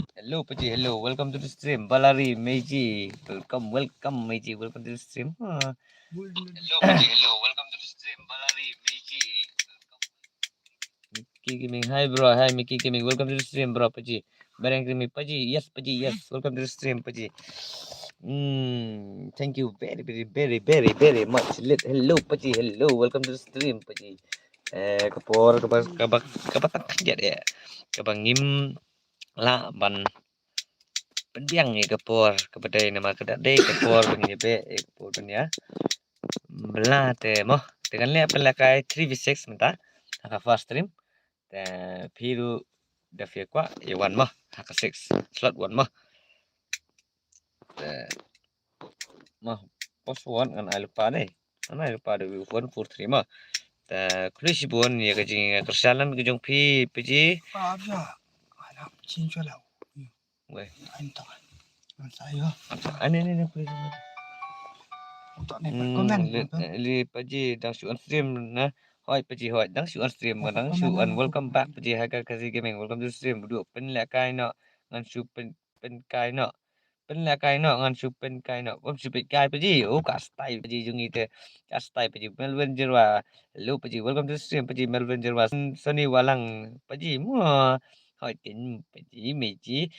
Hello, Paji. Hello. Welcome to the stream. Balari, Meiji. Welcome, Meiji. Welcome to the stream. Hello, Paji. Hello. Welcome to the stream. Balari, Meiji. Mickey Gaming. Hi, bro. Hi, Mickey Gaming. Welcome to the stream, bro. Paji. Barang Gaming. Paji. Yes, Paji. Yes. Welcome to the stream, Paji. Thank you very much. Hello, Paji. Hello. Welcome to the stream, Paji. Kapor, kabatang kerja ya. Kabangim la ban pendiang ni kapor kepada nama kedai kapor penyebe kapor ya. Belah te moh dengan le pelakai 3v6 menta haka first stream te piru da fia kwa e one moh haka 6 slot one moh te moh pos one an ai lupa deh ana lupa de 143 moh te krish bon ya kajing kersalam kejong pi piji Ba bia, ana chin chua lao. weh Anh tao. Anh sai yo. ane krish Tao này bật comment. li paji dang su on stream na hoi paji hoi dang su on stream dang su on welcome back paji haga kazi gaming welcome to stream du pen la kai no ngan su pen kai no pen la kai no ngan su pen kai no om su pen kai paji o ka style paji jungi te ka style paji melvin jerwa hello paji welcome to stream paji melvin jerwa sony walang paji mo hoi tin paji meji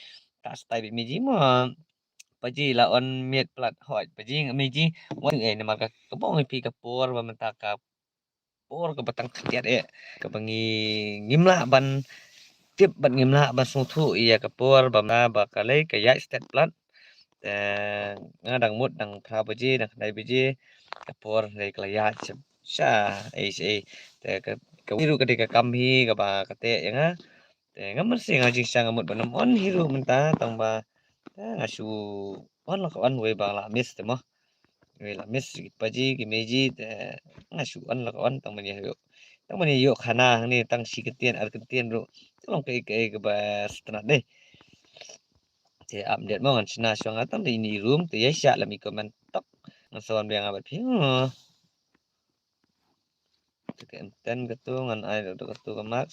ka style meji mo paji la on miet plat hoi paji meji wan nama ka kapong pi kapor wa mentaka por ka batang khatiat ka bangi ngimla ban tip ban ngimla ban sungthu iya kapor bamna bakalai ka ya stat plat ngadang mut dang pra paji dang dai paji kapor dai klaya sha ai te ka wiru ka ka kamhi ka ba ka te nga te ngamar sing ajing sang mut banam on hiru menta tang ba asu on la on we ba la mis te mo we la mis paji ki meji te asu on la on tang mani yo tang mani yo khana ni tang si ketian ar ketian ro long ke ba setengah deh te update mo ngan sina so ngatam di ini room te ya sya la mi comment tok ngasawan biang abat pi te ke enten ketu ngan ai do ketu ke max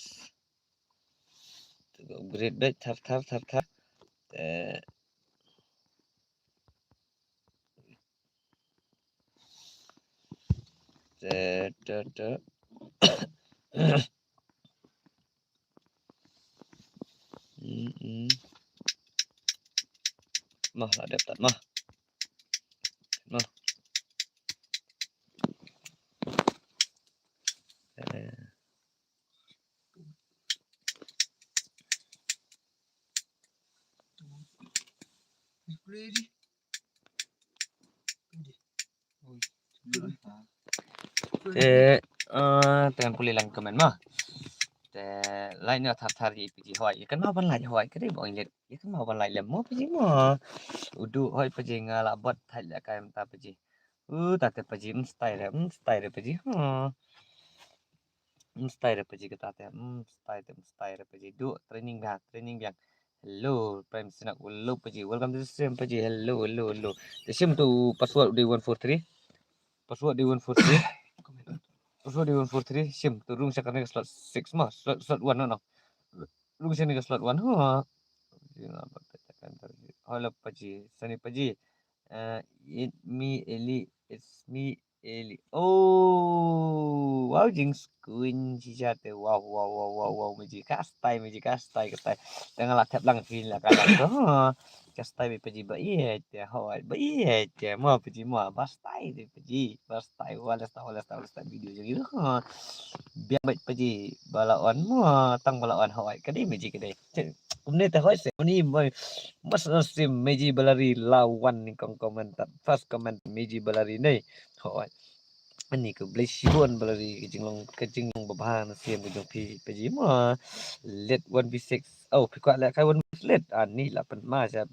te upgrade bet thar te te mah lah dapat mah Ready? Dengan pulih lang komen mah te lain ya thar ji piji hoi kan mau ban lai hoi kare bong let kan mau ban lai lem mo piji mo udu hoi piji ngala bot thai la kai ta piji ta te piji stai re piji stai re piji kata te stai re piji du training biang hello prime sinak hello piji welcome to the stream piji hello the sim tu password di 143 password di 143 password di 143 sim tu room sekarang slot 6 mah slot 1 no room sini ke slot 1 halo paji sani paji it me Eli it's me Eli oh wow jing screen jate wow meji kastai dengan la tap lang fin la kala to kastai be paji ba iya te hoi ba iya te mo paji mo bastai de paji bastai wala sta video je gitu biar baik paji balawan mo tang balawan hoi kadai meji kadai umne te hoi se ni mas sim meji balari lawan ni kong komentar first comment meji balari nei hoi ani ko blesibon balari kejinglong babang sim kejong pi mo let 1v6 oh pikwa la kai 1 let ani la pen ma sa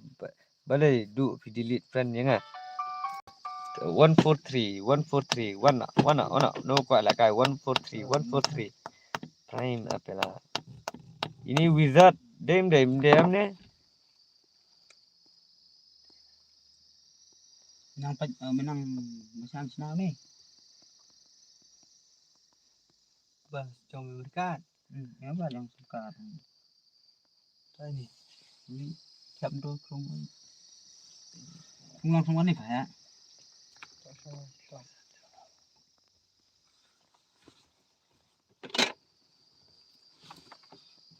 balai du pi delete friend yang 143 wana no kwa la kai 143 prime apela ini wizard dem ne Menang macam senang ni. Bas, jom berkat. Apa yang suka? Tadi. chậm thôi không làm không ăn thì phải ạ.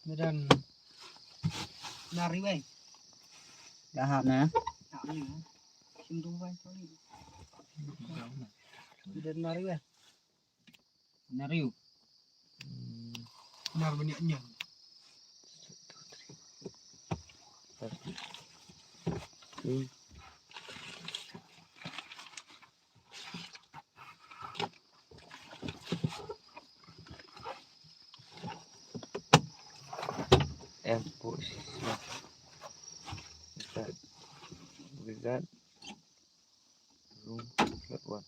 Medan nari bay. Đã hạt nè. Hạt nè. Xin tung bay thôi. Medan nari bay. Nari. Nar banyak nyang. Em push wizard room slot 1.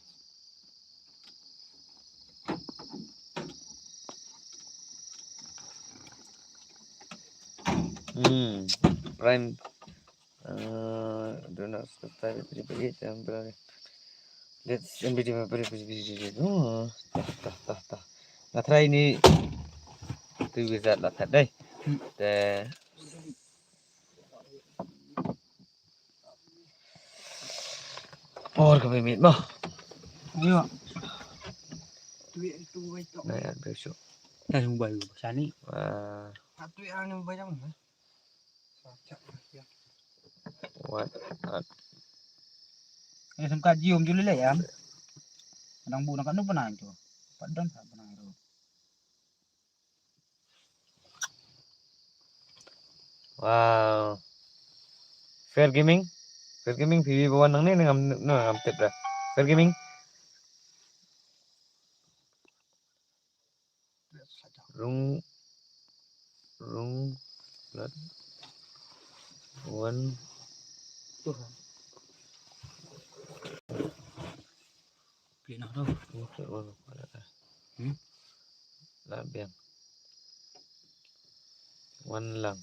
Prime do not subscribe let's MBD tah. Nah, try ini tu wizard lah thật đây. Để Or kami meet mo. Ayo. Này ăn biểu số. Này không bày sáng đi. Tụi ăn bây giờ mà. What? Ini sempat jium dulu lah ya. Nang bu nang kanu penang tu. Padang tak penang tu. Wow. Fair gaming PV bawan nang ni ngam tip dah. Fair gaming. Rung blood 1 Tu. Beli nak tu. Lah biang. 1 lang.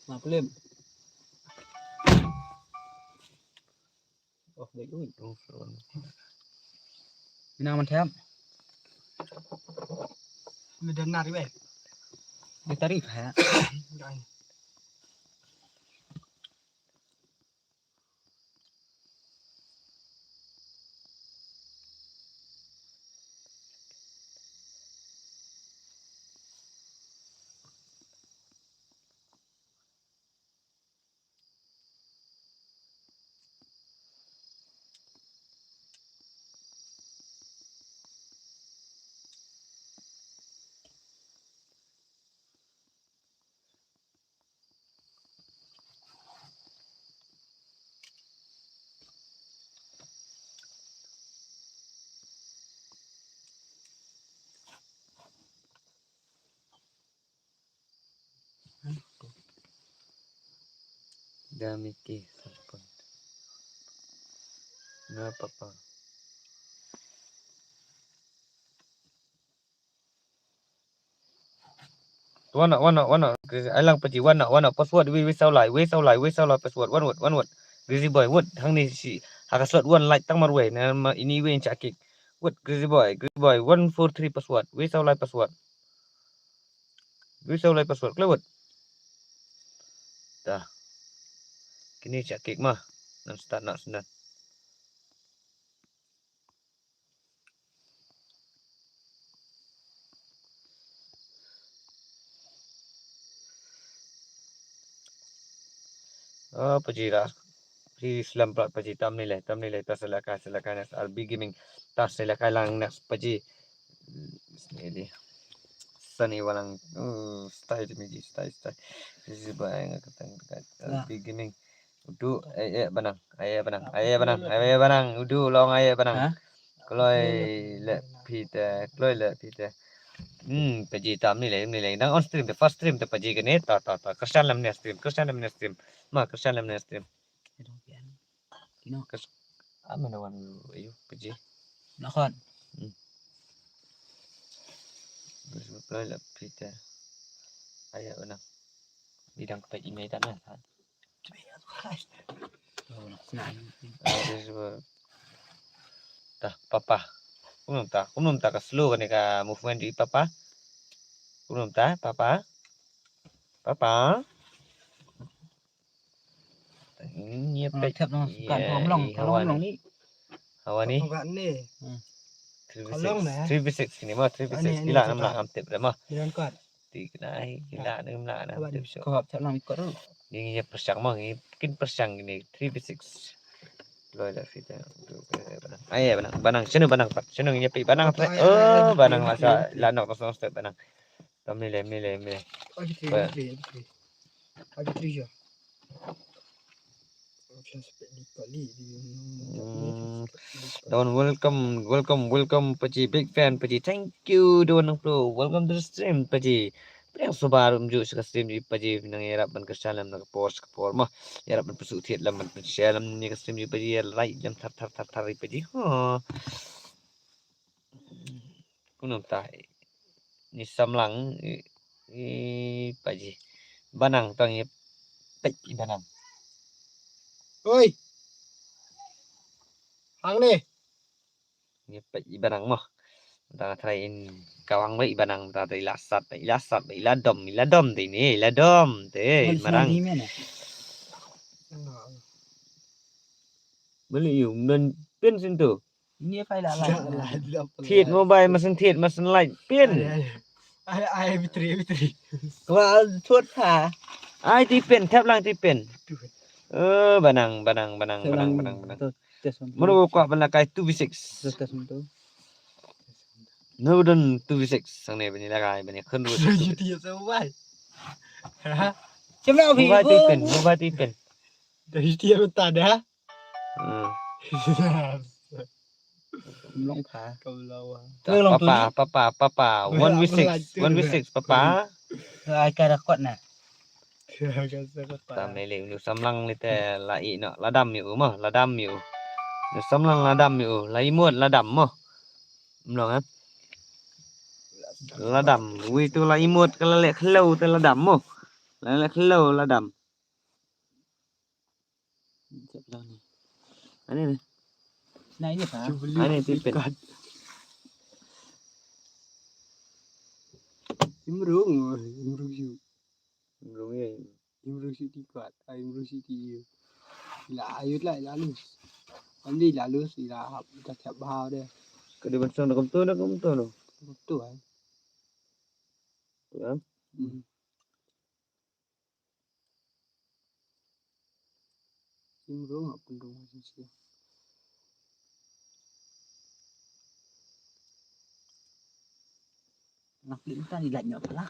Nak lem. Oh, baik oi. Minang man thêm. Medan nari bay. Dia tarif ha. Damiki sampun. Nggak apa-apa. Wana. Alang paji wana password we sau lai password one word. Grizzly boy wood hang ni si haka slot one like tang marwe na ini we chakik. Wood Grizzly boy 143 password we sau lai password. Kelewat. Dah. Kini chakik mah. Nan start nak senang. Paji ras. Paji Islam pula paji tam nilai tas silakan RB gaming tas silakan lang next paji. Ini Sunny walang style meji style. This is by RB gaming. Udu banang. Udu long banang. Kloi le pita. Paji tam nilai. Nang on stream the first stream the paji gane ta. Christian lam stream. Ma Christian lam stream. Kino. Ano naman ayo paji. Nakon. Kloi le pita. Aya banang. Bidang paji mai tak nah. Oh, nak senang. Tah papa. Kunum ta ka slow kan ka movement di papa. Kunum ta papa. Papa. Nya pet. Thiap nang kan thom long ni. Hawa ni. Ni. 3v6 ini mah 3v6 gila 6 lah amtip dah mah. Jangan kuat. Tiga gila 6 lah amtip so. Kau thiap nang ikut tu. Ini persang mah ini mungkin persang ini 3v6. Loh dah kita. Ayo banang sini banang pat. Sini nya pi banang. Oh banang masa lanok kosong step banang. Tom milih. Lagi 3 je. Don welcome Paji big fan Paji thank you Don bro welcome to the stream Paji yang sobar menuju ke stream di Paji nang erap ban kesalam nang post ke por mah erap ban pesuk thiet lam ban share lam ni ke stream di Paji like jam tar Paji ha kunum ta ni samlang Paji banang tang ye pek banang Oi. Hang ni. Ni pek banang mah ta train kawang baik banang ta ilasat iladom ni iladom te marang beli yung dan pin sin tu Ni file lah. thiet mobile masan thiet masan light pin Ai bitri. Wah, thốt hả? ai ti pin thap lang ti pin banang Mano ko bala kai 2v6 no dan 2v6 sang ne bani lagai bani khun ru Dia semua. Hả? Chấm nào vì mobile ti pin Dari dia tak ada. Long khá. Câu lâu à. Papa 1v6 papa Ai cài đặt quận nè. tam ne le nu samlang ni te la i no la dam yu mo la dam yu nu samlang la dam yu la i muat la dam mo mlong á la dam wi tu la i muat kala le khlo te la dam mo la le khlo la dam ani Này như hả? Ani ti pin Imrung di kuat. Imrung di là ayut lại là lus. Anh đi là lus thì là học chặt chặt bao đây. ke di basang no komto no Tuổi. ya Imrung học cùng đúng không? Ngọc Lĩnh ta đi lạnh nhỏ lắm.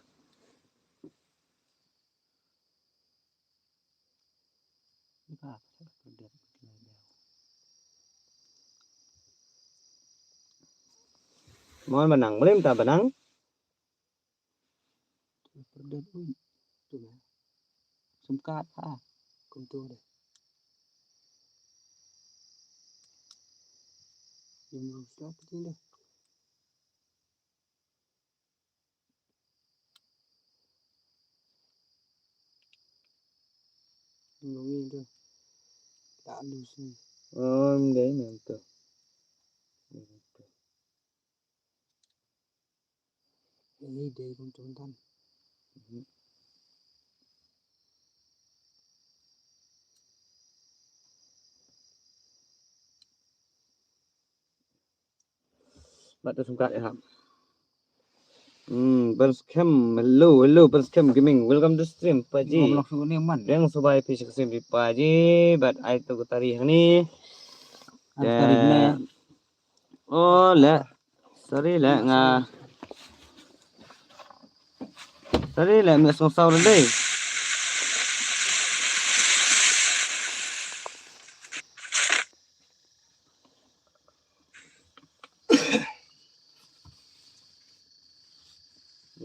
Mohon benang, boleh minta benang? Perdet ui. Tu lah. Sumkat ha. Kum tu deh. Imrung stop tu deh. Imrung tu. Đã lus ni. Đấy mà tu. Ini dia pun contan. Bạn tôi sumkat ya ham. Perscam, hello Perscam Gaming, welcome to stream Paji. Langsung ni man. Yang subai fisik stream di Paji, but I tu tari yang ni. Oh la, sorry la nga. Sorry la mi song sau đây.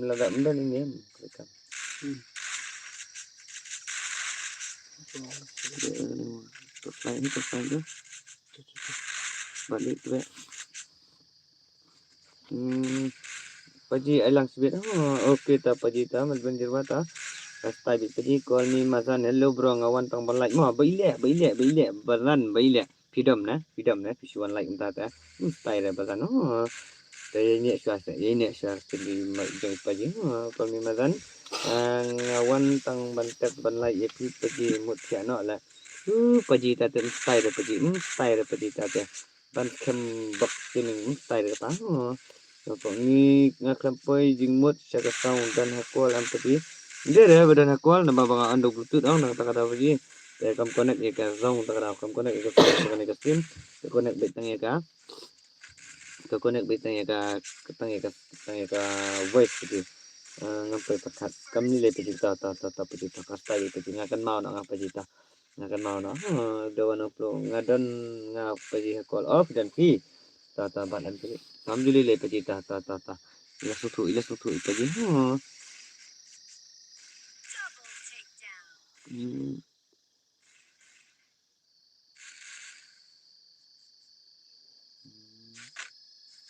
Là đậm đây ni em. Tốt lại đó. Balik tu. Paji ai lang sebut okey ta Paji ta man banjir mata. Rasta bi Paji call me mazan hello bro ngawan tang ban like mah bailek beran bailek freedom na visual like entah ta. Style dah bazan Saya ni suara jadi jeng Paji call me mazan ngawan tang bantet banlai epi paji mut tia no la paji ta tem style paji style paji ta te ban kem bak tining style ta so ni ngakam poi jing mut saka sound dan hakol am paji dia badan hakol na babang ando bluetooth ang nang ta kada paji te kam connect ye ka zong ta kada kam connect ye ka stream connect betang ye ka connect betang ye ka voice paji ngampai pakat kami le pejita ta pejita kasta le pejita ngakan mau nak ngapa pejita ngakan mau nak dawan uplo ngadan ngap peji call off dan fi ta badan peji alhamdulillah le pejita ta ila sutu peji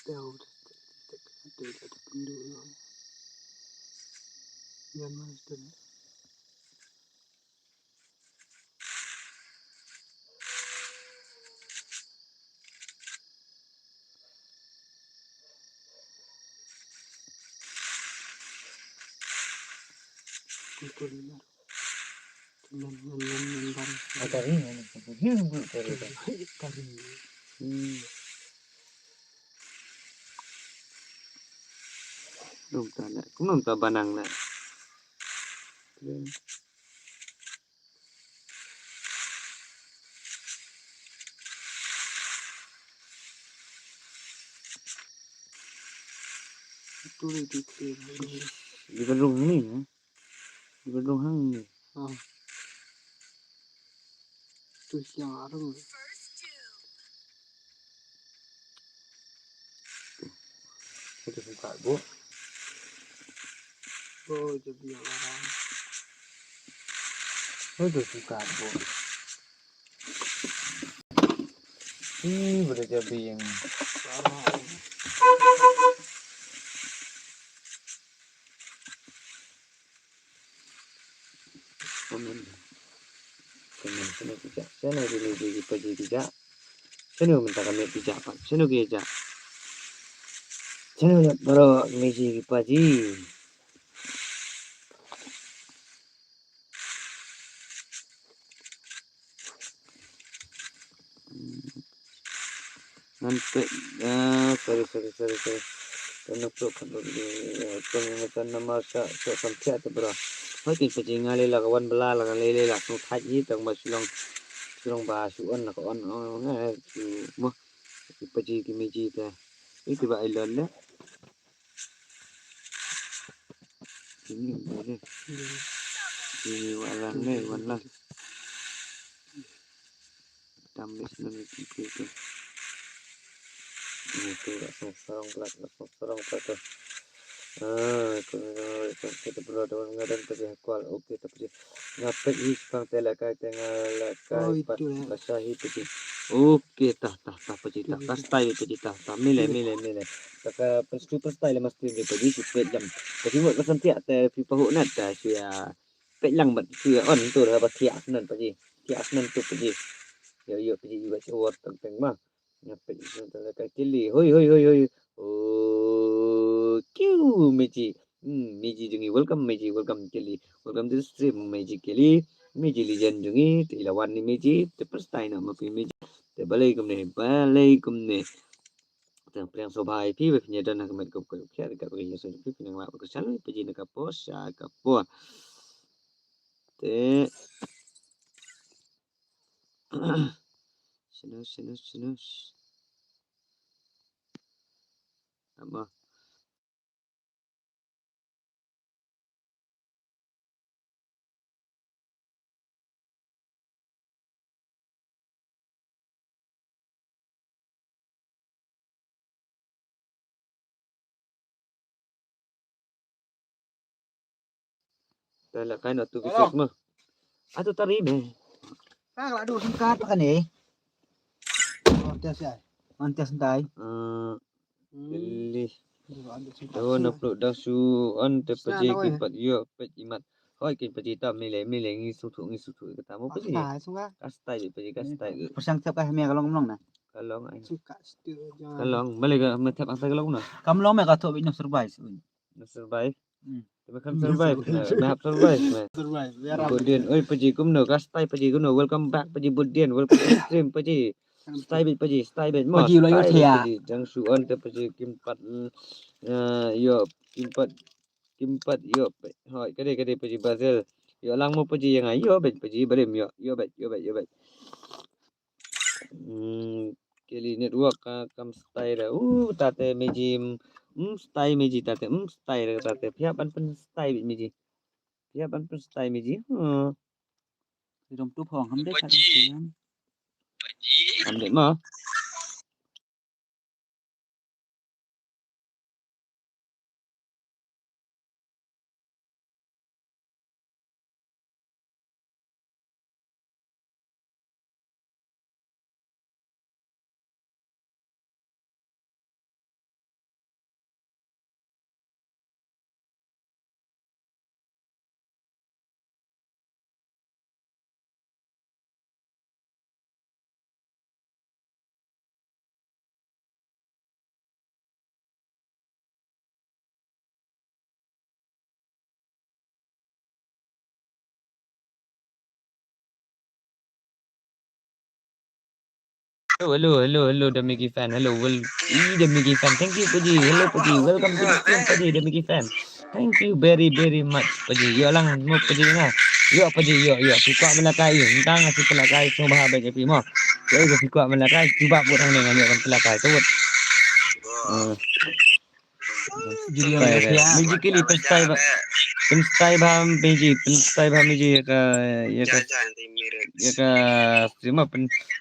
Tahu tak penduduk. Yang mana tu? Kumpul ni. Nan. ada ini Kari. Belum tak banang nak. Itu lagi clear. Di gedung ni, di gedung hang ni. Tu siang arung. Itu buka bu. Oh, jadi yang arang. Itu buka bu. Boleh jadi yang Arang. komen sini tidak. Sana dulu di pagi tidak. Sana minta kami tidak pak. Sana kerja. Sana nak baru meji pagi. Nanti sorry. Kena pro kan pengen nama sa sampai tu bro. Mungkin pagi ngali lah kawan bela lah lele lah tu haji tang silong basuan lah kawan mo pagi kimiji tu itu ba ilon le ini boleh ini walang tambis nanti itu itu sorong plat tu kita berada ngadan pagi kual okey tapi ngapet hispang telaka tengah lakai basahi pagi okey tah pagi tah style pagi tah mile taka super style mesti ni pagi super jam pagi buat pesan tiak te pi pahu nat ta sia pelang bat sia on tu dah tiak nan pagi tiak nan tu pagi yo pagi juga cewat tentang mah ngapet telaka kili hoi oh kiu meji meji jungi welcome Kelly welcome to the stream meji Kelly meji legend jungi tilawan ni meji the first time nak mapi meji te balai kum ne te priang so bhai pi be punya dan nak met ko kya dekat ko so pi pinang lak ko sal peji nak pos ya kapo te sinus apa Talak kan tu bisik mah. Atu tari be. Kak ladu singkat pakan ni. Tes ya. Mantas entai. Pilih. Dawan upload dah su on te peji kipat yo pej imat. Hoi kin peji tam mile ngi sutu kata mo peji. Kastai peji kastai. Persang tiap kah me kalong long na. Kalong ai. Suka situ jangan. Kalong balik ke metap asal kalong na. Kam long me ka to binyo survive. Survive. Become survive map survive man. Survive. Merah. Budian, oi Paji kumno, kastai Paji kumno, welcome back Paji Budian, welcome to stream Paji. Stay bit mo, Paji ulah stay yut bit ya. Paji, jang suon te Paji kimpat yo kimpat yo hoi kade Paji Brazil. Yo lang mo Paji yang ayo bet Paji barim yo bet. Kili network kam stay da. Tate Meji stay Meji tate stay da tate. Pihak pen stay bit Meji. Pihak pen stay Meji. Thì đồng tu phòng không đấy sao đúng. Am det mà. Hello, the Mickey fan. Hello, the Mickey fan. Thank you, Paji. Hello, Paji. Welcome to the stream, Paji, the Mickey fan. Thank you very much, Paji. Yo lang mo Paji na. Yo Paji, yo. Sikwa melakai. Entang si pelakai semua bahagia jadi mo. Yo sikwa melakai cuba buat orang dengan orang pelakai tu. Jadi orang ya. Music kili penstai baham Meji ya ka stream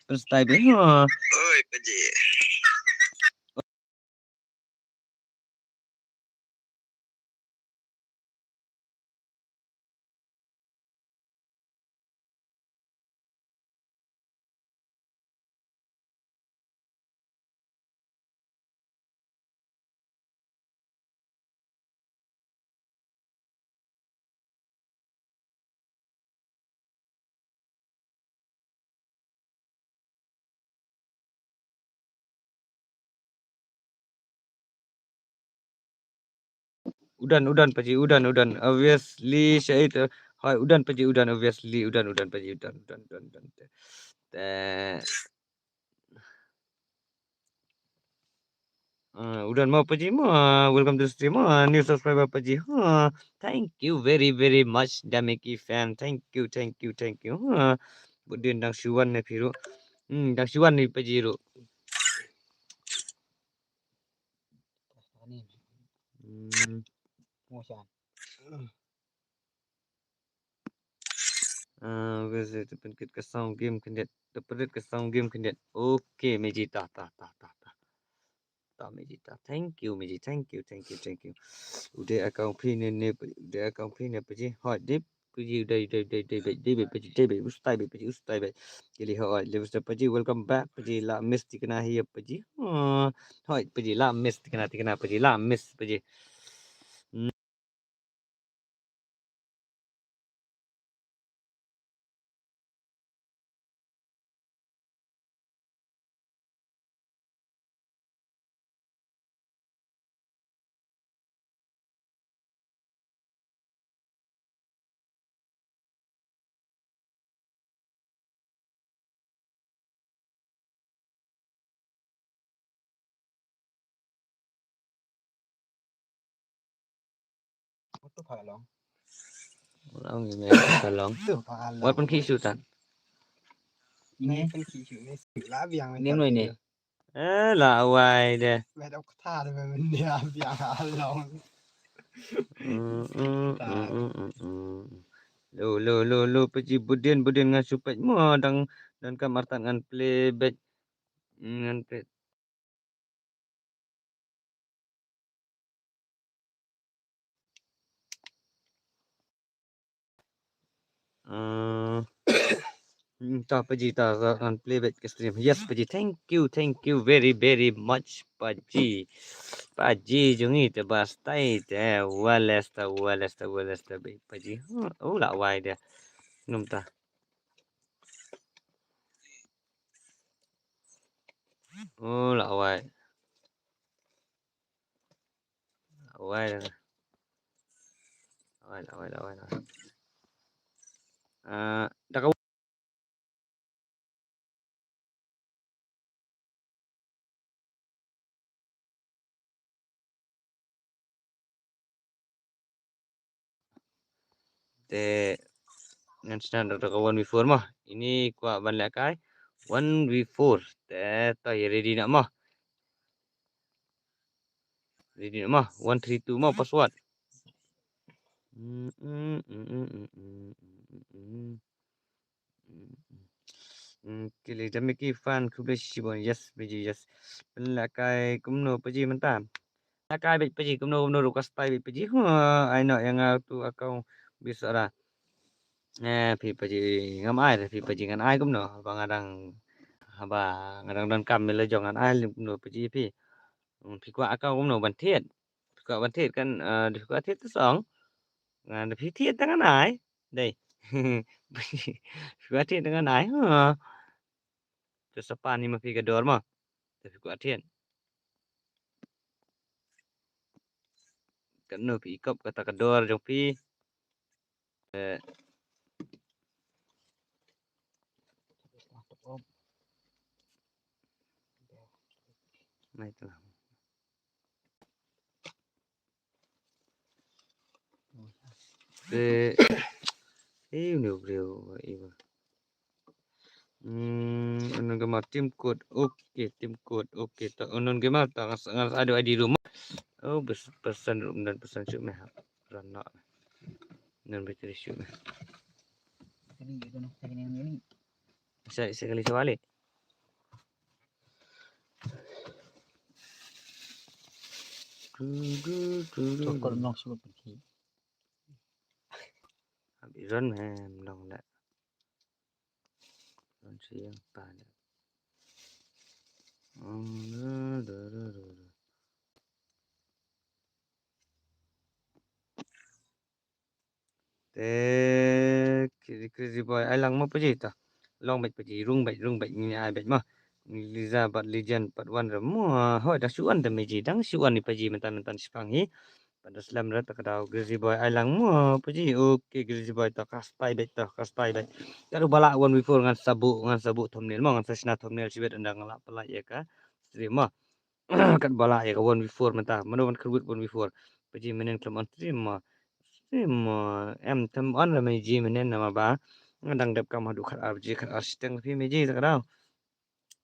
penstai be. Oi, Paji. Udan Paji, udan. Obviously syait. Hai udan Paji, udan obviously udan Paji, udan. Udan mau Paji mo. Welcome to the stream. New subscriber Paji. Thank you very much Damiki fan. Thank you. Budin dang syuan ne phiru. Dang syuan ni Paji ru. Visit penkit ke sound game kendet. Tepedet ke sound game kendet. Okay, Meji ta. Meji ta. Thank you Meji. Thank you. Udah account pin ni Paji. Hot dip. Paji Paji ustai bet. Jadi hot level Paji welcome back Paji la miss tikna hi Paji. Hot Paji la miss tikna Paji la miss Paji. Tu phalong. Long ni me kalong. Tu phalong. Wat pun kisutan. Này phân khí chữ này xử lá viang này. Niêm rồi nè. Lah awai deh. Mẹ đọc tha rồi mà mình đi viang hả lòng. Lo Paji Budian ngan supet mo dan kamartan ngan playback ngan pe. Ta Paji ta kan playback ke stream. Yes Paji, thank you very much Paji. Paji jungi te bastai te walesta Paji. Oh lah wai dia. Num ta. Oh lah wai. Awal. Dah kau te ngan standard dah kawan before mah. Ini kuat ban lakai 1v4 te ta ready nak mah. Ready nak mah 132 mah password. Kili jam ki fan ku beli sibon yes biji yes. Lakai kumno paji mentam. Lakai biji paji kumno rukas tai biji. Ai nak yang tu akau bisa dah. Phi paji ngam ai phi paji ngan ai kumno bang adang haba ngadang dan kam le jong ngan ai kumno paji phi. Phi kwa akau kumno ban thiet. Kwa ban thiet kan di kwa thiet tu song. Ngan phi thiet dengan ai. Đây. Phi kwa thiet dengan ai. Tu sepan ni mah phi kedor mah. Tapi kwa thiet. Kan no phi ikop kata kedor jong phi. Mai tu. Ini beliau ibu. Unun gemar tim code. Okey, tim code. Okey, tak unun gemar tak ngas ada di rumah. Oh, pesan dan pesan syuk meh. Rana. Dan betul syuk meh. Saya sekali sewali. Cokor nong suka pergi. Habis ron nong nak. Ron siang pada. Crazy boy ai lang mo paji ta. Long bet paji rung bet ni ai bet mah. Liza bat legend part 1 remo hoi dah suan dah meji dang suan ni paji mentan sipangi. Pada selam rat kadau Crazy boy ai lang mo paji okey Crazy boy ta kastai bet. Kalau balak one before ngan sabuk thumbnail mo ngan sesna thumbnail sibet andang ngalak pelak ya ka. Stream mah. Kan balak ya ka one before mentah. Mano man kerut one before. Paji menen kelem on stream mah. Em tham on là mày gì menen nama ba. Ngadang dap kam hadu khat arji khat asisteng phi meji ta kadau.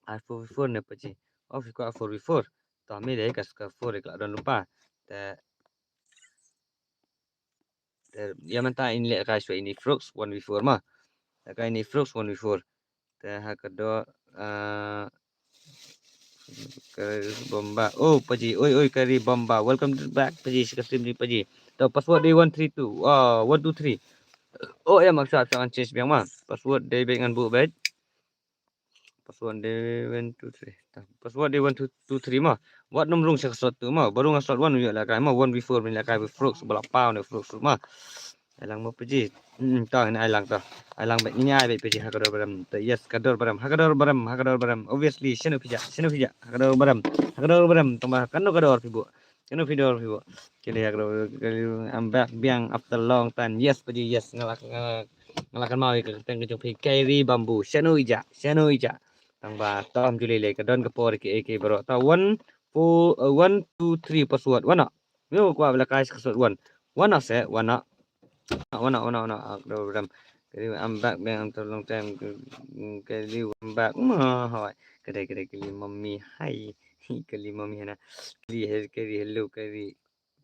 I4 before ne paji. Of ko I4 before. Ta mi dai kas ka 4 ikla don lupa. Ta ya menta in le ka shwe ini Frux one before mah. Ta ka ini Frux one before. Ta ha kado kari bomba. Oh paji. Oi kari bomba. Welcome back paji stream ni paji. Ta password day 132. 123. Oh ya maksud jangan change biang mah. Password day dengan bu bet. Password day 123. Password day 123 mah. What nomor saya slot tu mah. Baru ngan slot 1 ya lah kai mah 1 before ni lah kai Frux balap pau ni Frux mah. Ailang mau pergi. Tah ni ailang tah. Ailang bet ni ai bet pergi hakador baram. Yes kador baram. Hakador baram. Obviously sino pija. Hakador baram. Tambah kanu kador pibu. Kanu video pibu. Kili hakador I'm back biang after long time. Yes pergi yes ngalakan mau ke teng ke pi carry bambu. Sino ija. Tambah tom juli le kadon kepor ke bro. Ta 1 2 3 password. Wana. Yo kwa bela kai password 1. Wana se wana. Program. Jadi I'm back bang after long time. Kali I'm back. Hai. Kali mummy hai. Kali mummy hana. Kali hello kali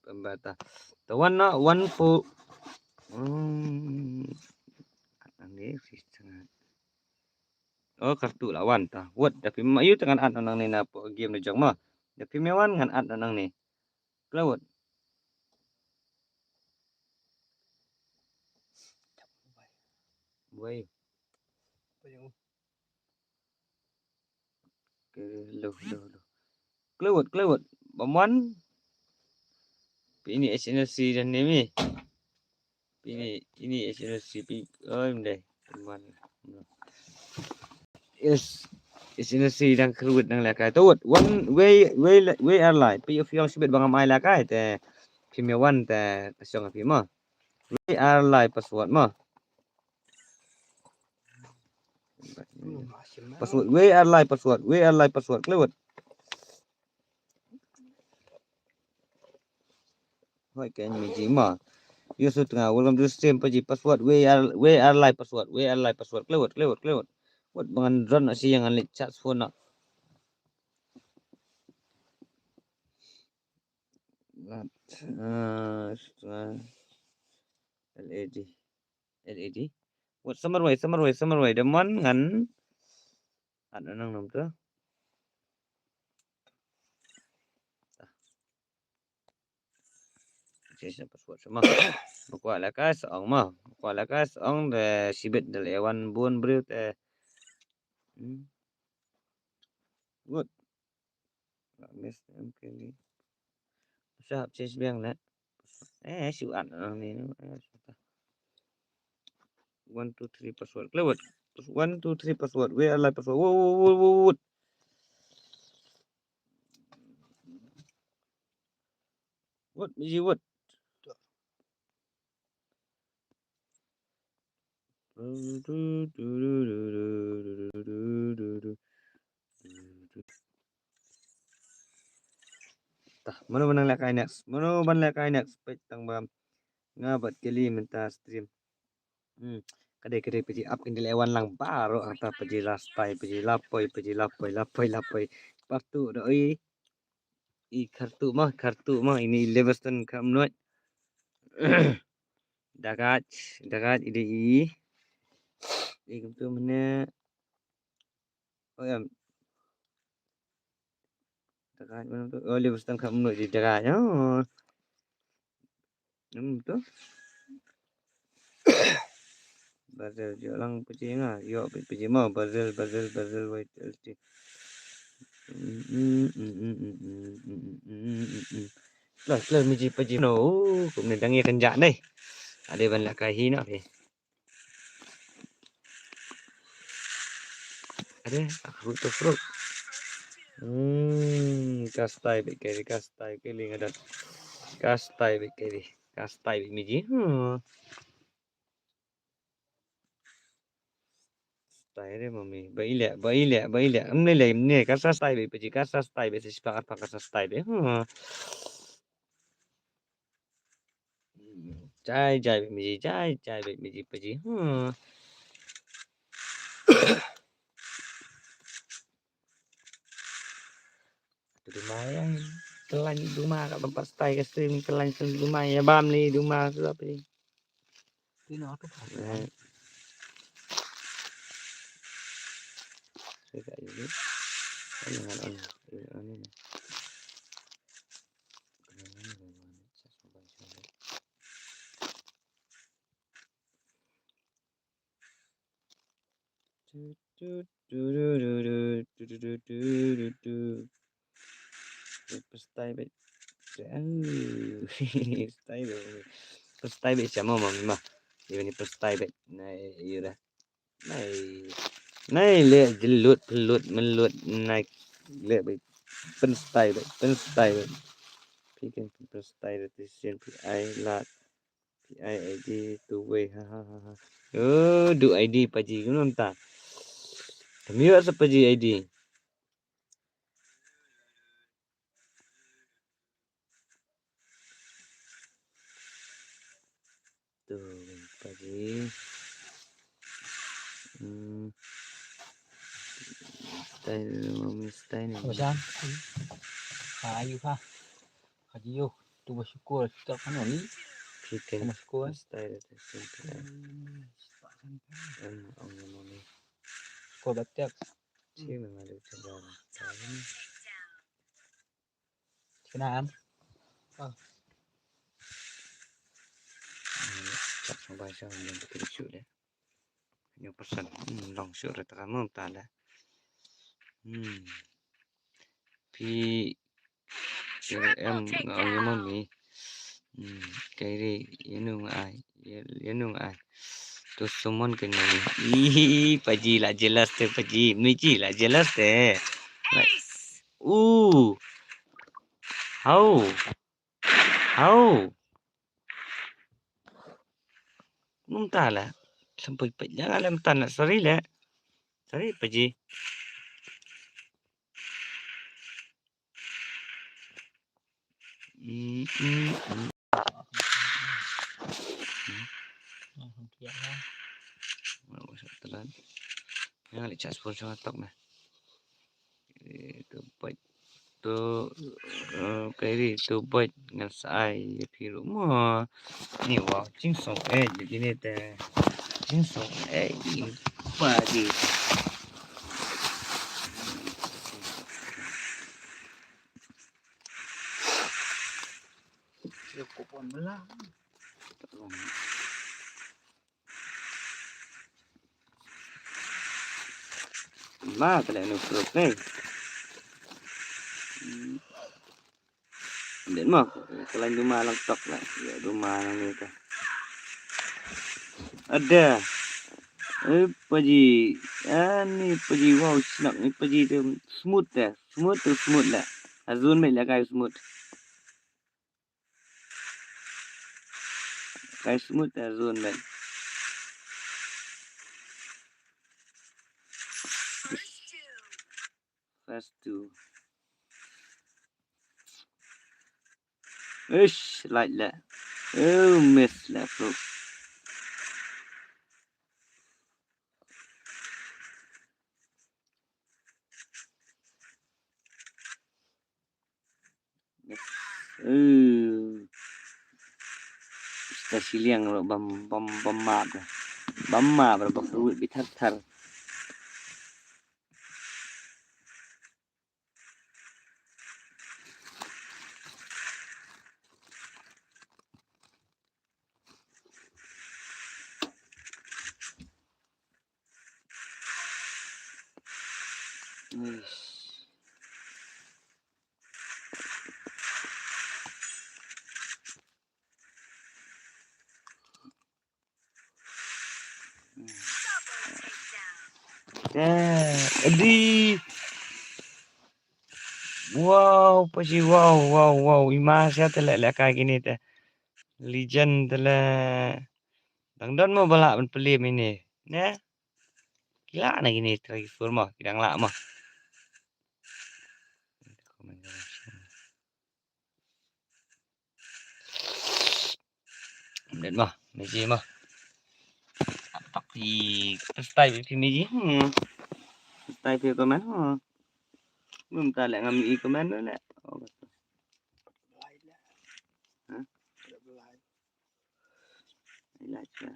pembata. The one not one for ni sangat. Oh kartu lawan ta. What tapi mayu tangan ad nang ni na po game na jang mah. Tapi mewan ngan ad nang ni. Kelawat. Wei. Hello. Kelawat. Baman. Ini SNC dan ni. Ini SNC pi. Oh deh. Baman. Yes. SNC dan kelawat nang lakai. Tawat. One way airline. Pi official sibet bang mai lakai te. Pi mewan te kasong pi mah. Where are password mah? Password. Where are password? Where are password? Kelewat. Hoi cái mình chỉ mà. Yêu số tengah. Welcome to the stream. Paji password. Where are password? Where are password? Kelewat. What bangan run nasi yang alik chat phone nak. LAD. What summer way. Deman ngan. Ada nang nom tu. Sisa password sama. Buka lah kas ong mah. Buka lah kas ong de sibet de lewan bun beriut Good. Miss MKD. Siap change biang lah. Siu an ni. 1 2 3 password. Kelewat. 1 2 3 password. Where are password? Wood. What? Biji what? Tah, mana menang lek next? Mana ban lek next? Pek tang bam. Ngabat kali minta stream. Kadai peji up in lewan lang baru atau peji laspai, peji lapoi. Partu doi. Kartu mah ini Leverton kamnut. Dagat ide i. Tu mana? Oh ya. Dagat mana tu? Oh Leverton kamnut di dagat. Oh. Tu. Brazil lang peji ngah. Yo peji mah Brazil wait. Lah miji peji no. Cũng nên đang nghe kan dạng đây. Ada banyak kahi nak ni. Ada fruit. Kastai bet keli ngadat. Kastai bet miji. Kastai dia mami. Bayi le. Amne le ni kastai bet peji kastai bet sepakat kastai dia. Jai bet miji peji. Lumayan kelan rumah kat tempat stay ke stream kelan lumayan bam ni rumah tu apa ni Tino tu. Saya ini ini Stay bet. Stay bet siapa mama? Ini stay bet. Nah, iya dah. Nah, le jelut melut naik le bet. Stay bet. Pikin stay bet decision PI lat. PI ID two way. Oh, do ID paji kunun ta. Kami ada paji ID. Tuh, paji. Stay ni. Macam ayu ha. Haji yo tu bersyukur tak kan ni. Pikin Bersyukur. stay decision PI. Ni. Kau batak. Sih memang ada cabaran. Kenaan. Tak sampai saya yang betul shoot dia. Hanya pesan long shoot rata kamu tak ada. Pi em ngau mami. Cái ini ai. Tu summon kena ni. Paji lah jelas teh paji. Miji lah jelas teh. How? Mumtala. Sampai jangan lem tanah sorry le. Sorry paji. Mau telan. Yang licas pun sangat tok nah. Itu baik tu cái gì tu baik ngan sai thì rumah. Ni wow chính song jadi ni teh. Chính song pagi. Kupon belah. Ma tala nu pro play. Đến mà selain rumah lang tok lah. Ya rumah lang ni teh. Ada. Paji. Ni paji wow snack ni paji tu smooth dah. Smooth lah. Azun mai lah kai smooth. Kai smooth azun mai. Fast two. Ish, like that. Oh, miss lah bro. Oh. Kita siliang lo bam map dah. Bam map berapa fruit bitar. Ish. Adi. Wow, paji wow. Ima saya telah kayak gini teh. Legend telah. Dangdon mau balak pelim ini. Nah. Gila nak gini transfer mah, kidang lak mah. Đến mà, mấy gì mà. Tóc thì style thì mấy gì. Style thì comment hả? Mình ta lại ngầm ý comment nữa nè. Hả? Lại chưa?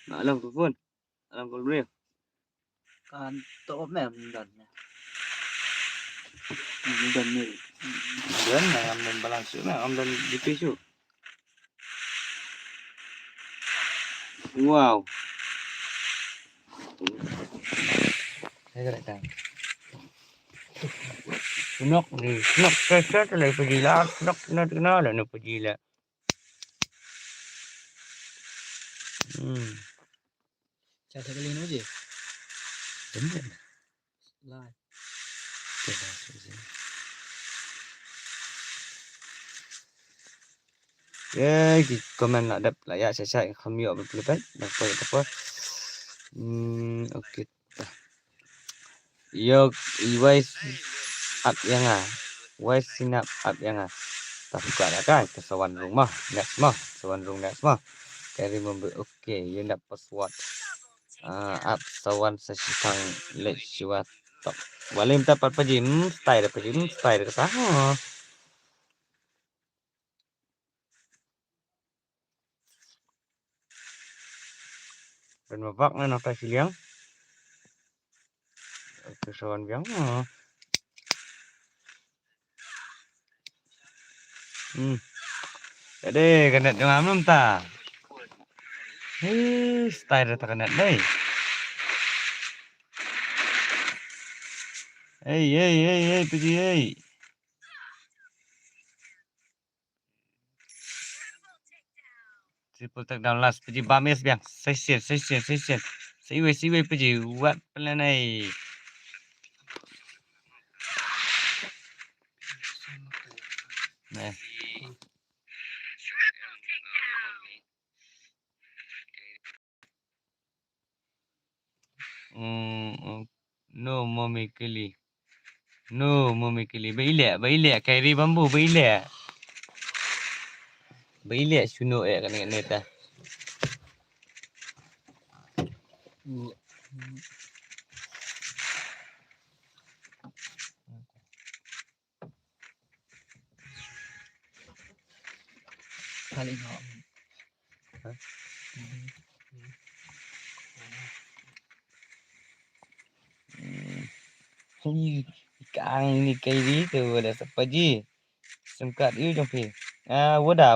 Mở lòng của phun. Lòng của riêng. Kan to mem dan. Dan ni. Dan là mình balance mà ông dan di pisu. Wow. Thấy cái đại tàng. Nok cái lại phải gì là nó là nó phải gì là. Cha thấy cái link nó gì? Đúng rồi. Like. Thì comment lại đập lại ya chạy không nhiều với clip đặc biệt oke yo iwais up yang wais sinap up yang tak buka dah kan kesawan rumah next mah sawan room next mah can remember okay you nak password up sawan sesitang let siwa top walim dapat pajim style ke sah dan mabak na nota siliang kesawan biang Jadi kena dengan belum ta? Style tak kena deh. Pergi. Triple takedown last pergi bamis biang. Session. Siwe pergi buat plan ni. No mommy kili. No mommy kili. Bailek kairi bambu bailek. Bailek suno kan neta. Paling hot. Kang ni kairi tu ada sepaji. Sengkat you jong pi. Woda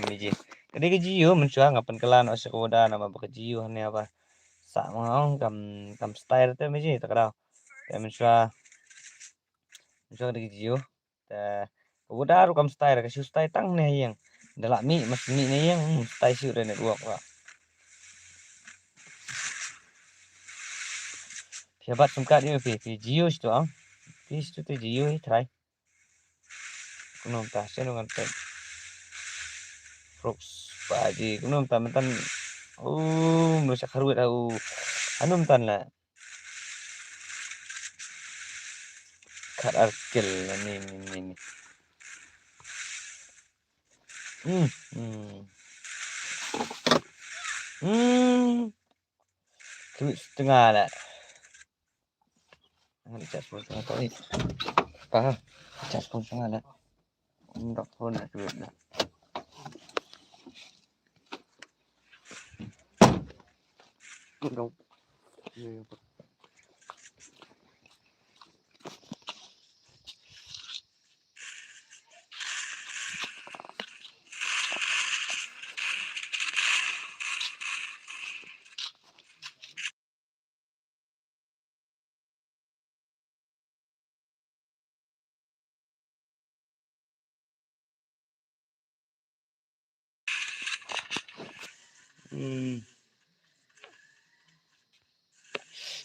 miji. Kadi ke jiu mencuang ngapan kelan osok woda nama baka jiu hanya apa. Sa mau kam style tu miji tak kau. Te mencuang kadi ke jiu. Te woda ru kam style ke style tang ni yang. Dalak mi mas mi ni yang style siu dan network wa. Hebat sengkat you pi jiu situ ang. Pi situ tu jiu try. Kunom ta sen dengan pen. Frogs paji kunom ta mentan merusak haruit au. Anum tan lah. Kat artikel ni. Duit setengah lah. Jangan dicas pun setengah tak ni. Apa? Dicas pun setengah lah. Tak pun nak duit lah. Kau.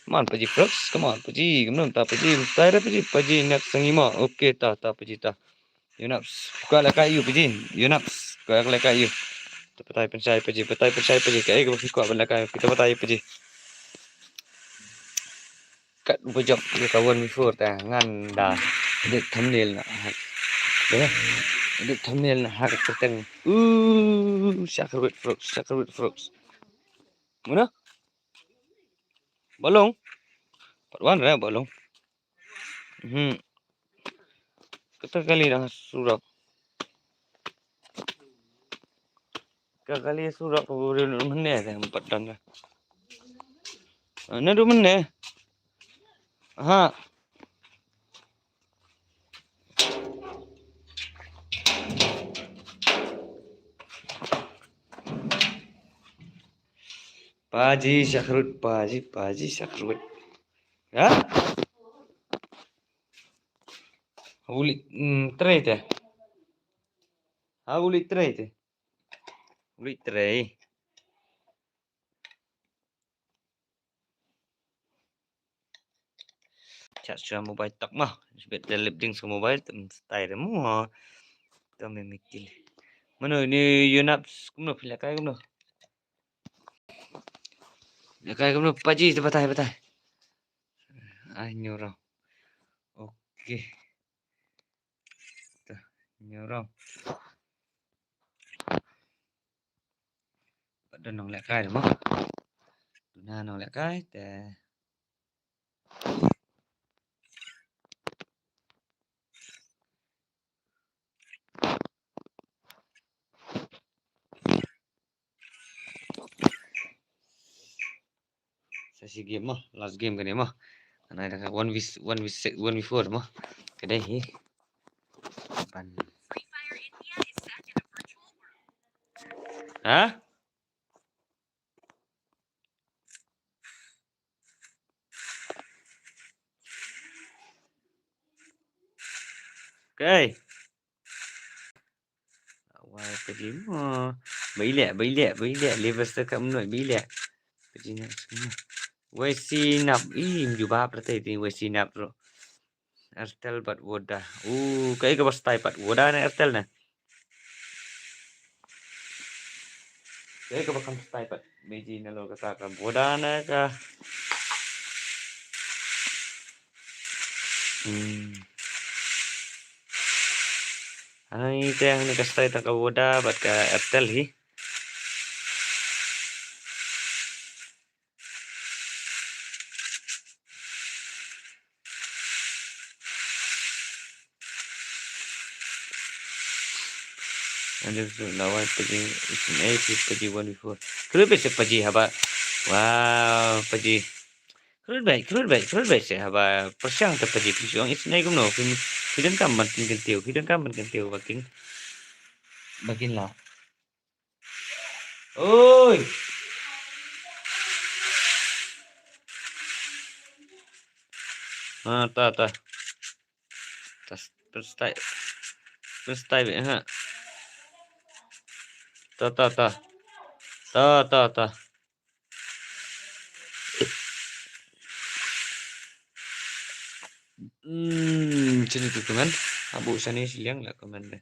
Come on, Paji Frogs. Come on, Paji. Kemudian tak Paji. Mustahil dah Paji. Paji nak sengima. Okey, tak Paji tak. You nak buka lekat you Paji. You nak buka lekat you. Petai pensai Paji. Kayak kau fikir belakang. Kita petai Paji. Kat pojok you kawan before ta ngan dah. Edit thumbnail nak. Dah. Edit thumbnail nak hak terteng. Shakerwood Frogs. Mana? Balong. Perwan dah balong. Kita kali dah surak. Kali surak urun mana dah 4 dan dah. Ana 2 mana? Ha. Paji Shakrut. Ya? Ulit tray teh. Ulit tray teh. Ulit tray. Chat sudah mobile tak mah. Sebab lip ding ke mobile tu style mu. Tu memikil. Mana ni you nak kumno pilih kai kumno. Lekai kumno Paji tu batai. Nyorong. Okey. Tu nyorong. Pada nong lekai tu mah. Tuna nong lekai teh. Sesi game mah, last game kan ni mah. Ana dah 1v4 mah. Kedai he. Pan. Ha? Okay. Awal pergi mah. Bailek. Level sekat menut bailek. Pergi nak semua. YC nap. Jubah pertai ti YC nap bro. Airtel bat woda. Kayak ke bos tai bat woda na Airtel na. Ka bakam stay pat meji na lo ka boda na ka. Ai teng ni ka stay ta ka boda bat ka Airtel hi. Ada lawan pergi pergi 1v4. Kru besok pergi haba. Wow, pergi. Kru baik saya haba. Persiang tak pergi pergi orang isnai gum no. Kidan kam man kentiu bakin lah. Oi. Ta. Tas perstai ha. Ta. Sini tu teman. Abu sana siang lah kaman deh.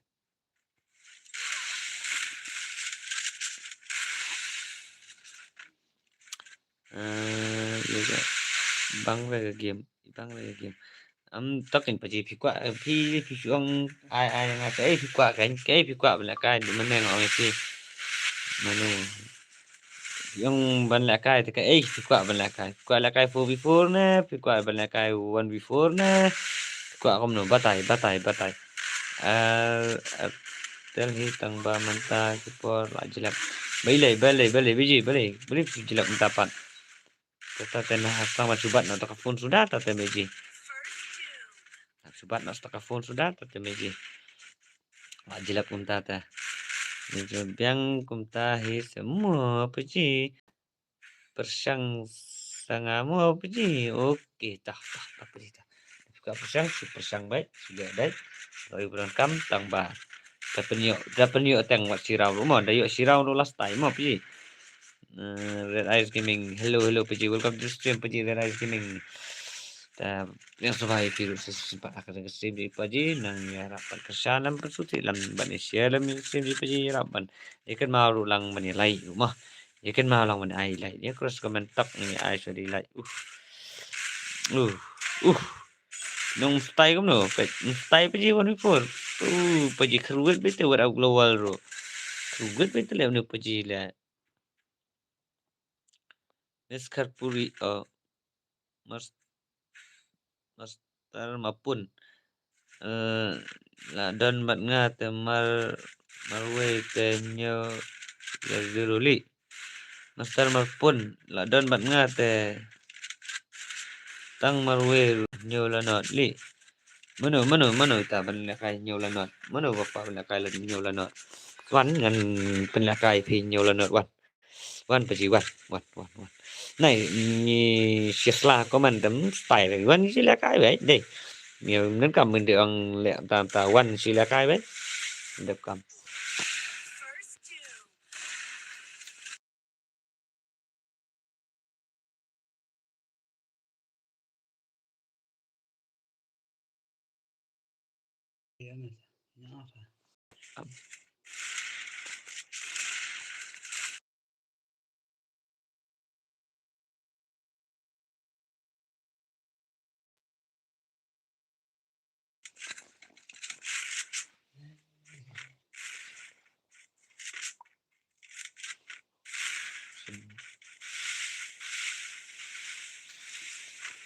Juga bang về game. Takin pa phi kwa phi suang ai nga cái phi kwa bla kai mình nang ong phi manu yung ban la kai cái phi kwa la kai 4v4 na phi kwa ban la kai 1v4 na kwa kom no batai tel hi tang ba manta por la jilap bale biji bali jilap mentapan kita tena hasta machubat na phone sudah ta meji subat na sta phone sudah ta meji jilap kumtata biang kumtahi semua peji persang sangamu peji oke tah peji tah suka persang baik sudah baik dari berangkam tambah dapat teng wat sirau rumah dayo sirau no last time mo peji Red Eyes Gaming hello peji welcome to stream peji Red Eyes Gaming yang sebaik virus sempat akan stream di paji nang harapan kesanan persuti lam bani share lam stream di paji harapan ikan mau ulang menilai rumah ikan mau ulang menilai like dia cross comment tak ni ai so di like nong stay kom no stay paji 1v4 paji keruat bete war global ro keruat bete le no paji la neskar puri master mapun la don mat nga te marwe te nyo ya ziruli master mapun la don mat nga te tang marwe nyo la not li mano ta ban la kai nyo la not mano bapa ban la kai la nyo la not wan ngan ban la kai phi nyo la not wan pa ji wan này Sisla có mình tấm tài là wan chỉ là cái vậy đây nhiều đến cầm mình được lẹ ta wan chỉ là cái vậy được cầm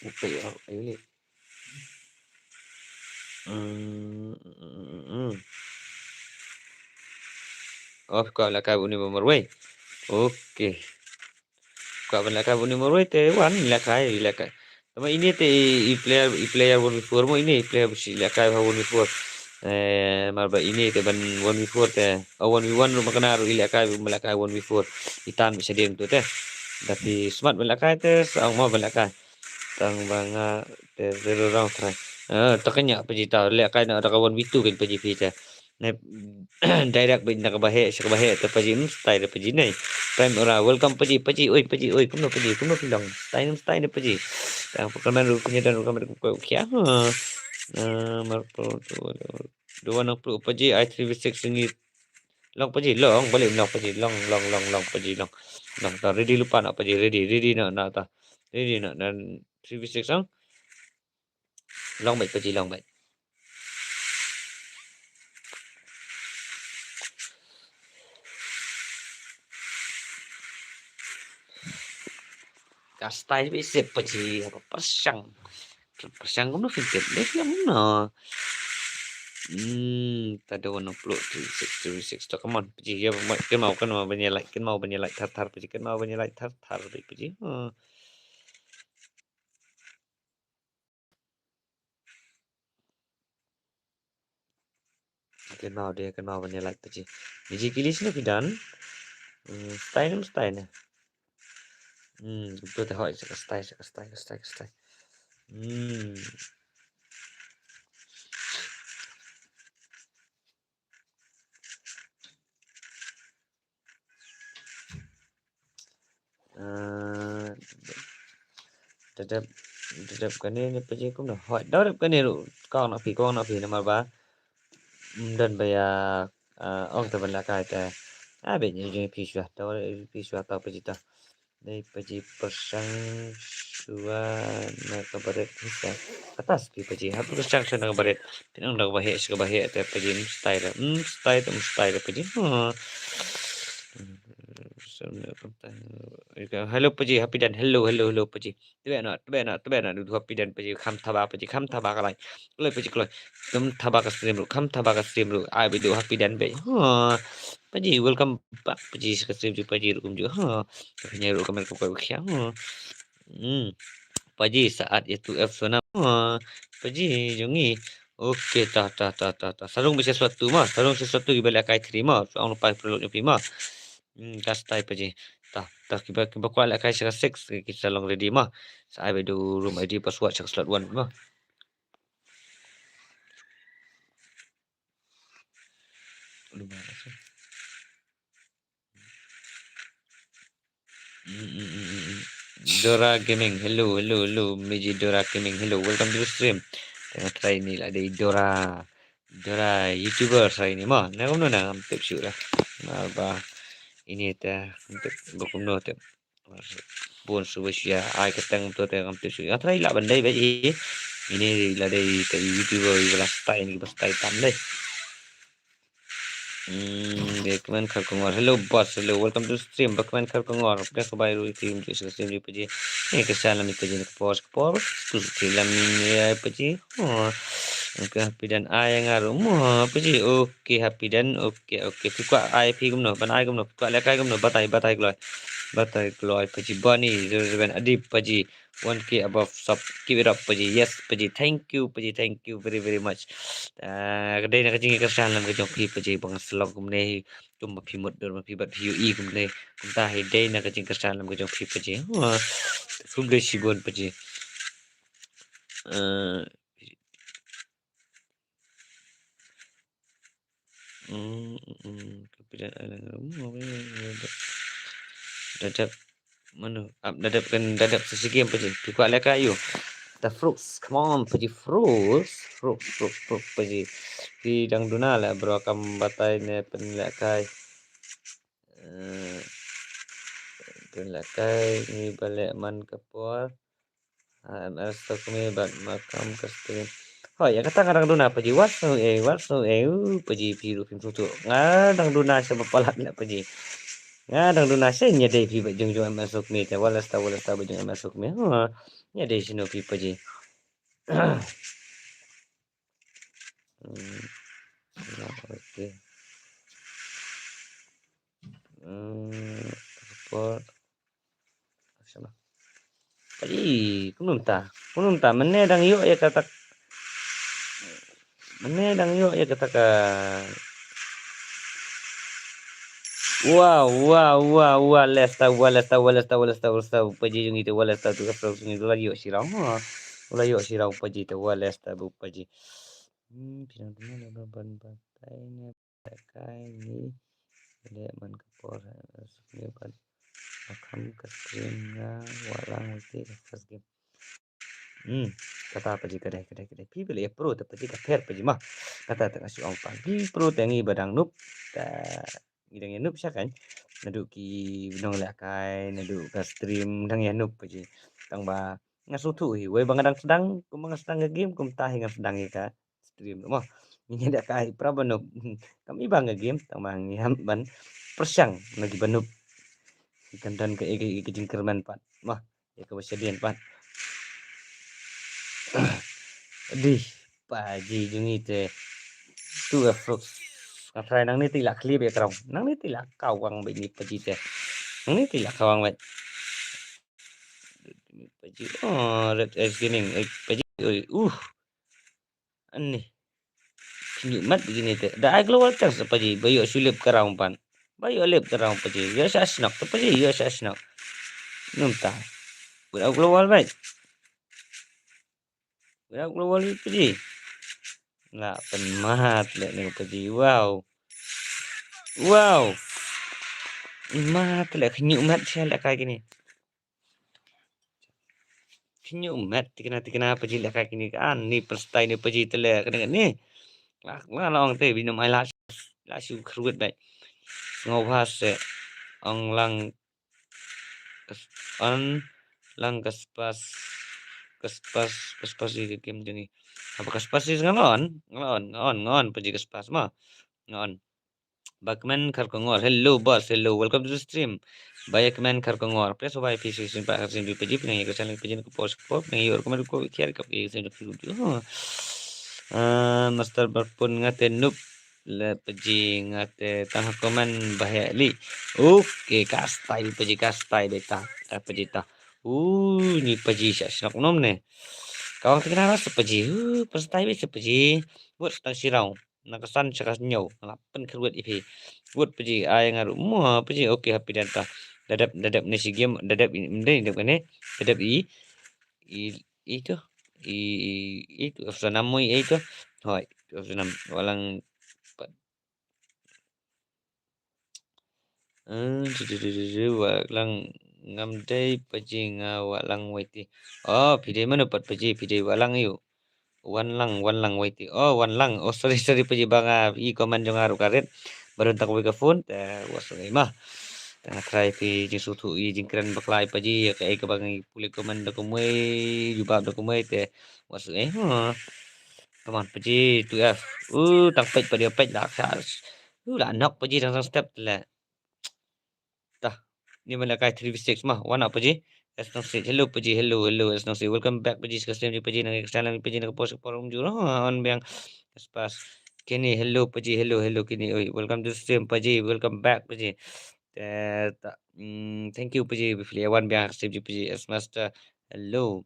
một tỷ ấy đi oh gọi là cái buni Marway oke kau bela kai buni Marway te wan la kai tapi ini te i player 1v4 mo ini player si la kai 1v4 marba ini te ban 1v4 te 1v1 rumah kena ru ila kai 1v4 itan bisa dia tu te tapi smart bela kai te sang mau bela kai tang banga te zero round try takanya pejita le kai na ada kawan bitu kan peji pita ne direct bin nak bahe te peji style peji nei prime ora welcome peji oi kuno pilang style peji tang perkenalan ru punya dan kamera ko kya marpo 20 peji i3v6 ini Long Paji, long, balik long Paji, long Paji, long. Long, tak ready lupa nak Paji, ready nak tak. Ready nak dan 3v6 long. Long baik Paji, long baik. Kastai bisa Paji, apa persang. Persang kamu fikir, deh yang mana? Tak ada warna peluk 3v6 tu, come on Paji, ya, kan mau banyak like tar Paji, kan mau banyak like tar baik Paji. Kan mau banyak like Paji. Biji kilis na pidan. Style. Betul tak hoi style. Dadap kani ni Paji cũng được hoi. Dadap kani lu con nak pi nama ba. Dan baya ong ta ban la kai ta. Be ni pi shwa ta Paji ta. Đây Paji persang shua na kabaret hisa. Atas pi Paji hatu persang shua na kabaret. Pinang dak bahe shua bahe ta Paji style. Style Paji. Hello Paji, happy dan. Hello Paji. Tebe nak duduk happy dan Paji. Kham thaba kalai. Keloi Paji keloi. Kam thaba ka stream lu. Ai be do happy dan be. Paji welcome back Paji ka stream ju Paji rukum ju. Hanya ru kamera ko kya. Paji saat itu F1 Paji jungi. Okey, tah. Sarung bisa sesuatu mah. Sarung sesuatu dibalik kai terima. Ang lupa perlu nyopi mah. Kastai Paji. Tah kiba kuat kai syak 6 kita long ready mah. Saya be do room ID password syak slot 1 mah. Dora Gaming, hello, Meji Dora Gaming, hello, welcome to the stream. Tengah try ni lah dari Dora YouTuber saya ni mah. Nak kamu nak ambil shoot lah. Apa ini teh untuk berkuno teh. Pun subsia ai ketang tu teh ambil shoot. Try lah bandai baik. Ini lah dari YouTuber belas style tam deh. Bekman Kharkongor. Hello boss. Hello. Welcome to stream. Bekman Kharkongor. Apa khabar ru stream di stream di Paji. Kesalam di Paji ke pos. Film ni Paji. Okay, happy dan ai ngaru. Paji. Okay, happy dan okay. Kuat ai pi gumno. Ban ai gumno. Kuat lekai gumno. Batai gloi. Paji Bani 07 Adib Paji 1k above sub. Keep it up Paji. Yes Paji. Thank you Paji. Thank you very much. Kadai nak jing kesalam ke jong pi Paji bang slog kumne tum pi mut dur pi bat pi ui kumne kumta he dai nak jing kesalam ke jong pi Paji. Fum de sibon Paji. Kepidan alang dadap mana dadap sesegi Paji. Kuat leka ayu. The fruits, come on, Paji fruits Paji. Di dang duna lah bro kam batai ne penlakai. Penlakai ni balik man kapor. ML stok ni bat makam kastrin. Oh ya kata kadang duna Paji what so Paji biru film tutu. Ngadang duna sa papalat na Paji. Ngadang duna sa nya dai pi bajung ML stok ni ta walas ta bajung ML stok ni. Nya dai sino pi Paji. Okey. Apa? Sama. Paji, kunum ta. Mene dang yuk ya kata. Wow. Lesta. Paji yung itu walesta tu kasau sini tu lagi yuk sirau. Ulah yuk sirau Paji tu walesta bu Paji. Pinang mana ban batai ni pakai ni. Dia man kapor ni ban. Makam kastringa walang mesti first game. kata paji kedai pi beli pro ta paji ka pher paji mah kata ta si ong pan pi pro tangi badang nup ta ngidang nup syakan nadu ki nong la kai nadu ka stream dang ya nup paji tang ba ngasu tu hi we bangadang sedang kum sedang game kum tahi ngang sedang ka stream mah ini ada kai prabanup kami bang game tang bang yam ban persyang lagi banup ikan dan ke jingkerman pan mah ya ke wasadian pan di paji jungi te tu fruit katrai nang ni tilak klip ya kerong nang ni tilak kawang begini paji te nang ni tilak kawang bet paji red ice gaming paji ani mat begini te da ai global tax paji bayo sulip kerong pan bayo lep kerong paji ya sasnak te paji ya sasnak numta budak global bet budak global paji lah penmat lek ni paji wow mat lek nyuk mat sia lek kayak gini nyuk mat tikena paji lek kayak gini kan ni perstai ni paji tele kena ni lah long te binum ai la su kruet bai ngobas se ong lang on lang kaspas di game jengi apa kaspas is ngon paji kaspas mah ngon Bakman Karkongor. Hello boss. Hello. Welcome to the stream. Bakman Karkongor. Press by PC simpa harsin di pejip nang ikut channel pejip ke post pop nang yor kemarin ko kiar kap sen video. Master berpun ngate noob le peji ngate tanah komen bahaya li. Oke, kastai peji kastai beta. Peji ta. Ni peji syak nom ne. Kau kenapa sepeji? Pastai be sepeji. Buat tang sirau. Nakasan sakas nyau. Lapan keruat ipi. Buat peji ay ngaru. Mua peji oke happy data. Dadap nasi game dadap ini dadap itu itu afsanam mo itu. Hoy, afsanam walang walang ngamdai peji walang waiti. Oh, pide mana pat peji pide walang yu. One lang waiti. Oh, one lang. Oh, sorry peji banga I komen jong aru karet. Baru tak wega phone wasai mah. Tengah try pi jisu tu I jingkran baklai peji ya kai ke bangai puli komen dokumai jubab dokumai te wasai. Come on peji tu ya. Tang pej pada pej dak sas. Lah nok peji tang step la. Tah. Ni mana kai 3v6 mah. One apa je? Asnong say hello peji hello asnong say welcome back peji sekalian di peji nang channel peji nang post forum juro on biang pas kini hello peji hello kini oi welcome to stream peji welcome back peji thank you peji bifli one biang stream peji as master hello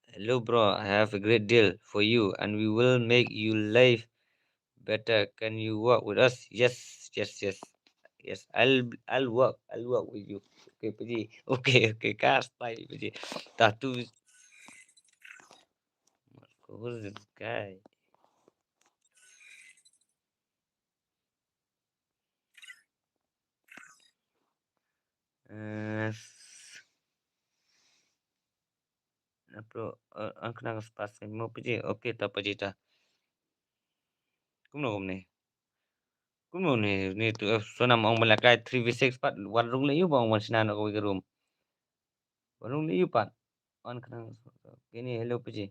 hello bro I have a great deal for you and we will make you life better can you work with us yes Yes, I'll work with you. Okay, Paji. Okay, kastai Paji. Tattoo. Who's this guy? Bro, ang kenang spas mo Paji. Okay, ta Paji ta. Kumno. Kumno ni tu so nam ong malakai 3v6 pat warung le yu bang wan sinan ko room. Warung le yu pat. On kenang. Kini hello Paji.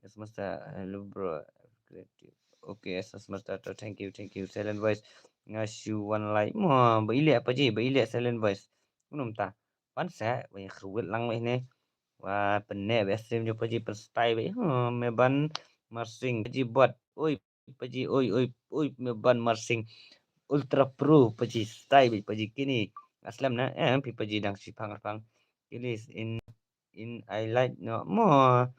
Yes, Master. Hello, bro. Creative. Okay, yes, Master. Thank you. Silent voice. Ngasih one like. Mo, baile apa je? Baile silent voice. Kunum ta. Pan sa, banyak keruat lang ni. Wah, penne besim jo paji perstai be. Meban marsing paji buat. Paji oi meban marsing. Ultra pro paji stai be paji kini. Aslam na pi paji dang si pang. Ini in I like no more.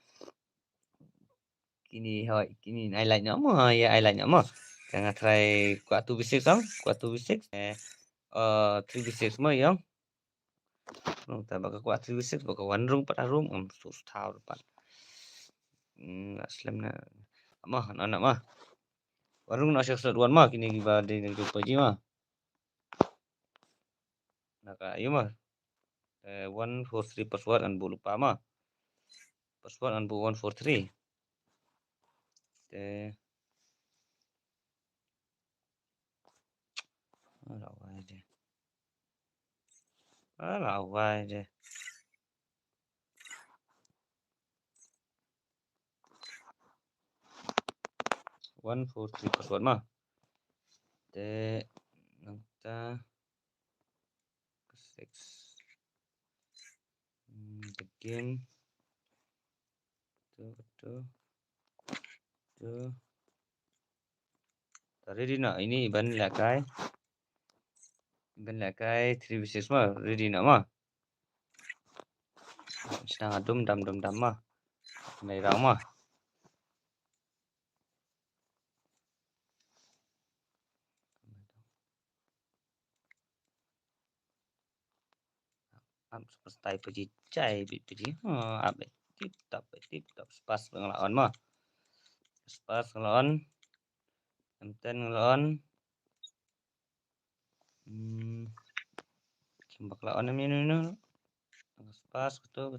Kini I like mo ya I like mo jangan try kuat 2v6 dong kuat 2v6 3v6 mo yang nung ta baka kuat 3v6 baka one room pat room sus thau pat aslam na mah anak mah warung nak syak one mah kini ba de jumpa ji mah naka ayo mah 143 password an bu lupa mah. Password an bu 143. Alah je. Alah je. 143 password mah. Nanta 6. The game. Tuh. Ready nak? Ini ban lakai. Ban lakai 3v6 mah. Ready nak mah. Sedang adum dam mah. Mai rau mah. Am seperti pergi cai pergi. Abe tip top spas ngelawan mah. Spas ngelawan. Enten ngelawan. Sembak lawan ini. Spas betul.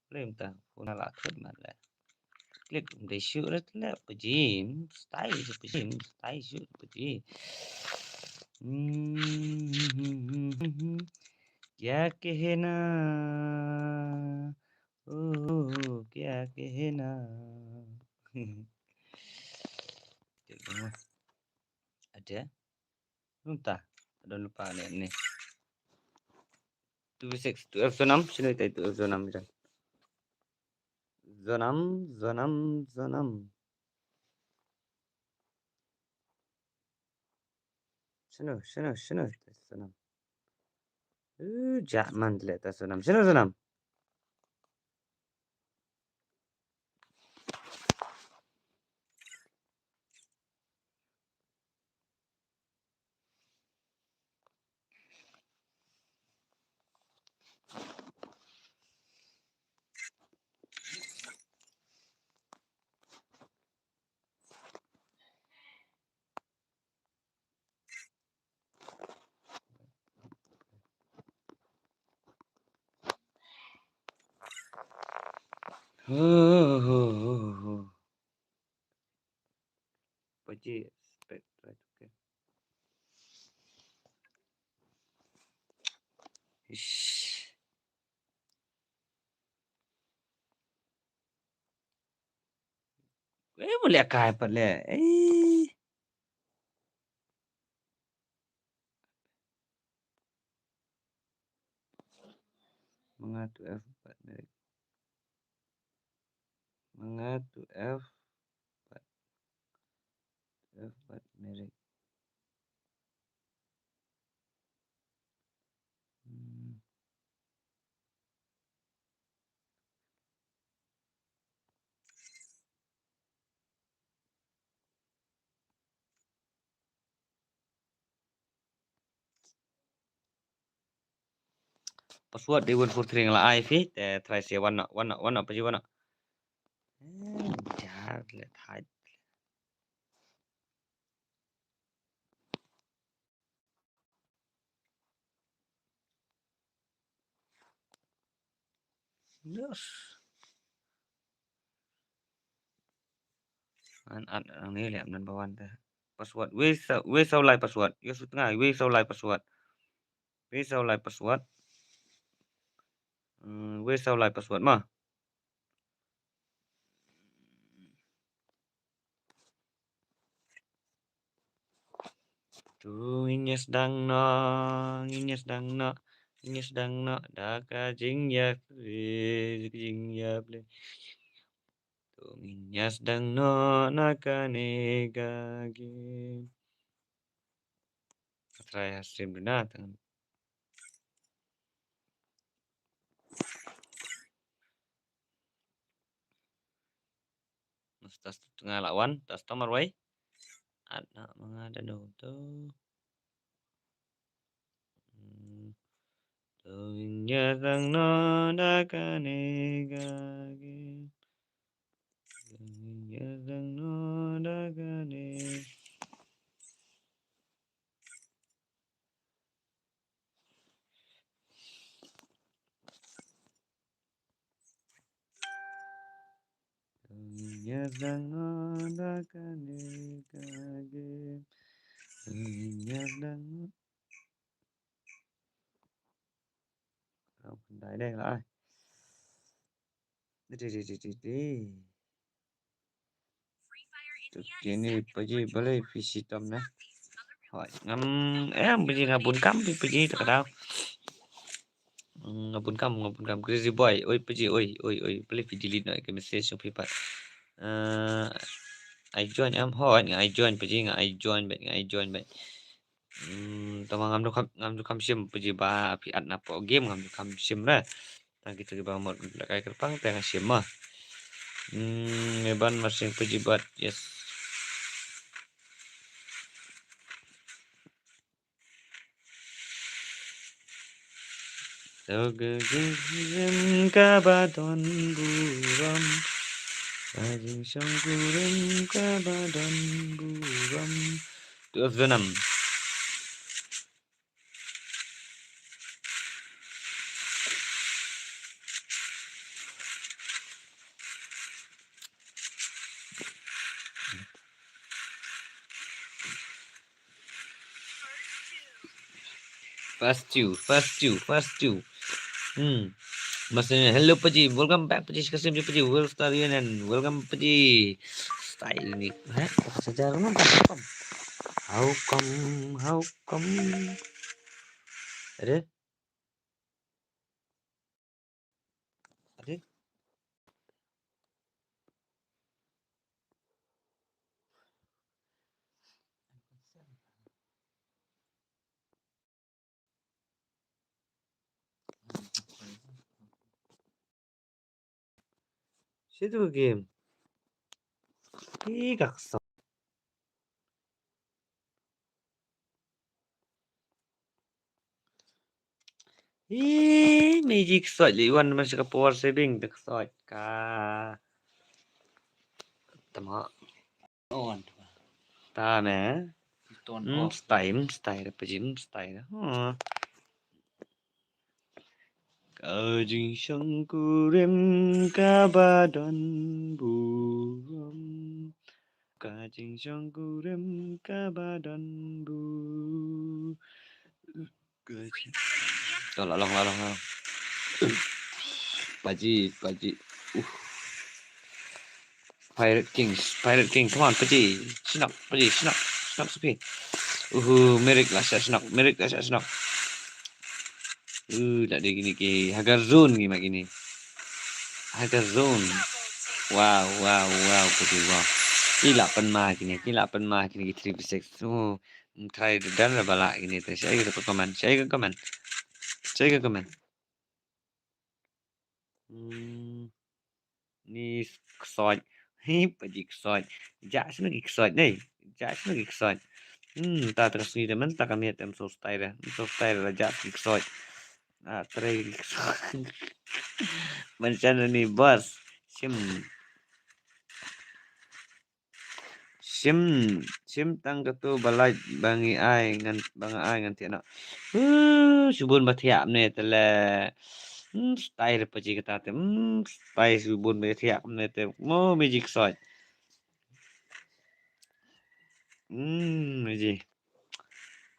Lem ta puna la thut man la. Klik de shoot la pejim. Style shoot pejim. क्या कहना क्या कहना ada lupa nih 26 2 F6 sini itu F6 dan Zonam sini Zonam Jakman lihat Zonam sini Zonam Paji spek okay. Ish. Boleh kai boleh. Mengatu F4 merek. Mengatu F4 merek. Password di 143 ngala IV try say one apa sih one jar let hide yes an ini lihat dan bawaan teh password we sau lai password yo setengah we sau lai password we sau lai password mah tu nginyes dang no daka jing ya ble tu nginyes dang no nakane gage try hasim binatang tas tengah lawan tas tomar wai ada mengada do tu Nyatang no dakane gage. Nyatang no dakane. Nyatang no dakane gage. Nyatang no. Không đợi đây lại. Đi. Thực hiện đi bây giờ boleh visi tom na. Hỏi ngắm em bây giờ ngabun kam bây giờ tak tahu. Ngabun kam crazy boy. Oi bây giờ oi boleh video lead nak ke message so people. I join em hỏi I join bây giờ I join bet. Tama ngam du kam sim bây giờ ba pi at na po game ngam du kam sim na. Tang kita ke bang mod kai kerpang tengah sim mah. Ngeban masing pejibat yes. Sogegem kabadon buram, ajing songkurem kabadon buram. 2006. First two. Maksudnya hello Paji, welcome back Paji Kasim Paji, well starian and welcome Paji. Style ini, apa saja rumah apa? How come? Ada? Situ game. Ih, kakak. Magic sword liwan masih ke power saving tak sword ka. Tama. On. Ta na. Turn off. Style apa jim style. Kajing sangkurem kabadon buram. Kajing sangkurem kabadon bu. Kajing. Tolong. Paji. Pirate King, come on, Paji. Snap, sepi. Merik lah snap. Tak ada gini ke. Hagar zone gini. Hagar zone. Wow, Paji, wow. Kila penmah gini, 3v6. Try dan lah balak gini. Saya ke komen. Ni kesot. Paji kesot. Jak lagi kesot ni. Tak terus ni teman tak kami tem so style lah jak kesot. Try kesot. Macam ni bos. Sim tang tu balai bangi ai ngan tiana. Subun bathiap ni tele. Style paji kata te. Style subun bathiap ni te. Mo magic soi. Meji.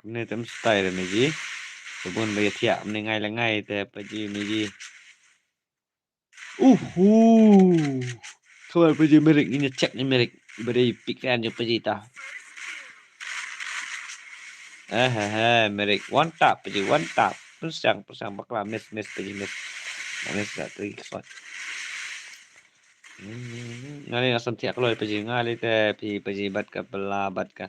Ni tem style meji. Subun bathiap ni ngai te paji meji. Kawan paji merik ini cek ni merik. Beri pikiran je paji ta. Merik one tap paji one tap. Persang bakla miss paji miss. Miss tak tu ikut. Ngali asam tiak loy paji ngali te paji bat ka bela bat ka.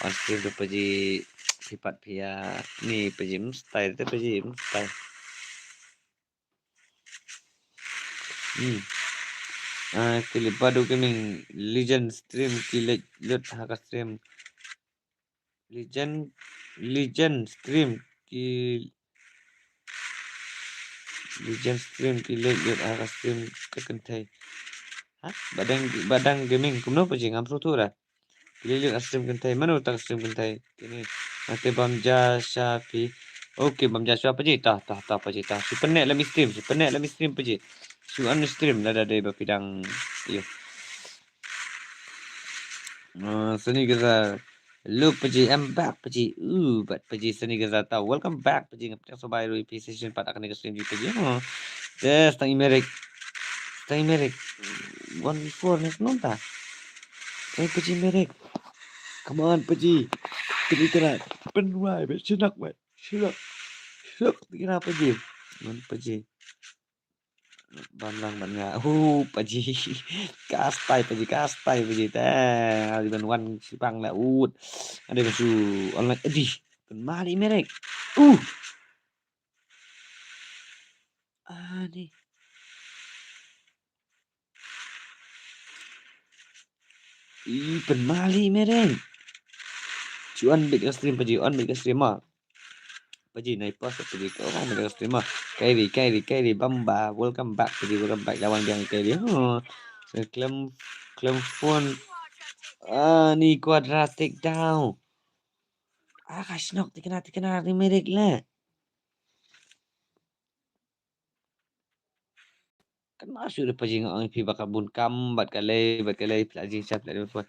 On stream tu paji pipat pia ni paji style te paji style. Kilipadu gaming legend stream kilet haka stream. Legend stream Legend stream pilih lihat arah stream kekentai. Hah? Badang gaming kumno pa jing amro tu dah. Pilih lihat stream kentai. Mana utak stream kentai? Ini nanti Bamja Syafi. Okey Bamja Syafi apa je? Tah apa je tah. Super net lami stream pa je. Su anu stream dah ada bapidang. Iyo. Seni gaza. Hello Paji, I'm back Paji. But Paji Seni gaza tau. Welcome back Paji. Ngapetang sobay ro IP session pat akan nag-stream di Paji. Yes, tang Imerik. 1v4 na nonta. Paji Merik. Come on Paji. Kira penwai bet sinak. Kira Paji. Man Paji. Bamlang ban nga. Paji. Kastai Paji teh. Ali ban wan sipang la ud. Ada basu online edih. Mali Merik. Ni. Penmali Merik. Cuan big stream Paji, on big stream ah. Paji naik pas Paji kau orang big stream ah. Kairi Bamba, welcome back Paji, welcome back lawan yang Kairi. Claim phone. Ni quadratic down. Kasnok tikena ni Merik lah. Kan masuk dah Paji ngang pi bakal bun kam bat kalai pelajing siap lagi phone.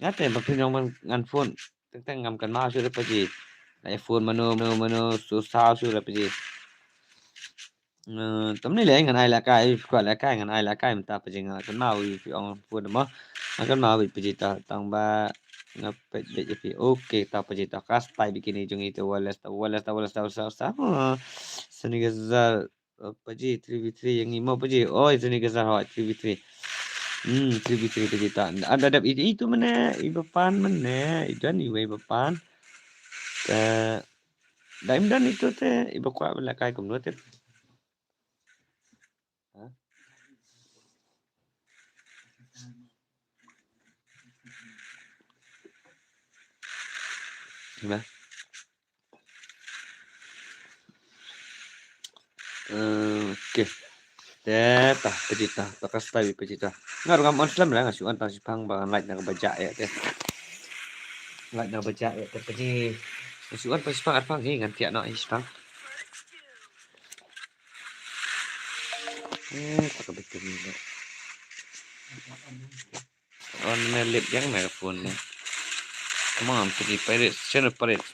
Ngate bakal ngan phone. Tentang ngam kan masuk dah Paji. iPhone mano susah sudah Paji. Tấm này lấy ngàn ai là cái gọi là cái ngàn ai là cái mình ta phải chừng cái màu thì ông phụ được mà cái màu bị phải ta tăng ba ngap để jadi ok ta phải ta kas tai bikin hijung itu wales seni gazal paji 3v3 yang ini mau paji seni gazal hot 3v3 3v3 paji ta ada itu mana ibapan mana itu anyway ibapan daim dan itu teh ibakwa bela kai kum teh Gimana? Okey. Tah pejita, pakas tawi pejita. Ngaru ngam Islam lah ngasuh antang sipang bang like nak baca ya teh. Like nak baca ya teh peji. Ngasuh pas sipang arpang ni ngan tiak nak sipang. Tak betul ni. On melip yang phone ni. Come on, pergi Pirates, channel Pirates.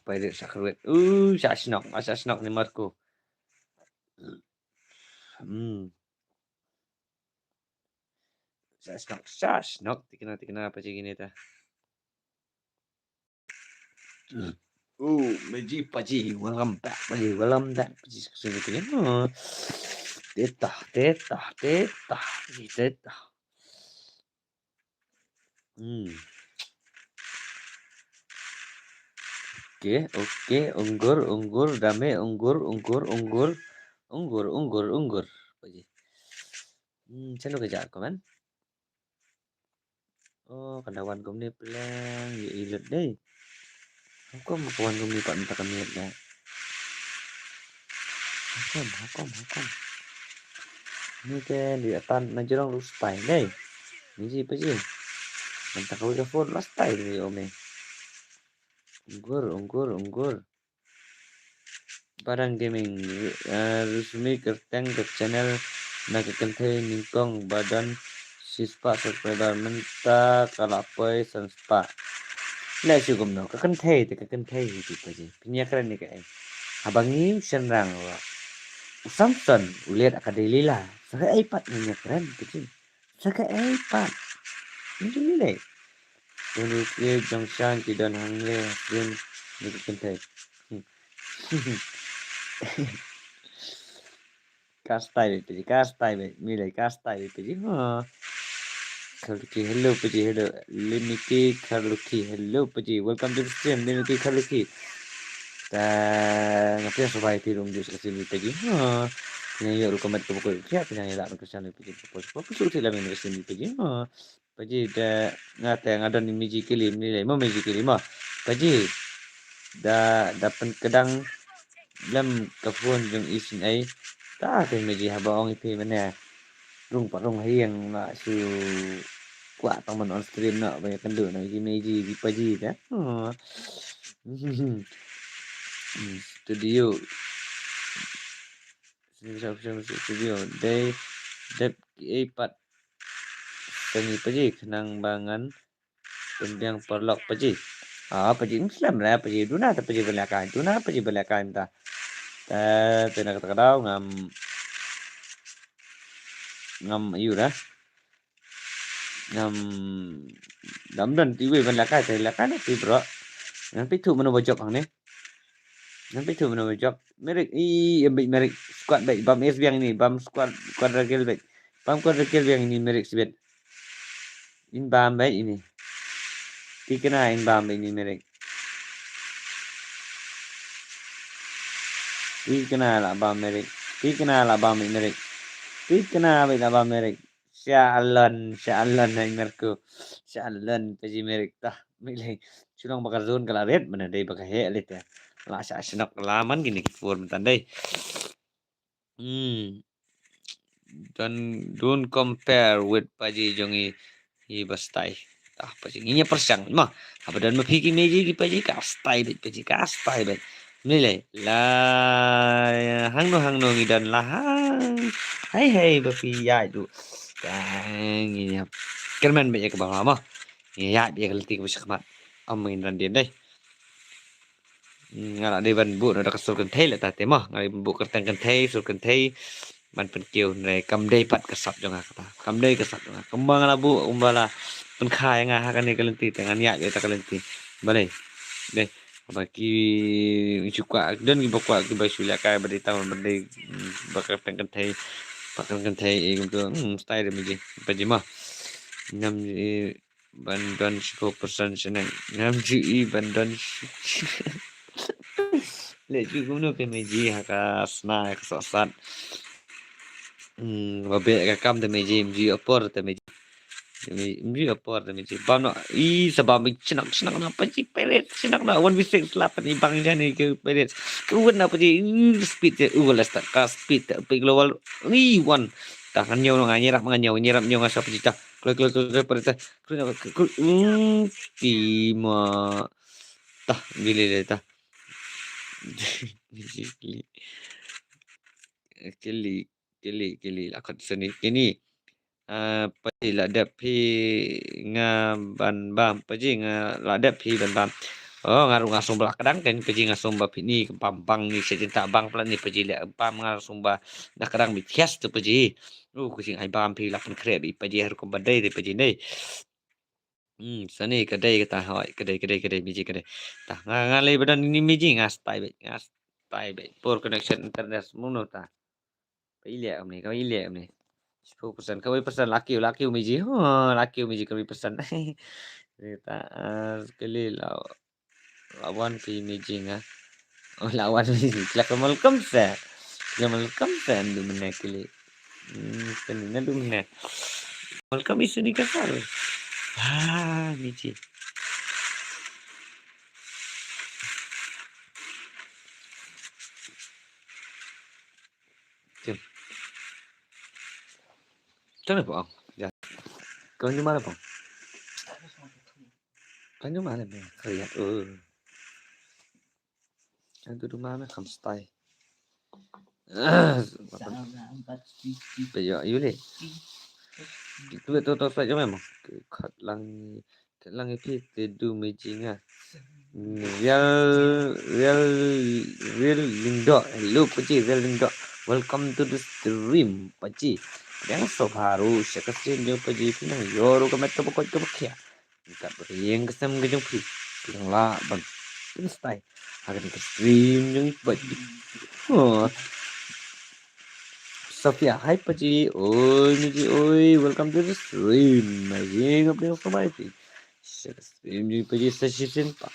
Pirates sakruet. Sasnok ni Marco. Sasnok. Tikena apa cik ni dah. Meji Paji, welcome back Paji, welcome back Paji kesini punya. Teta. Oke, unggur, dame, unggur. Paji. Saya nak kerja kau kan? Kendawan kau ni pelang, ilut deh. Aku mau kawan kau ni pak minta kami ada. Hakam. Ni kan di atas najurang lu style deh. Ni Paji. Minta kau ke phone lah style ni ome. Unggur. Barang gaming resmi kerteng ke channel nak kentai ningkong badan sispa subscriber menta kalapai sanspa. Lah syukum no kekentai itu Paji. Punya keren ni kai. Abang ni senrang wa. Samson ulihat akadeli lah. Saka iPad punya keren Paji. Saka iPad. Macam ni deh. Tunggu ke Jongshan kidan hangle film ni kentai. Kastai Paji. Kaluki, hello Paji, hello. Limiki Kaluki, hello Paji. Welcome to the stream, Limiki Kaluki. Dan ngapain supaya tirum jus kesini Paji. Ini yuk komen ke buku. Siapa yang nak kesana Paji? Fokus suruh lah main kesini Paji. Paji dah ngata ada ni Meji Kilim ni, mau Meji Kilim Paji dah dapat kedang lam kapun jong isin ai ta te meji habang ipi mana rung pa rung hiang na su quả tong man on stream na ba kan do na ji meji di paji ta studio studio day dep ipat tani paji kenang bangan pembiang perlok paji paji Islam lah paji duna ta paji belakan duna paji belakan ta tena kata kadau ngam iu dah ngam damdan tiwe belakan ta belakan ti bro ngan pitu mano bojok ang ne ngan pitu mano bojok merek merek squad baik bam es biang ini bam squad quadrigel baik bam quadrigel biang ini merek sibet in bam baik ini tikena in bam ini merek tikena lah bam merek tikena lah bam merek tikena baik lah bam merek Syalan ay merko Syalan paji merek tah milih sulong bakar zon kala red mana dai bakal he alit ya la sa senok laman gini for tandai don't compare with paji jongi hi bastai tah paji nginya persang mah apa dan mapiki meji ki paji kastai bet paji kastai bet nilai la hangno ngidan lahang hai bapi ya itu kang ini kerman banyak ke bawah mah ya dia keliti ke mat amin dan dia deh ngala đi ban bu nó đã sur kan thei la ta te ma ngai bu ka tang kan thei sur kan thei ban pen kiu nei kam dei pat ka sap jonga kata kam dei ka sap jonga kembang la bu umbala pen khai nga ha kan ni kalenti tangan ya ta kalenti balai deh bagi cuka dan bakwa ki basula ka badi tahu badi bakal tang kan thei pakkan kan thei untuk style mi ji paji ma ngam bandan 10% senang ngam ji bandan lệ chứ cũng được cái mấy gì hả cả snack sasat và bệ cái cam thì mấy gì opor thì mấy gì opor thì mấy gì bao nó sebab senang apa sih pelet senang na 1v6 ibang dyan ke pelet kuwan na pa sih speed lah ka speed pa global one takan nyaw nga nyerap nyaw nga sa pajita klo parita tima tah gili ta kili lakot seni kini paji ladap pi nga ban bam paji nga ladap pi ban bam ngaru ngasung belak kadang kan paji ngasung ba ni pampang ni secinta bang pelan ni paji le pam ngasung ba dah kadang bi hias tu paji kucing ai bam pi lapan krep bi paji har ko badai de paji nei sani kedai kata hoi kedai biji kedai tah ngalai badan ini biji ngas tai bet poor connection internet semua ta ile om ni kau ile om ni 10% kau pesan laki biji laki biji kau pesan kita sekali lawan pi biji ngah lawan biji kelak welcome sa ndu menek kili kenina ndu menek welcome isu ni kasar biji Sana po ya kau ni mana po kau ni mana po kaya yang tu mana kam stay bây giờ yếu đi tôi phải cho mày mà khát lăng cái phía từ từ mấy chị nha real lindo hello pachi real lindo welcome to the stream pachi yang so baru sekarang dia pachi pinang yoro ka metto pokok ka bakya kita yang kesem ke jong pi pinang la bang pin stay agar kita stream yung pachi Sophia, hi Paji. Oi, Miji, oi. Welcome to the stream. Maging update ko ba ito? Sa stream ni Paji sa season pa.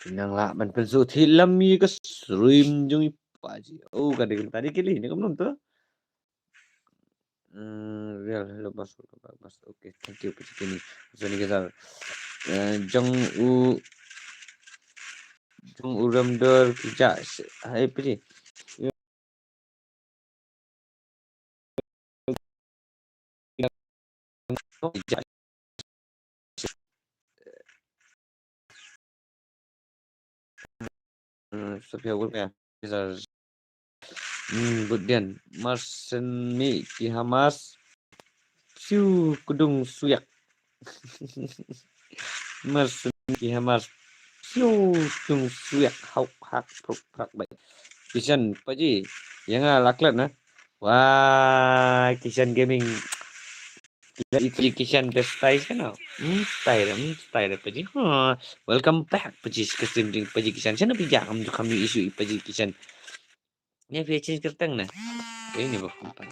Pinang laban penso hilam mi ka stream yung Paji. Oh, kadang tadi kili ni kamu nonton? Real hello bas. Okay, thank you Paji kini. So ni kita jong u Jung uram dor kijak hai piji. Kijak Sophia Gulka. Budian Marsen mi Kihamas Siu Kudung Suyak. Marsen Kihamas Siu Kudung Suyak Hau Hak Pruk Prak Baik. Kishan Paji yang laklat na. Wah, Kishan Gaming. Itu Kishan the style kan? Style Paji. Welcome back Paji ke stream Paji Kishan. Sana pijak kami isu Paji Kishan. Ni VC kertang na. Ini bapak.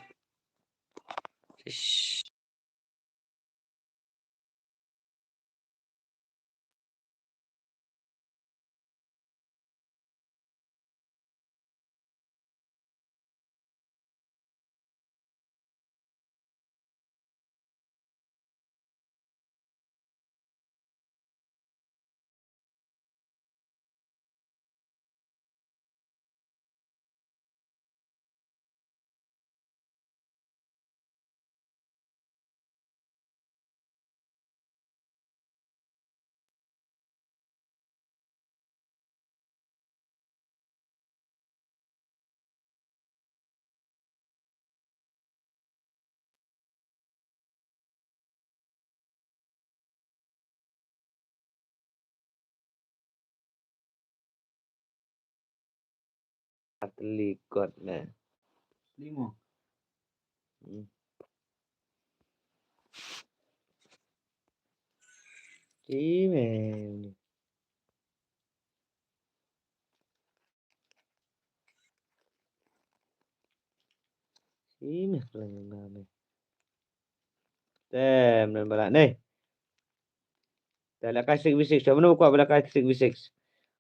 Telikot na. 5. Email. Email lang yung namin. Tem, nan bala ni. Tala ka 6v6. Siya mo ko bala ka 6v6.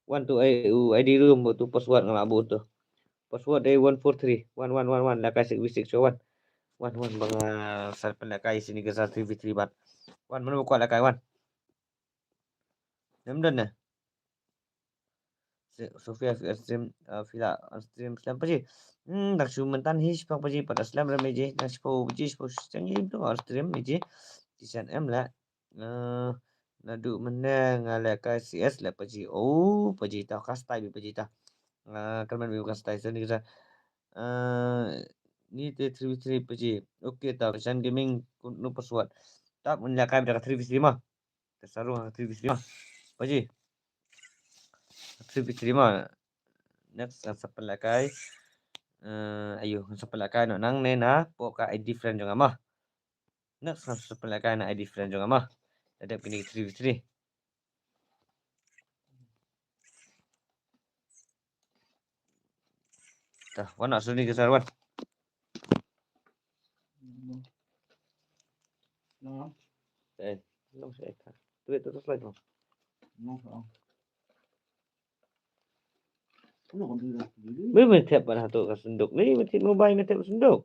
1 to ID room to password ng labo to. Password ay 143 1111 la ka 6v6 so 1 1 mga sa pala ka sini ka sa 3v3 bat. 1 mo ko la ka 1. Namdan na. Sofia stream fila stream slam pa ji. Naksumentan his pa ji pada slam remeje naspo ji spo changi to stream meje. Kisan em la. Nadu menang ala ka CS la pa ji. Oh, pa ji ta kastai pa ji ta. Kalman bi kastai sini ka. Ni te 3v3 pa ji. Okay ta Kisan gaming no password. Tak menyakai pada 3v3 mah. Tersaru 3v3 mah. Pa ji. 3v3 mah. Next ang sa palakay ayo ang sa palakay no nang nena po ka ID friend yung ama. Next ang sa palakay na ID friend yung ama. Dadap kini 3v3. Tah, wana suni ke sarwan. No. Long saya ka. Terus lagi. No. Ano kon dira? May tap para to ka sundok. Ni mati mobile na tap sundok.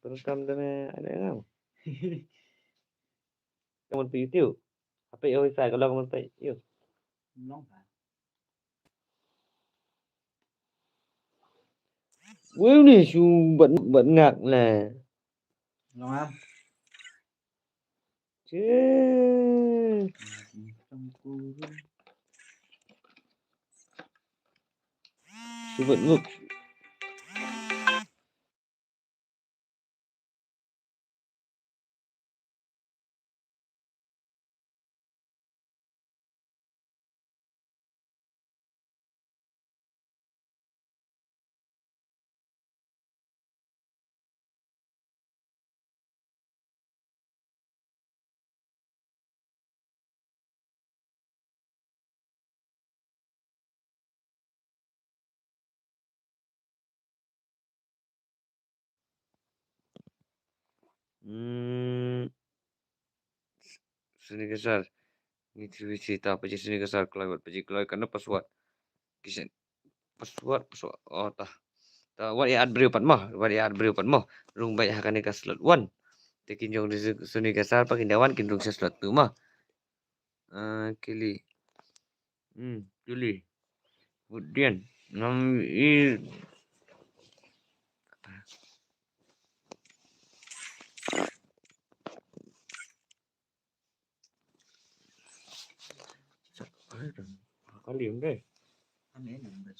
Terus kam dana ada ngam. Kamu pi YouTube. Apa yo isa kalau kamu pi yo. No. Wewe ni su bận ngạc là. No am. Chứ. Su bận ngược. Sini kesar. Ni cerita apa sini kesar kalau karena password. Kisan password. Oh tah. Tah what ya beriupan mah. Rung baik akan ikas slot 1. Tekin jong di sini kesar pakai dawan kin rung slot 2 mah. Kili. Juli. Kemudian 6 i kali deh. Aneh nambah.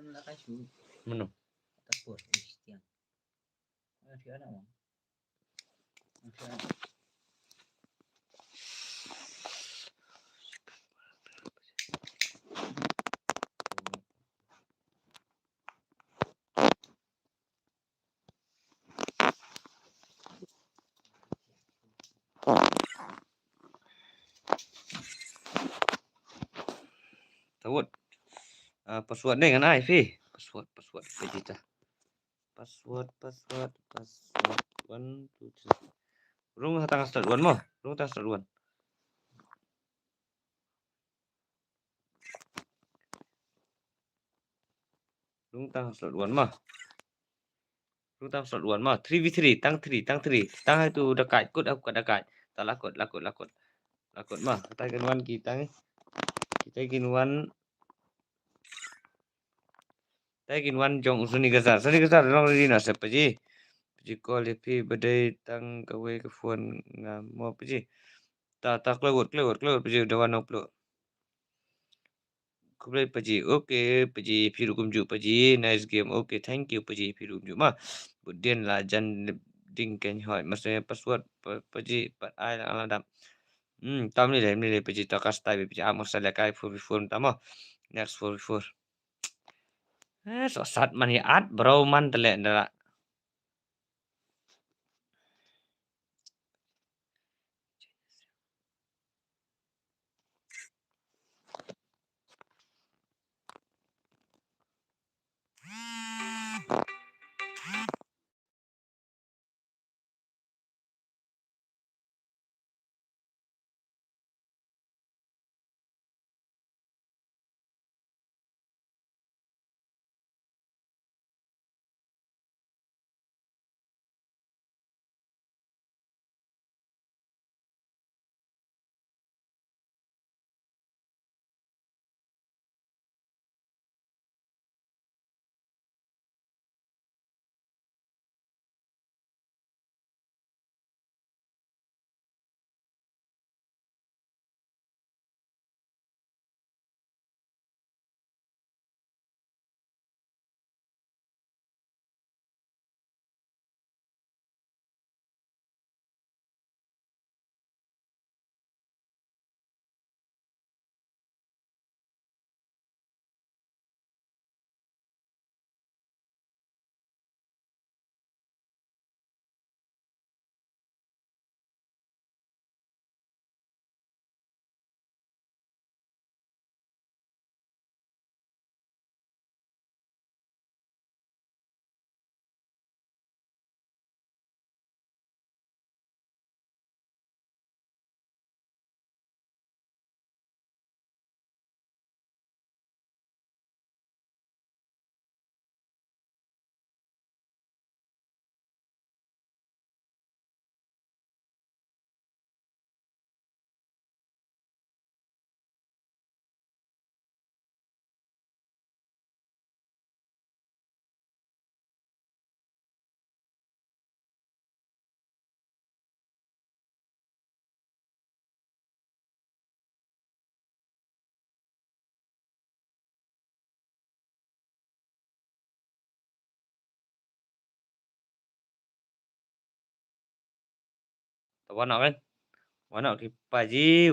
Nolakan su. Mana? Takut Christian. Ada anak bang. Ada anak. Tawut. Password ni kan ai fi. Password pejita. Password 1 2 3. Rung hatang start 1 mo. Rung tang start 1. Rung tang start 1 mo. Rung tang start 1 mo. 3v3 tang 3 tang 3. Tang itu dekat kod aku kat dekat. Tak lakot. Lakot mah. Kita kinuan kita ni. Kita kinuan jong usuni gasar. Suni gasar long rina siapa ji? Ji call lepi badai tang kawe ke phone ngam mo apa ji? Ta keluar paji dawan upload. Kublai paji. Okay paji piru kumju paji. Nice game. Okay thank you paji piru kumju mah. Kemudian lah jan ding ken hoi. Maksudnya password paji pat ai lang dam. Tam ni le paji takas tai paji amos salah kai 4v4 tamo. Next 4v4. So sat man ya at bro man telek ndala. Wana kan? Wana ki paji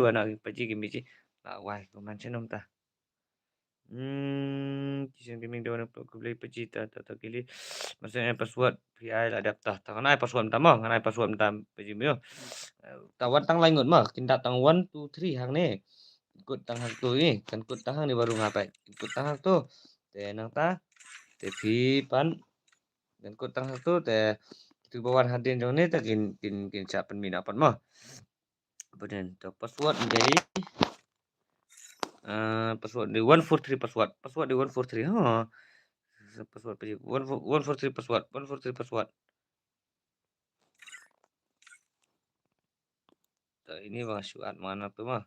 gimi ji. Lah wai kuman chenom ta. Kisah gaming dawan upload kublai paji ta kili. Maksudnya password PI lah daftar. Tangan ai password tam mo, ngan ai password tam paji mio. Tawan tang lain ngot mah, kinda tang 1 2 3 hang ni. Ikut tang hang tu ni, kan ikut tang hang ni baru ngapai. Ikut tang hang tu. Te nang ta. Te pi pan. Dan ikut tang hang tu te tu bawan hadin jong ni ta kin chat pen min apan mah. Kemudian password menjadi password di 143 password di 143 password paji 143 password 143 password ini mah syuat mana tu mah.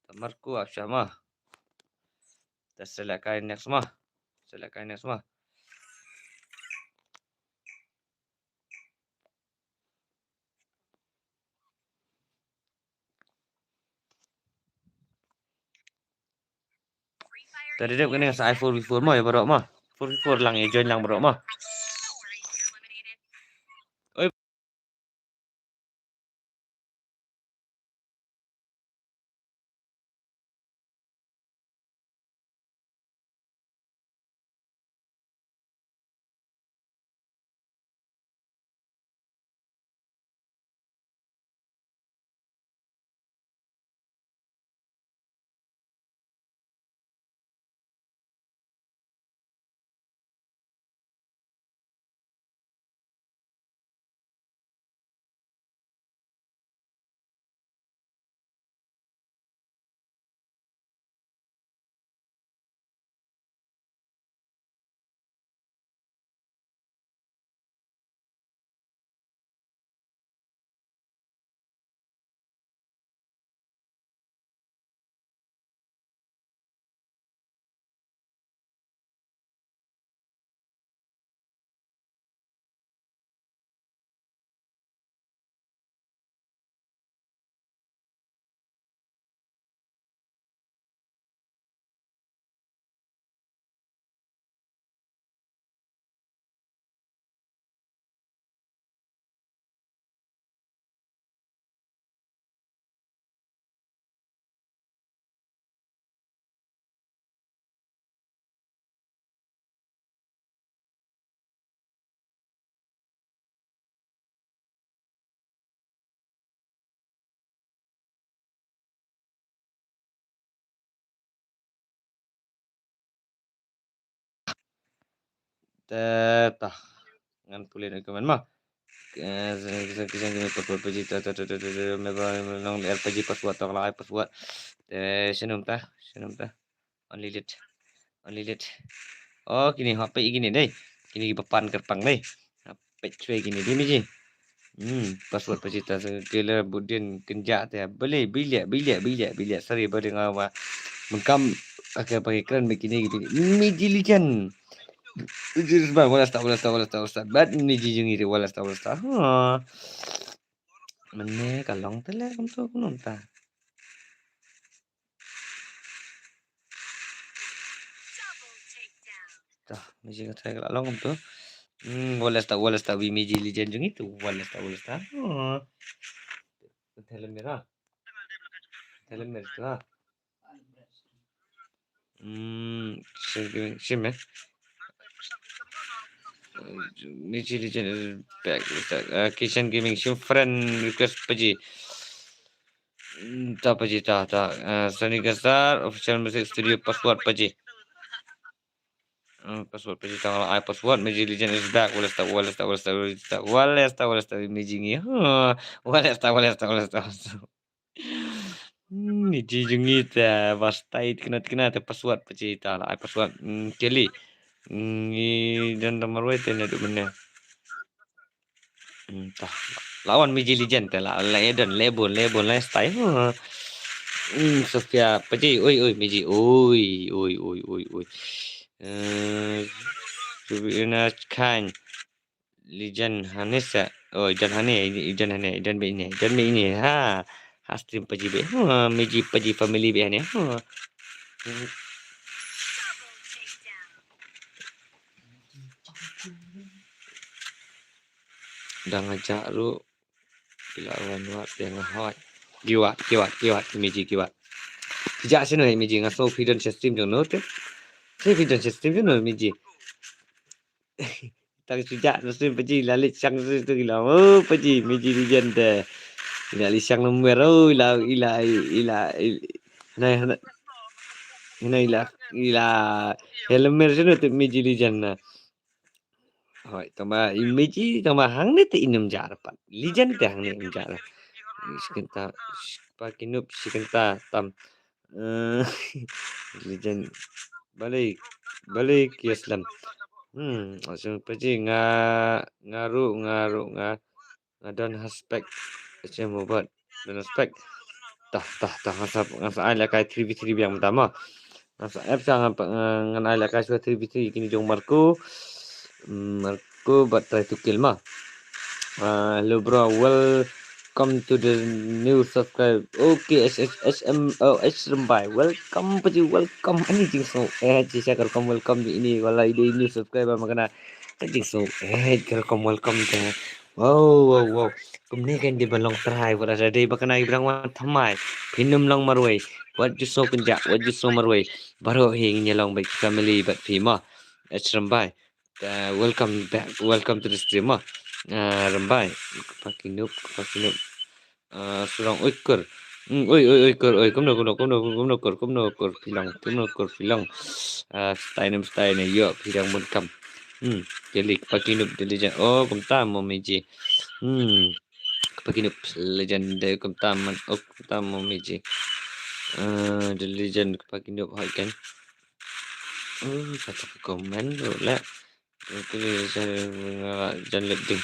Tamarku Afsha mah. Kita select next mah. Select next mah. Tadi dia kena sa iPhone 4 mah ya barok mah. 4 lang ya join lang barok mah. Oi. Tetah ngan pulih dokumen mah. Kisah kini password pagi memang RPG password atau lai password. Senum tah only lit. Oh gini HP gini deh. Gini papan kerpang deh. HP cuy gini dia miji. Password pagi tas kela budin kenjak teh. Boleh bilik sorry boleh ngawa. Mengkam pakai keren begini gitu. Miji lijan. Jujur bang, walas tak. Bat ni jijungi dia walas tak. Ha. Mene kalong tele untuk nonton. Tah, mesti kata kalong tu. Walas tak bimiji lijan jung itu. Walas tak. Ha. Helm merah. Helm merah tu lah. Sim eh. Miji lijan is back. Kitchen gaming sim friend request paji. Tak paji tak. Sunny Gasar official music studio password paji. Password paji tanggal I password Miji Legend is back. Walas tak. Miji ngi. Walas tak. Miji jungi ta bastai kena password paji ta I password. Kelly. Ngi dan nomor wa tena duk mana. Tah. Lawan Miji Legend ta la Eden lebon lifestyle. Sofia paji. Oi Miji. Oi. Subina Khan Lijan Hanesa Ijan be ini ha stream paji be meji paji family be ni dah ngajak lu lawan wat yang hot kiwat meji kiwat sejak sini meji ngaso hidden system jong no te hidden system jong no meji tak sejak stream paji lalit sang tu gila paji meji Lijan te ila lisang nomor ila na ila helmer sino te meji Lijan na hoi tama meji tama hang ne te inum jar pat Lijan te hang ne inum jar sikenta pakinup sikenta tam Lijan balik kiaslam langsung paji ngaru ngadon aspek macam obat dan aspek. Tah ngasa ai lakai 3v3 yang pertama. Ngasa app sangat ngan ai lakai 3v3 kini jong Marco. Marco but try to kill mah. Hello bro, welcome to the new subscribe. Okay, Rembai. Welcome paji, welcome. Ani jing so jisa welcome di ini wala ide new subscriber makana jing so welcome teh. Wow. Kumni kan di balong try berada di bakana ibrang wan thamai. Pinum long marway. What you so kunjak, what you so marway. Baru hing nyalong baik family but pima. Rembai. Welcome back, welcome to the stream Rembai. Pakai noob. Surang kur. Oi kur, oi kumno kur pilang. Style yo pilang mun kam. Jadi pakai noob legend. Oh, kum tam mo meji. Pakai noob legend de kum tam man. Oh, kum tam mo meji. The legend pakai noob hai kan. Kata komen lah. Itu jangan lebih.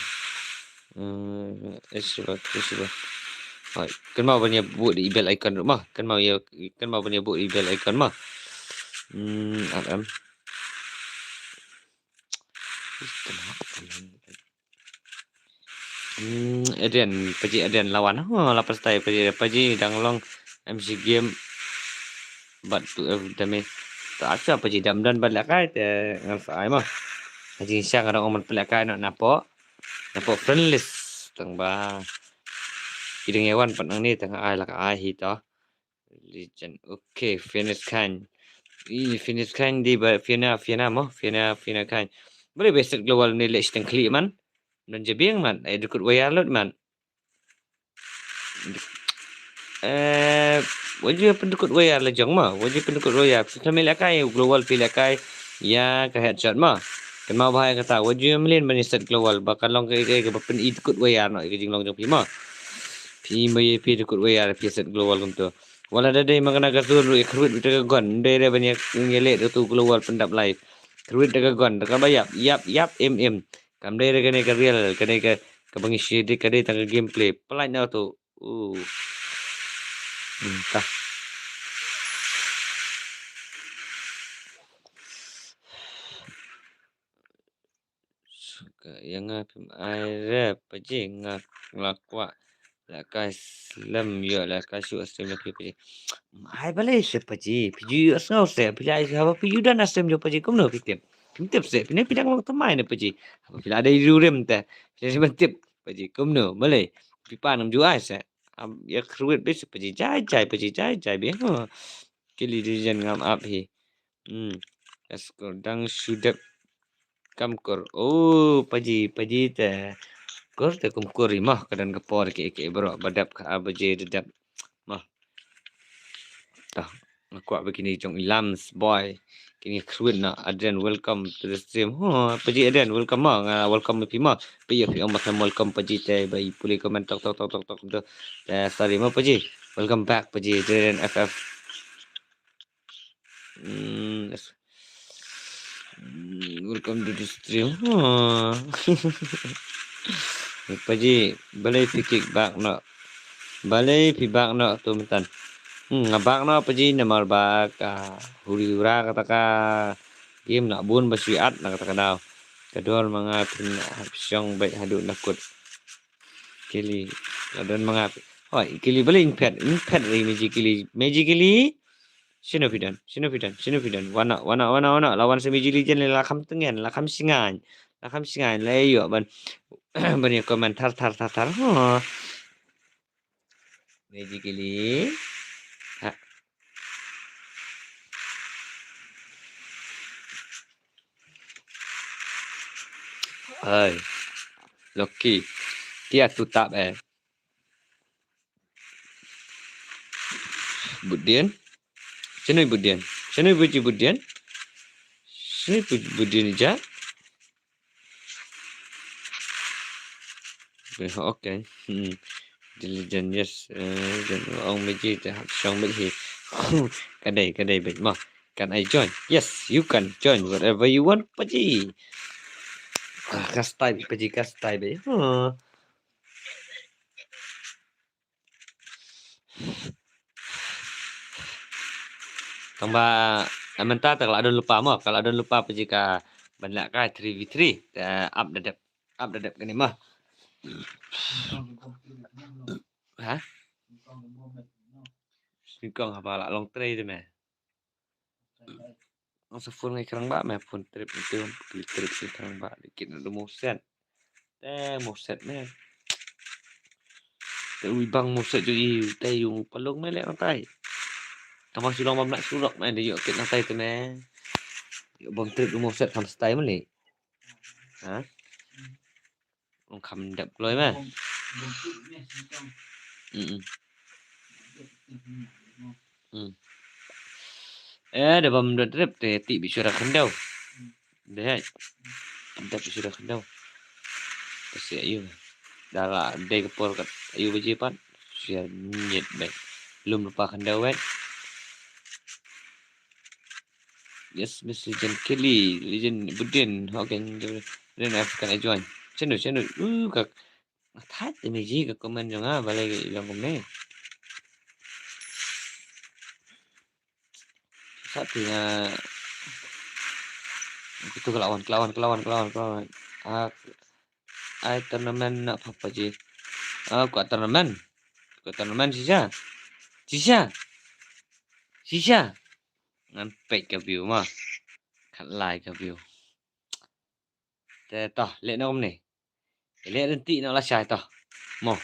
Coba. Hai, kan mau punya buat di bell icon rumah. Kan mau punya buat di bell icon mah. Adam. Adrian lawan. Lapas tay paji danglong MC game but to dame. Tak ada paji damdan balakai te ngasai mah. Paji siang ada orang balakai nak napo friendless tang ba. Kidang yawan panang ni tengah ai laka ai hito. Legend. Okay, finish kan. Finish kan di Fiona kan. Boleh basic global ni lek steng klik man. Non jebing man. Dukut wayar lot man. Wajib pendukut wayar lejong mah. Wajib pendukut wayar. Sambil lakai global pilih lakai. Ya ke headshot mah. Kan mau bahaya kata wajib melin maniset global. Bakal long ke bapen dukut wayar nak ke jing long jong pima. Pi dukut wayar pi set global untuk. Wala ada yang mengenai kasur ikhrut kita gon dari banyak ngelet itu keluar pendap live ikhrut kita gon kita bayap yap kam dari kene ke real kene ke pengisi di kene tangga gameplay pelan tu entah yang air paji ngelakwa lakai slam yo lakai su astem paji ai balai se paji piju asau se pilai apa piju dan astem jo paji kum no pitim tip se pine pidang long temai ne paji pila ada rurem te pila tip paji kum no balai pipa nam ju ai se ya kruet bes paji jai be ho kili dijen ngam ap hi askor dang sudap kamkor oh paji te kor te kumkor mah kadan kapor ke bro badap ka abaje dedap mah tah aku begini jong ilams boy kini kruin na Adrian welcome to the stream paji Adrian welcome welcome pima pi macam welcome paji te bai puli comment tok tu sorry mah paji welcome back paji Adrian FF welcome to the stream paji balai fikik back nak balai pi back nak tu mentan ngabak no paji namar bak huri ura kata ka game nak bun basiat nak kata kadau kador mga pin syong baik hadu nakut kili kadon mga kili balik impact ri magically Sinovidan wana lawan semiji legend lakam tengen lakam singan layo ban ban komentar tar magically Hai, Loki, dia tutap Budian, sini Budian je. Okay, diligent yes, dan ông mới chỉ học xong mới thì cái đây bệnh mà, can I join? Yes, you can join whatever you want, paji. Kastai paji kastai be. Kamba mentah kalau ada lupa mah, kalau ada lupa apa jika banyak kai 3v3 up dadap gini mah. Hah? Singkong apa lah long tray tu meh. Masa full ngai kerang ba meh pun trip itu pilih trip sih kerang ba dikit ada moset. Moset meh. Tapi bang moset jo tai yung palong meh lek tai. Tama sulong mam nak sulok meh dia kit nak tai tu meh. Yo bang trip moset kam style meh le. Hah? Ông cầm đập lôi mà. Ada bam drip teh ti bicara kendau. Deh. Đập bicara kendau. Kasi ayu. Dala day kepor kat ayu biji pan. Sia nyet baik. Belum lupa kendau kan. Yes, Miss Legend Kelly, Legend Budin, Hogan, Legend African Ajuan. Channel. Kak. Thắt thì mày gì ka comment dong ah, balai yang komen. Saat tinggal itu kelawan. Ai tournament apa je? Kuat tournament. Sisa. Ngan pek ke view mah. Kat like ke view. Tah, lek nom ni. Lek nanti nak lah syai tah. Mo.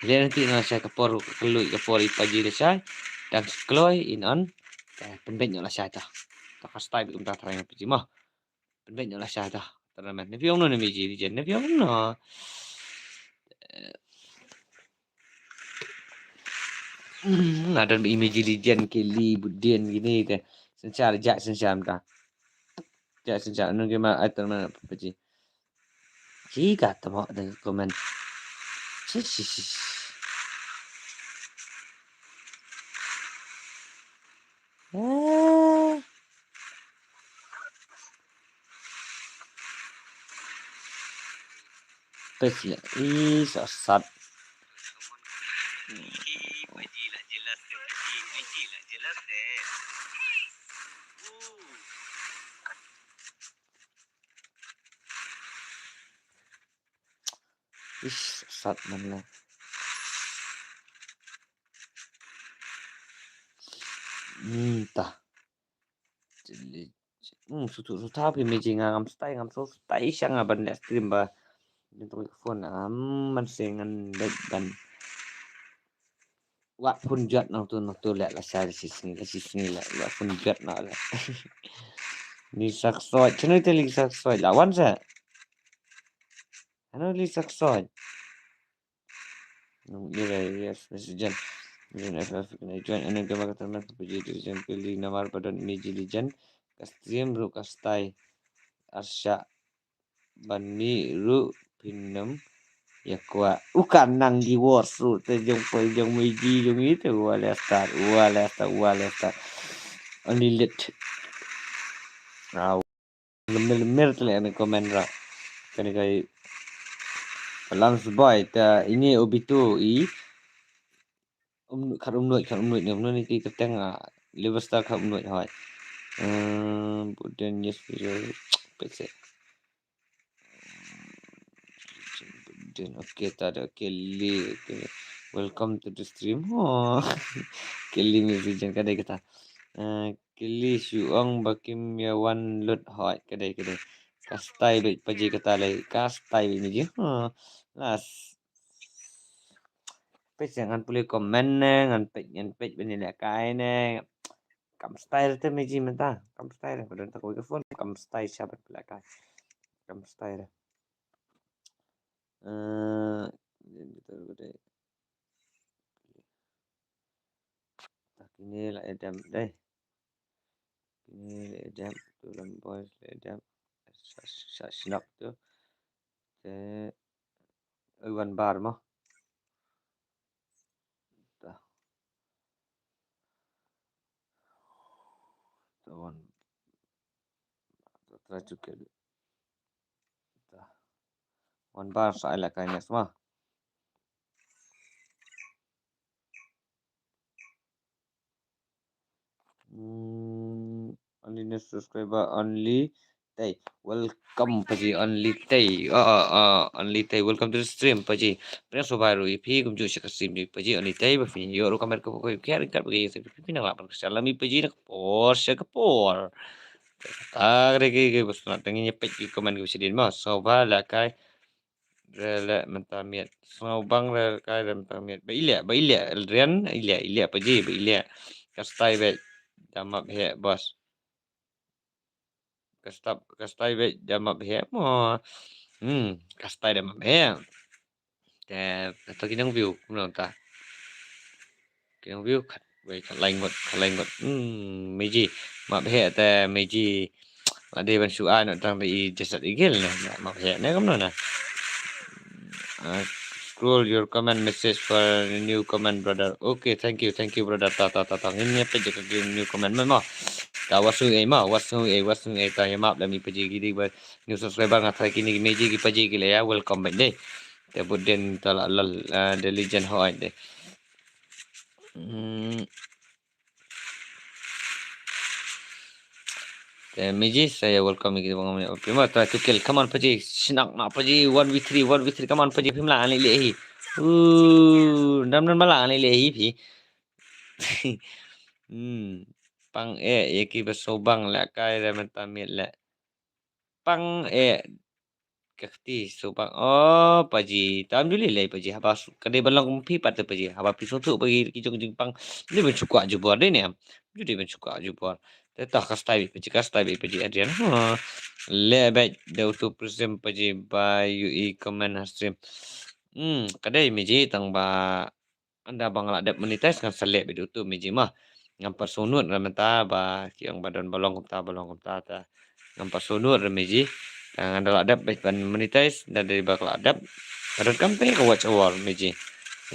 Lek nanti nak syai kapor kelui kapor ipaji le syai. Dan kloi in on. Penbet nak lah syai tah. Tak kastai bi tak terang apa je mah. Penbet nak lah syai tah. Tournament ni view no ni meji di jen ni view no. Ada image legend Kelly Budin gini teh. Sencar jak sencam dah. Jak sencam nu gimana item apa je. Jika temo de komen. Sis. Pesnya. Sesat. Pajilah jelas deh. Sesat mana. Tah. Jadi sutu tapi meji ngam so stay siang aban net stream ba. Untuk phone man sengan dan wak pun jat nang tu lek lah saya sini lah wak pun jat nak lah. Ni saksoi channel tu li saksoi lawan sa. Ano li saksoi. Ni yes message. Legend FF kena join ana gambar kata mas puji legend pilih nomor pada image legend stream ru kastai Arsya Bani ru pinam ya kuat ukan nang di wars ru te jong meji jong itu wala start only lit raw lemir tu le komen ra kani kai Lance boy ta ini obitu khát nuôi ni ki keteng liver star khát nuôi hỏi Budin yes video pixel Budin okay tada Kelly welcome to the stream Kelly music kadai kata Kelly suang bakim ya one lot hỏi kadai kastai bit paji kata lai kastai ni je las page jangan boleh komen ngan page beni lek kai ne kam style te meji menta kam style ko don ko phone kam style sabat lek kai kam style tak ini lah edam deh ini edam tulang boys edam snap tu te one bar mah Tawan juga one bar saya lah kayaknya semua only new subscriber only tay welcome paji only tay only tay welcome to the stream paji pres so baru ipi kum ju shaka stream di paji only tay ba fin yo ro kamera ko kya kat bagi se pipi na lapan salami paji nak por shaka por tagre ke bus na tangi nyepet ki komen ko sidin ma so ba la kai rela mentamiat so bang la kai mentamiat ba ilya rian ilya paji ba ilya kastai be damap he bos kastai be damap he mo kastai damap he te to kinang view kuno ta kinang view khat we khalai ngot meji map he te meji ade ban su an tang i jasad igel na map he ne kam na scroll your comment message for new comment brother okay thank you brother ta ini apa je ke new comment mo ta wasu ai ta ya map la mi paji gidi ba new subscriber ngatai kini meji gi paji gi le ya welcome back deh te budden ta lal the legend ho ai deh meji saya welcome gitu bang prima try to kill come on paji sinak na paji 1v3 come on paji phim la ani le hi nam mala ani le hi phi pang ki basobang la kai ra man tamit la pang kakti sobang paji tam dulu le paji haba kade balang pi pat paji haba pi so tu pagi ki jong pang ni ben suka ju bor de ne ju de ben suka ju bor te ta kastai paji adrian le ba de tu present paji ba ui comment stream kade meji tang ba anda bangla dap monetize kan selek bedu tu meji mah ngam personut ramata ba kiang badan balong ta ngam personut meji ngandal adap ban monetize dan dari bakal adap kadang kam tengah ka watch awal meji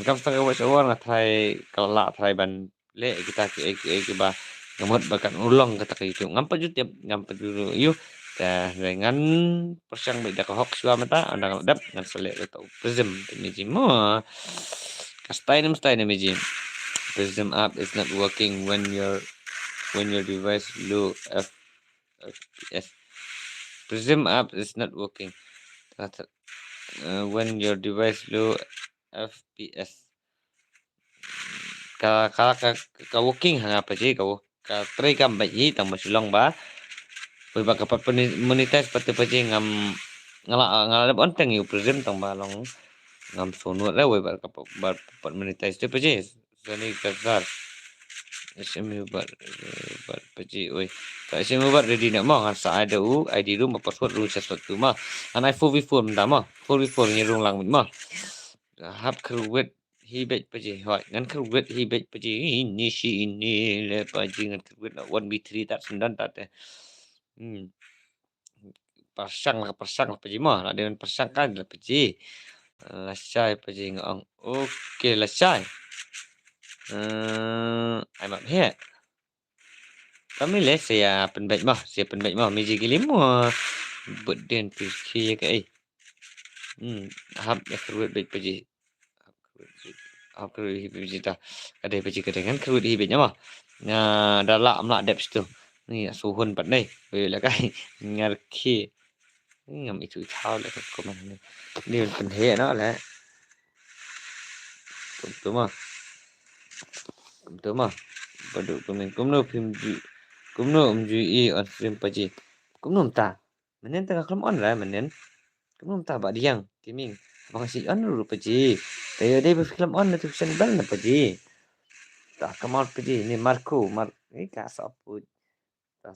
kam tengah watch awal ngatai kelak thai ban le kita ke ba ngamot bakat ulang kata ke itu ngam pajut tiap ngam pajut yu ta dengan persang beda ka hoax wa mata andang adap ngan selek atau prism meji mo kastai nem meji prism app is not working when your device low fps prism app is not working when your device low fps ka working hanga pa ji ka try kam ba ji tang masulong ba poi ba ka pa monetize pati pa ji ngam ngala onteng yu prism tang ba long ngam sonu la we ba ka pa monetize te pa ji sani ka sar SMU bar paji oi ta SMU bar ready na mo ngan sa ada ID room apa password room sesuatu mah anai 4v4 menda mah 4v4 ni rung lang mah hap kruwet hibet paji hoi ngan kruwet hibet paji ini le paji ngan kruwet 1v3 tak sendan tak teh persang lah paji mah lah dengan persang kan lah paji lasai paji ngong okey lasai ai mak he kami le saya penbaik mah meji gilim beden pilki ke hab ya kerut baik paji hab kerut paji ta ada paji kedengan kerut hibetnya mah dalak amlak dep situ ni suhun pat nei we la kai ngarki ngam itu thao le ko man ni pen he no la tu mah badu kumno phim ji kumno umji on stream paji kumno ta menen tengah kelam on lah menen kumno ta ba diang timing abang si on dulu paji tayo dai ba film on tu sen bal na paji ta kamal paji ni Marco ni ka saput ta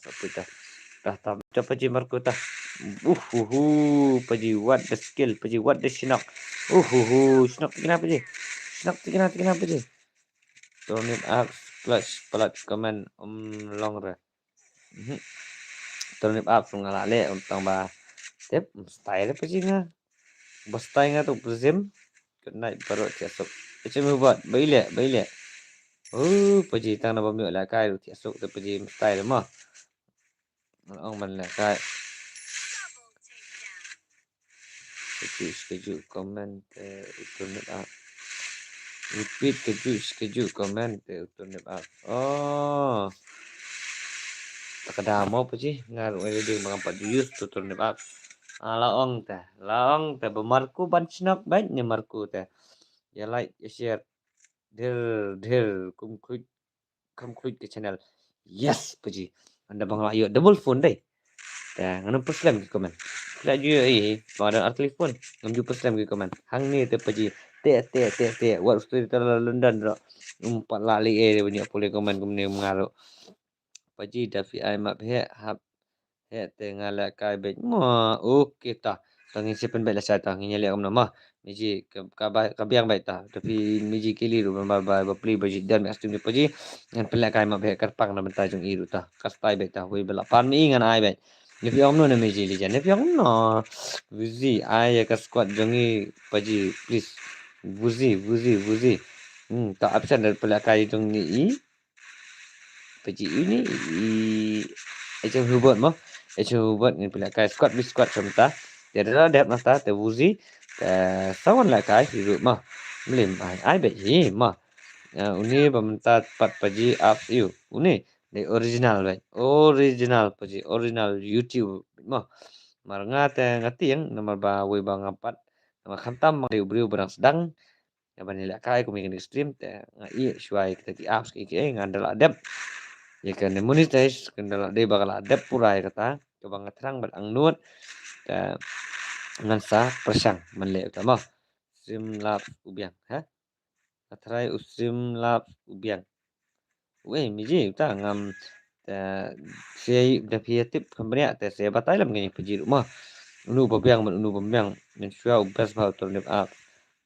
paji Marco ta paji what the skill paji what the shinok shinok kenapa paji shinok kenapa paji turn it up plus comment long ra turn it up sunga la le tang ba tep style paji nga bastay nga tu prism kena baru tiasuk macam buat baile paji tang na bami la kai tu tiasuk tu paji style mah ong man la kai schedule comment turn it up repeat schedule comment turn it up Takada mau paji ngaru eding mga yus tutur ni bab. Laong teh bemarku ban snap baik ni marku teh. Ya like ya share dhir come click ke channel. Yes paji. Anda bang layo double phone deh. Teh nganu perslam ke komen. Tidak juga pada art telefon. Ngam ju perslam ke komen. Hang ni teh paji. Teh. Wat ustri terlalu London ro. Umpat lali banyak boleh komen kemudian mengaruh. Paji Davi ai map he hap he tengah la kai bet ma okey ta tangin sipen bet la sa tang nyele om nama miji kabiang bet ta tapi miji kili ru ba pli baji dan astum ni paji ngan pelak kai map he karpang na benta jong iru ta kastai bet ta hui bela pan mi ngan ai bet ni piong no na miji li jan ni piong no wuzi ai ka squad jong i paji please wuzi ta absen pelak kai jong ni paji ini Ecem hubot mo ecem hubot ni pula kai squat semta dia dah dep mata te wuzi te sawan la kai hidup mah melim ai be hi mah uni bamenta pat paji up you uni the original paji original YouTube mah marnga te ngatiang nomor ba we ba ngapat nama khantam de brio berang sedang ya bani la kai ko mi stream te ngai shuai kita ti apps ki ngandal adep ya kan monetize kendala de bakal adep purai kata coba ngetrang ber angnut ta ngan sa persang menle utama sim lap ubiang ha atrai usim lap ubiang we miji ta ngam ta sei da tip kambria ta sei batai lam ngani peji rumah unu babiang men shua ubas ba turnip up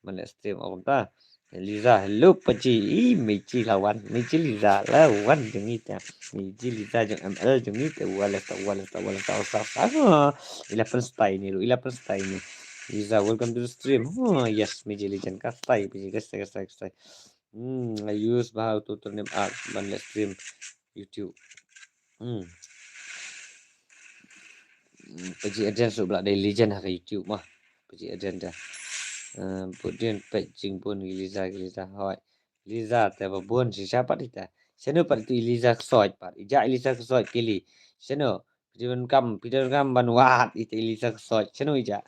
menle stream om ta Liza, hello paci, Michi lawan, Michi Liza lawan jengita, Michi Liza jeng ML jengita, wala sama, 11 stay ni lu, 11 stay ni, Liza welcome to the stream, yes Michi Legend kastai, Michi kastai, I use how to turn them up, ban let's stream YouTube, paci aden so belak dari Legend ke YouTube mah, paci aden dah. Kemudian pecing pun Liza hoi Liza te babon si siapa kita seno pat tu Liza soi pat ija Liza soi kili seno pidon kam banwat itu Liza soi seno ija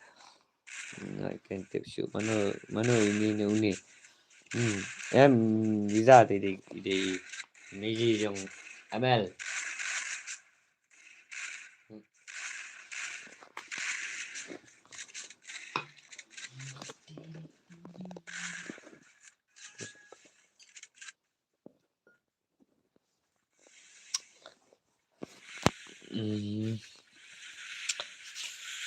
kan tip shoot mano ini ne uni em Liza te de meji jong Amel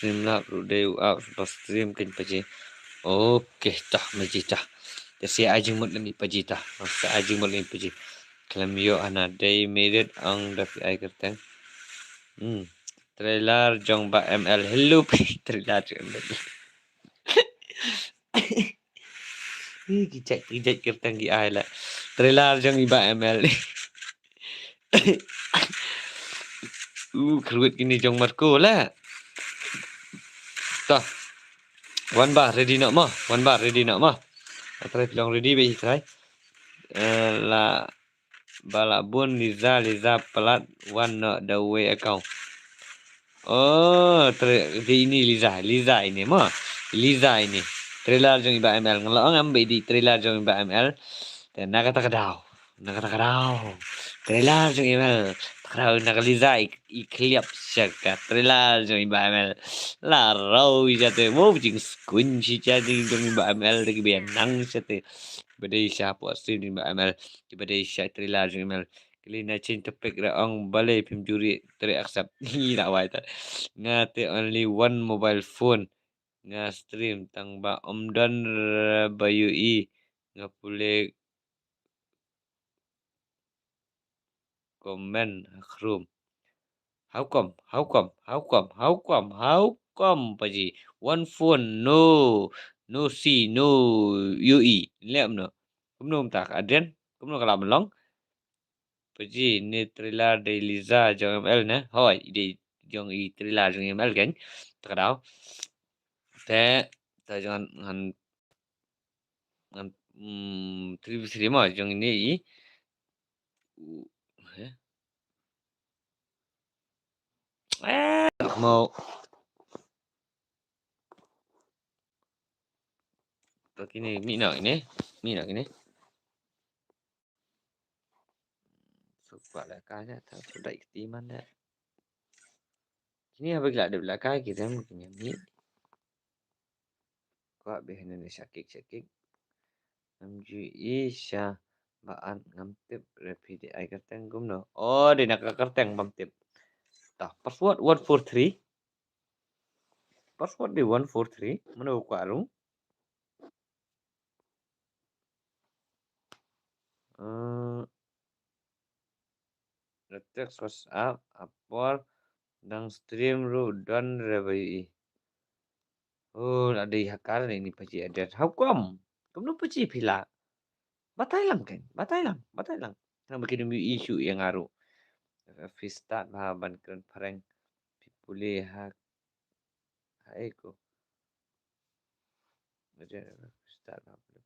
stream lah rude out pas stream kin paji okey tah meji tah si ajing mut lemi paji tah si ajing mut lemi paji Kalamyo ana day made it ang dapat ay kerteng trailer jong ba ML hello trailer jong ML kijak kerteng gi ay la trailer jong iba ML kerut gini jong Marco lah tah one bar ready nak mah try pilong ready be try la balak bun Liza pelat one not the way account di ini Liza ini mah Liza ini trailer jong iba ML ngelong ambe di trailer jong iba ML dan nak kata kadau trailer jong ML kadau nak Liza ikliap syaka trailer jong iba ML la rau jate mo jing skun si jadi jong iba ML de bianang jate badai siapa stream di iba ML di badai syak trailer jong ML kali na change topik raong balai pim juri accept ni nak wai ta ngate only one mobile phone nga stream tang ba omdan bayu nga pule komen room how come paji one phone no see no ue lem no kumnom tak adren kumno kala melong paji ni trailer de Liza jong ML na hoi di jong i trailer jong ML kan takadau te ta jangan ngan terima jong ini Mau begini, minang ini. Suka lah kaya tak sudah iktiman dah. Ini apa gila ada belakang kita mungkin mi. Kau behn Indonesia sakik. Namju isya baan ngamtip repide ai kerteng gumno. Oh, di nak kerteng bamtip. Tah, password 143. Password di 143. Mana buku arung? Retex WhatsApp, upload, dan stream ru dan rebai. Oh, ada hakar ini paci ada. How come? Kamu paci pila? Batailang kan? Batailang. Nak bikin isu yang ngaruh. Fistat bahaban keren pareng. Pipuli hak. Haiko. Ada fistat bahaban.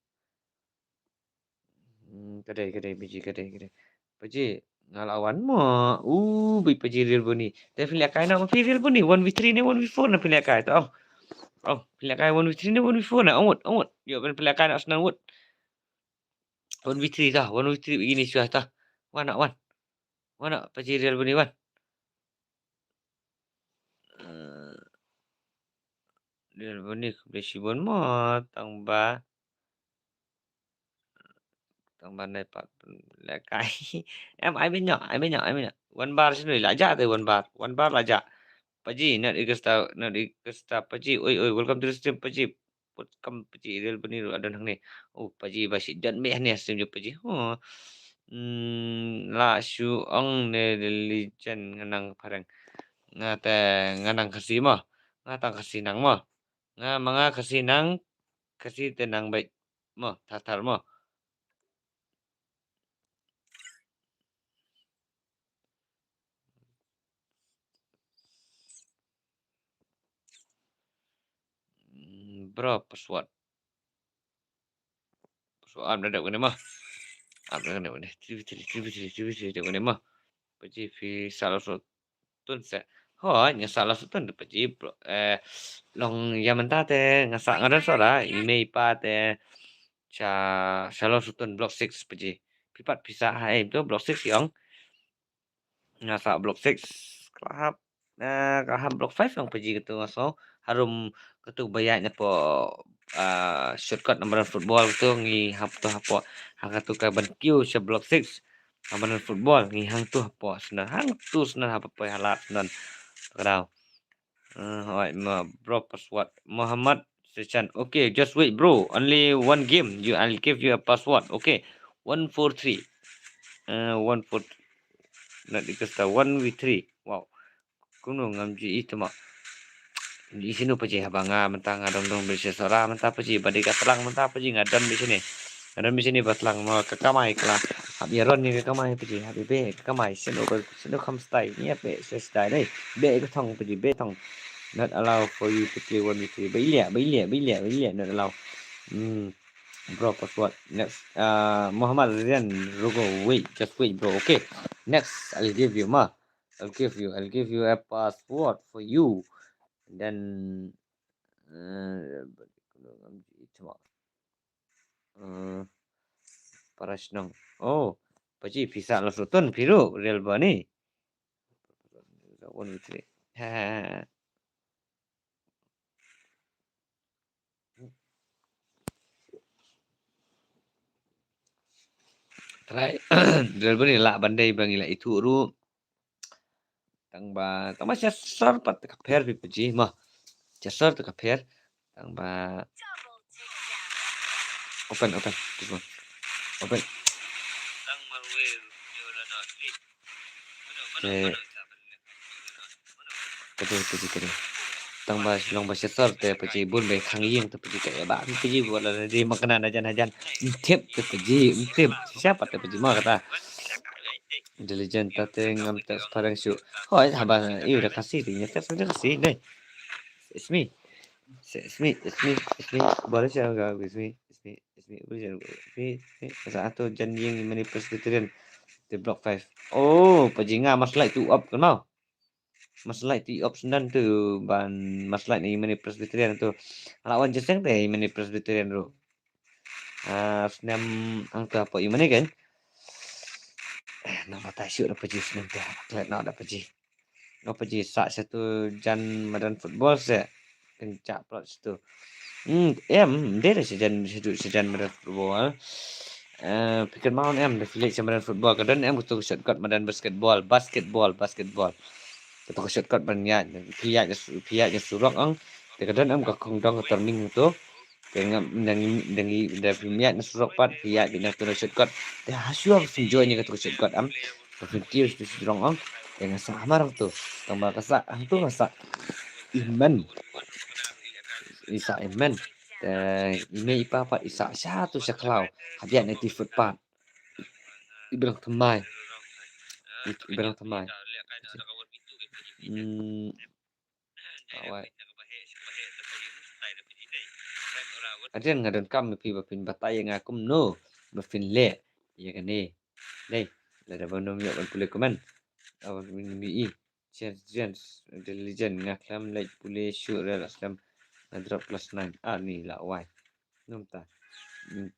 Kedai biji kedai. Paci ngalawan mo. Bi paci real bunyi. Tapi pilih kai nak pilih real bunyi. 1v3 ni 1v4 nak pilih kai tu. Oh, pilih kai 1v3 ni 1v4 nak. Awut. Yo kan pilih kai nak senang awut. 1v3 dah. 1v3 begini sudah dah. Wan. Mana paci real bunyi wan. Real bunyi besi bon mo tambah này pat là cái em ai bên nhỏ. One bar sini laja tu one bar laja. Paji nak ikasta paji. Oi welcome to the stream paji. Welcome paji real bunyi ada nang ni. Oh paji basi dan meh ni stream jo paji. Oh. La shu ong ne religion nganang parang ngate nganang kasi mo. Ngatang kasi nang mo. Mga kasi nang kasi tenang baik mo tatar mo. Bro password. Soal ada kena mah. Apa kena ni? TV ada kena mah. Paji fi salah satu se. Nya salah satu tu paji long yang mentah te ngasak ngaran sora email pa te salah satu block 6 paji. Pipat bisa hai tu block 6 yang ngasak block 6 kelahap kelahap block 5 yang paji gitu ngaso harum ketu bayaknya po shortcut nomor football tu ngi hap tu hapo hang tu ka ban Q sa block 6 nomor football ngi hang tu hapo senar hang tu senar hapo halat nan kadau hoi ma bro password Muhammad Sechan. Okay, just wait bro, only one game, I'll give you a password. Okay, 143 143 nak dikasta 1v3. Wow, kuno ngamji itu mak di sini paji habanga mentang dong bersesora mentah paji badi katlang mentah paji ngadam di sini batlang mau ke kamai kelah habiron ni ke kamai paji habibe ke kamai sino kam style ni apa style dai be ke thong paji be thong not allow for you to play one with three bailia not allow bro password next Muhammad Rian Rugo just wait bro. Okay, next I'll give you a password for you. Dan Parasnong. Oh, paji bisa lasutun biru real bani. One three. Try real bani la bandai bangila itu ru tang ba sar pat kaper bi paji mah. Jasar tu kaper tang ba open this one. Open. Kede. Tang ba long ba sar te paji bun be khang ying te paji kayak ba paji buat la di makanan ajan tip te paji tip siapa te paji mah kata intelligent tate ngam te sekarang syu hoi haba iu dah kasih di nyata saja kasih deh it's me boleh saya enggak it's me boleh saya masa atau janjing manifest veteran the block 5 oh paji ngah masalah itu up kan mau masalah itu opsionan tu ban masalah ni mani Presbyterian tu. Lawan jeseng teh mani Presbyterian tu. Senam ang tu apa imani kan? Nama tasyuk dapat je senam teh. Klet nak dapat je. Apa je sak satu jan madan football se. Kencak pula situ. Dia dah sejan madan football. Pikir mau em dah filik madan football. Kadang em betul shortcut madan basketball. Betul shortcut banyak. Pihaknya surok ang. Kadang em kakung dong terming tu. Kaya dangi filmiat na surok pat pihak di nak shortcut. Dah hasil sinjoynya kata shortcut am. Berfikir tu surong ang. Kaya sama orang tu. Tambah kasak ang tu kasak iman. Isa iman. Ime ipa pat isa satu saklau. Habiat nanti foot pat. Ibrang temai. Awak. Ada ngadon kam pi bapin batai yang aku no. Bapin le. Ya kan ni. Đây là đã vào yo ban pule kuman. Awak minumi chance intelligent ngaklam like pule sure aslam drop plus 9. Ni lah why. Namta.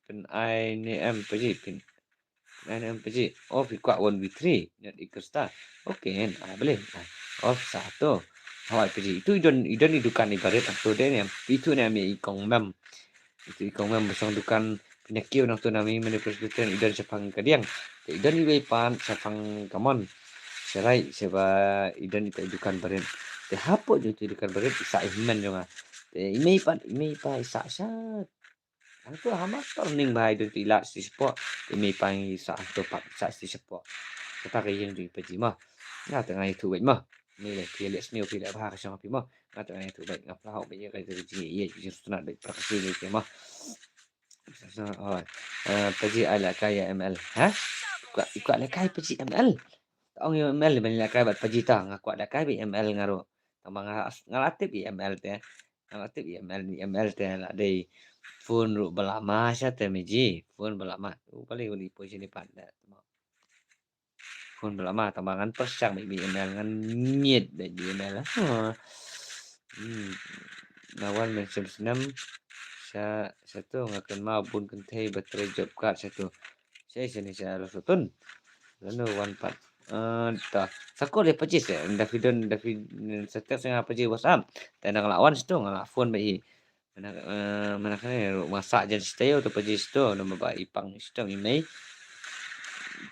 Pen I ni em pergi pin. Em pergi. Fi kuat 1v3 net ikusta. Okey, boleh. Satu. Awak pergi. Itu idon idukan ibarat atau dia ni. Itu ni ambil ikong mem. Itu ikong mem bersang dukan penyakit orang tu nami mana Presbyterian idon sepang kadiang. Idon iwe pan sepang kamon. Serai seba idon itu idukan barat. Te hapo je itu idukan barat isa iman jonga. Te ime pa isa syat. Itu hama turning bahai idon tilak si sport. Ime pa isa to pak isa si sport. Kita kaya yang di paji mah. Nga tengah itu baik mah. Ni le dia lihat snew pilih bahar sama pi mah. Nga tengah itu baik ngapa hau baik kaya tu ji ye just nak baik prakasi ni ke mah. Paji ala kaya ML. Ikut ala kaya paji ML. Tahu ML ni banyak kaya bat paji ta ngaku ala kaya bi ML ngaru. Tambah ngalatip bi ML teh. Ngalatip bi ML teh lah dei. Phone ru belama sya teh meji. Phone belama. Paling uli posisi ni pada. Phone belama tambangan persang bi ML ngan nyet bi ML lah. Nawan macam senam satu ngakan mabun kentai baterai job card satu. Saya sini saya lusutun. Lalu one part. Tak. Sako le purchase David setiap saya purchase WhatsApp. Tak nak lawan situ ngalak phone bayi. Mana kan masak jan stay tu purchase tu nama ba ipang sistem email.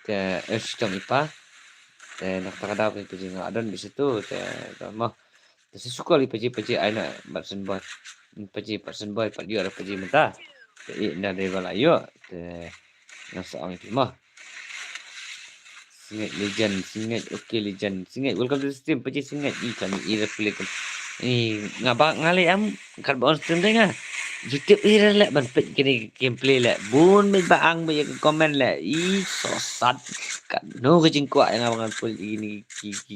Ke sistem ipa. Nak tak ada purchase ngadon di situ. Mah. Saya suka li purchase ai nak person boy. Person boy pat dia ada purchase mentah. Dah dari balayo. Nasa ang itu mah. Singet legend, okay legend. Singet welcome to the stream. Peci singet kami ira pilih. Ngabak ngali am kat on stream denga. YouTube ira lek ban pet kini gameplay lek. Bun me baang be komen lek. Sosat kat no kecing kuat yang abang pul ini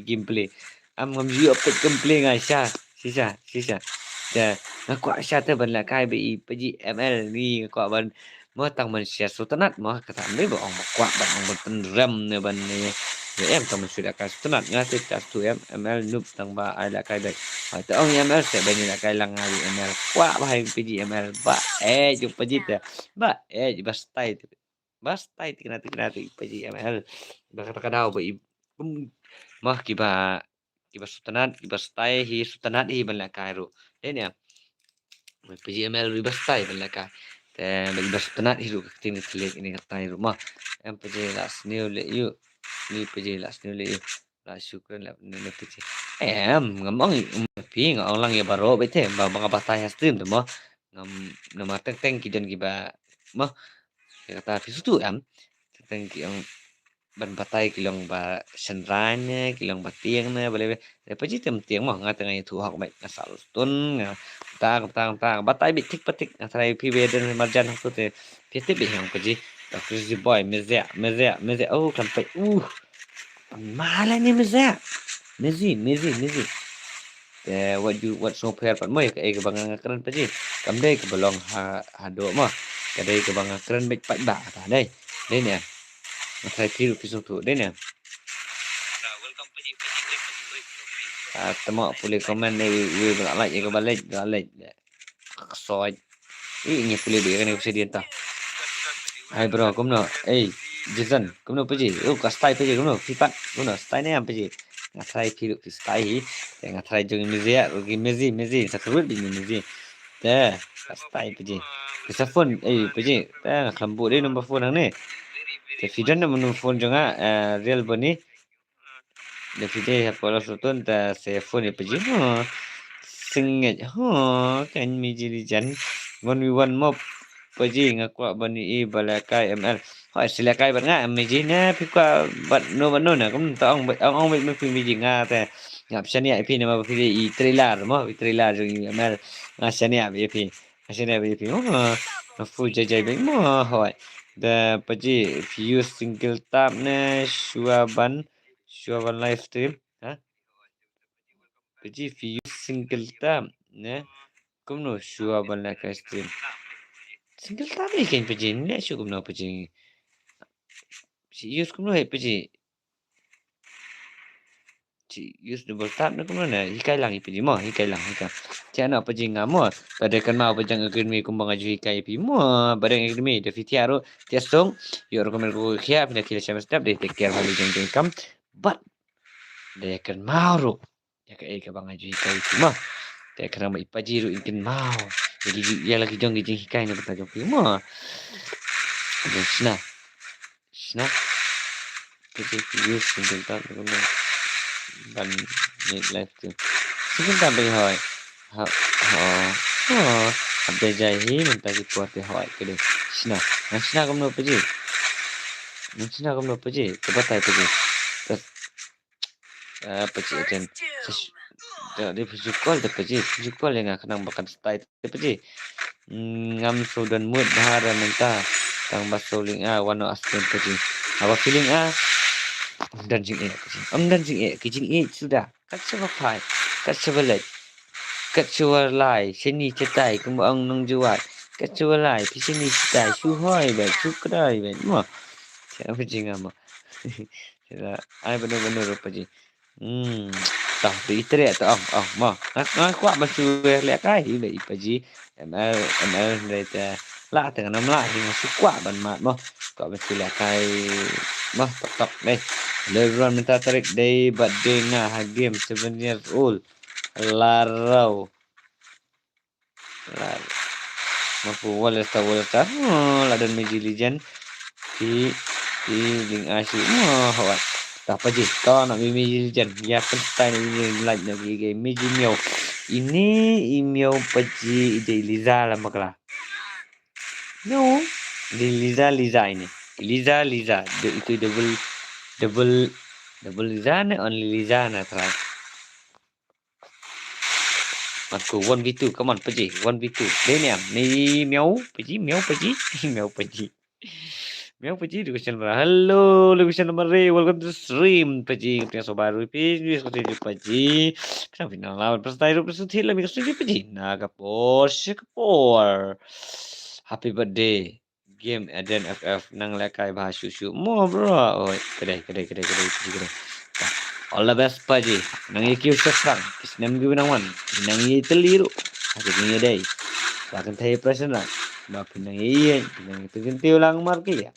gameplay. Am ngam you pet gameplay ngai sisa. Dah ngaku Aisyah tu ban lek kai be peci ML ni kuat ban tang man share sultanat mah kata ni ba ong kuat ban ong penram ne ban ni em tang sudah ka sultanat ngati tas tu ML noob tang ba ai la kai dek ta ong ML se ban ni la kai lang ngali ML kuat ba hai PG ML ba ju PG te ba ju bastai kena PG ML ba kata kadau ba mah kiba sultanat stai hi sultanat hi ban la kai ru ni PG ML ri bastai ban la kai bagi bersenat hidup ketinggi telik ini kata rumah yang pergi las new le you ni pergi las new le you lah syukran lah ni pergi ngomong pi orang yang baru bete bang apa tanya stream tu mah nama teng kidan kiba mah kata fisu tu teng yang ban batai kilong ba senrane kilong batiang ne boleh lepas je tiang mah ngatang itu hak baik asal tun tang batai bitik ngatrai pi beden marjan tu te piti bi yang pergi crazy boy mezia oh sampai malah ni mezia mezi what so pair pat moi ke bang keren pergi kamdai ke belong hado mah kadai ke bang keren baik pat ba ta dai ni saya kira pisau tu, dia ni. Temo boleh komen ni like ke balik soi ini boleh dia kan bisa dia entah hai bro kumno Jason kumno paji ka style paji kumno pipat kumno style ni apa paji ngatrai piru style ngatrai jong mezia rugi mezi sakrut di mezi teh style paji bisa phone paji teh khambu dia nombor phone ni teh fidan nombor phone jonga real bani the video pola sutun ta se phone ni paji singit kan mi jili jan 1v1 mob paji ngakwa bani balakai ml hỏi silakai bạn ngạ mi ji na pi kwa bạn no na cũng ta ông mi mi ji nga ta ngap sani ai pi na ma pi i trailer mo i trailer jo ml nga sani ai pi nó fu jai beng mo hỏi the paji view single tap na shua ban livestream ha paji view single tap na cũng no shua ban livestream single tap ni kan paji ni shu cũng no paji si use cũng no paji si use double tap na cũng no na hikai lang paji mo hikai lang hikai chana paji ngamo pada kan mau pajang academy kumbang aju hikai pi mo barang academy de fitiaro tiasong yo rekomend ko khia pina kila chama step de take care hali jeng kam but de kan mau ro ya ka bang aju hikai pi mo de kan mai paji ro ikin mau jadi ya lagi jong jeng hikai na pata pi mo Sna paji use single tap ko na ban ni live tu single tap be hoy ha अब jai hi minta ki puat te hoi ke de sina kom no paji ke batai paji tas paji aten de paji kol de paji yang akan bakan style de paji ngam sudan mood bahara minta tang basoling wano aspen paji apa feeling dan jing kijing sudah kat siapa pai kat siapa lek Kacua lai sini cetai kumbu ang nung juat kacua lai pi sini cetai su hoi ba su krai ba mo siapa jing ama sila ai benar apa ji tah tu itre tu mo nak kuat basu le kai ba ipaji ml reta la tengah nam la hingga su kuat ban mat mo kuat basu le kai mo tak deh LeBron minta tarik day but day ngah game 7 years old larau mampu wala ladan meji lijan di ling asyik hawat tak apa je kau nak meji lijan ya pentai ni like nak game meji miau ini email paji ide Liza lah maklah no di Liza ini Liza itu double Liza ni only Liza na try Aku 1v2, come on paji, 1v2. Deniam, ni miau paji. Miau paji di question nomor. Halo, di question nomor. Welcome to stream paji. Punya sobat rupi, di question paji. Final lawan peserta hidup peserta lagi question paji. Naga por. Happy birthday. Game Eden FF nang lekai bahas susu. Mo bro. Oh, kedai. All the best paji. Nang ikiu sekarang. Kisnem gue nang wan. Nang i teliru. Aku punya day. Bahkan saya present lah. Bapak nang iya. Nang itu ganti ulang marki ya.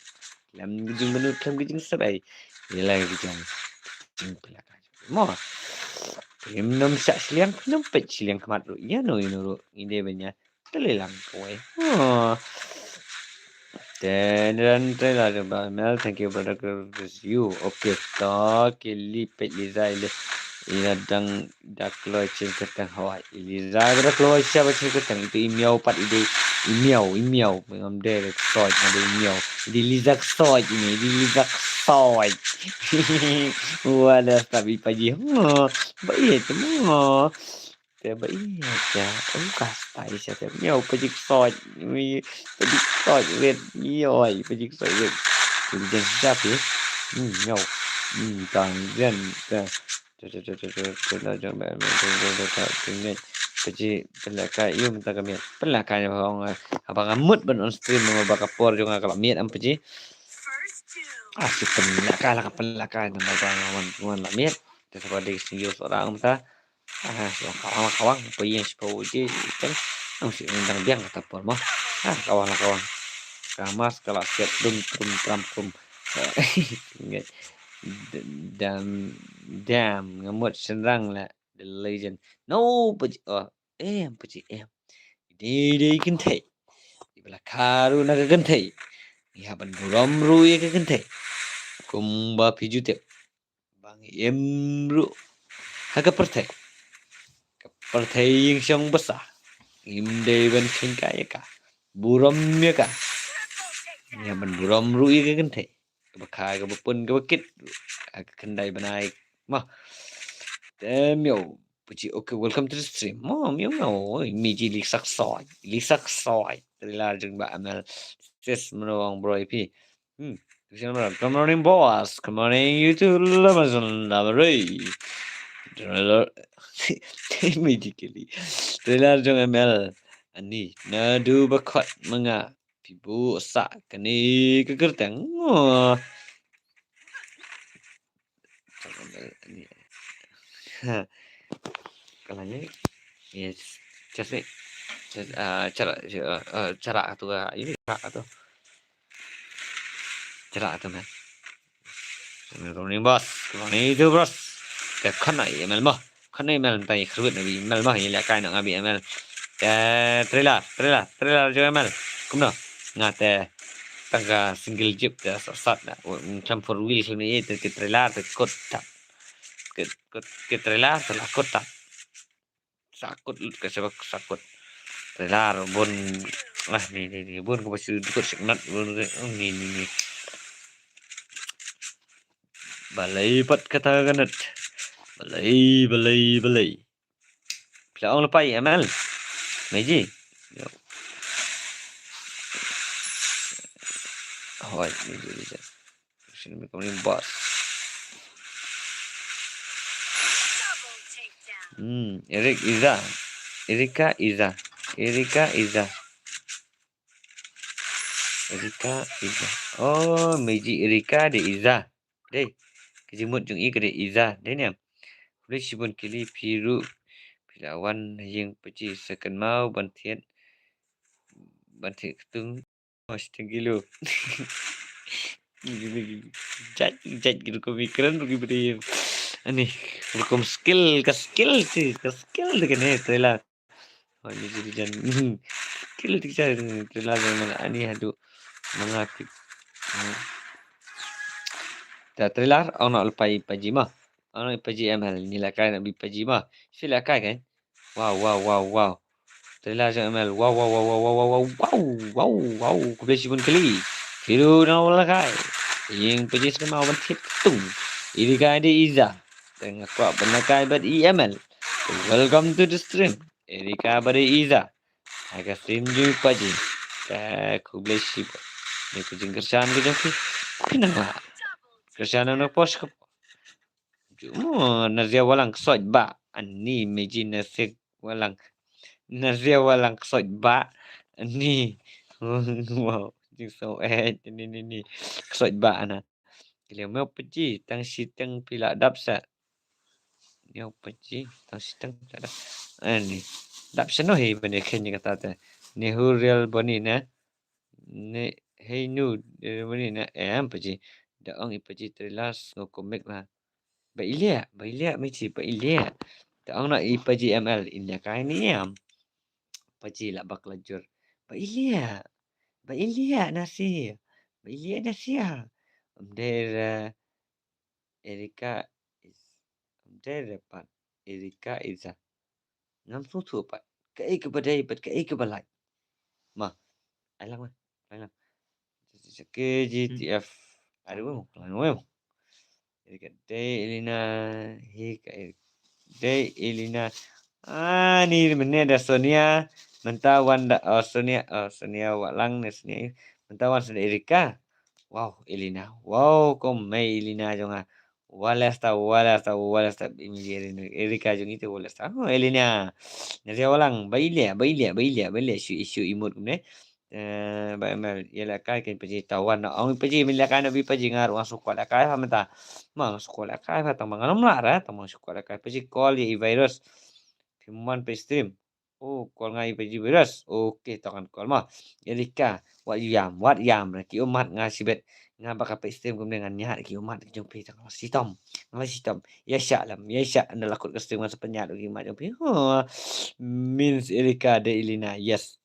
Lam gijing benut lam gijing serai. Ila gijing. Gijing pelak. Mo. Nom sak siliang. Nom pet siliang kemat ru. Ya no inu ru. Ide banyak. Telelang kowe. Oh. Dan trailer Mel, thank you brother you. Okay, tak lipet Liza ila dang dak loy chin ketang hawai. Liza dak loy siapa chin ketang itu imiau pat ide imiau ngam de soy ngam imiau. Di Liza soy ini, di Liza soy. Wala sabi paji. Baik temu. Ba iya cha kastai cha miau pajik soi pajik soi red yoi pajik soi red jadi siapa miau tang ren ta paji pelakai yum ta kami pelakai abang amut ban on stream nama bakapor juga kalau miat am paji si pelakai nama bang wan la miat seperti singgil seorang ta Kawang payeng spoje kan si undang biang kata por mah. Kawang kawang. Kamas kalau siap dum trum tram trum. Dan ngamut serang lah the legend. No, but Di kente. Di belah karu naga kente. Ya ban buram ru ya ke kente. Kumba piju tep. Bang emru. Haga pertai. Pertai yang siang besar. Imde ban kengka ya ka. Buram ya ka. Ya ban buram ru ya ke kente. Kebakai kebepun kebekit. Aga kendai banai. Mah. Damn yo. Puji okay, welcome to the stream. Mom, you know, miji lisak soy. Trilar jeng ba amal. Stress menolong bro IP. Good morning, boss. Good morning, you two Amazon Lavery. Trailer. Miji kili. Trilar jeng ML. Ani, nadu bakot mga. Pibu sa kani kegerteng. Oh. Kalanya yes, just cara atau ini cara atau man. Running boss, running itu bos. Kan email mah, kan email tay kerut nabi email mah ini lakai nak ngabi email. Trailer juga email. Kumno ngate tangga single jeep dah sat dah. Macam four wheel ni itu ke trailer ke kota. Ke trailer telah kota. Sakut ke sebab sakut. Trailer bon ni bon ko basu dukut signat bon ni balai pat kata kanat balai pila ong lepai amal meji hoi meji sini kami bos Erika Iza oh meji Erika de Iza deh kejemut jung i kede Iza deh ni boleh sibun kili piru pilawan yang peci second mau bantian ketung mas tinggilu jat gitu pemikiran pergi beri ani hukum skill sih dengan trailer oh ini jadi jan skill trailer dengan ani hadu mengaktif trailer nak lepai pajima nak paji ML nilai kai nak bi pajima sila kai kan wow trailer ML wow kubesi pun kali Firu na wala kai yang paji sama wan tip tung ini kai di Iza dengan kuat benar kai bad EML welcome to the stream Erika bad Iza agak stream ju paji kubesi ni kucing kerjaan gitu sih kenapa kerjaan nak pos ke nazia walang soj ba ani meji nasik walang nazia walang soj ba ani wow jing so ni soj ba ana kile mau peji tang sitang pila dapsa ni peji tang sitang ada ani dapsa no he bene kenya kata ta ni hurial boni na ni hey nu boni na peji da ong peji trilas no komik lah Bailia meci bailia. Taong nak ipaji ML india kai ni am. Paji lah bak lajur. Bailia nasi. Bailia nasi ah. Umdera Erika is umdera pat Erika Iza. Ngam sutu pat. Kai ke badai pat kai ke balai. Ma. Alang. Ke GTF. Aduh, lang. Erika Day Elina Hika Day Elina ni mana ada Sonia mentah Wanda Sonia Walang ni Sonia mentah Wanda Erika wow Elina wow kom Mei Elina jonga walas ta ini Erika jong itu walas ta Elina nasi Walang bailia isu imut ne Ba ML ialah kai kan paji tawan na ang paji mila kai na bi paji ngaru ang sekolah kai ha menta. Mang sekolah kai ha tang mangalam lara tang mang sekolah kai paji call ye virus. Piman pe stream. Oh call ngai paji virus. Okey tangan call mah. Erika wat yam na ki umat ngasibet nga baka pe stream kum dengan nyahat ki umat jong pi tang sitom. Ngai sitom. Ya sya anda lakut ke stream masa penyat ki mat jong pi. Means Erika de Ilina. Yes.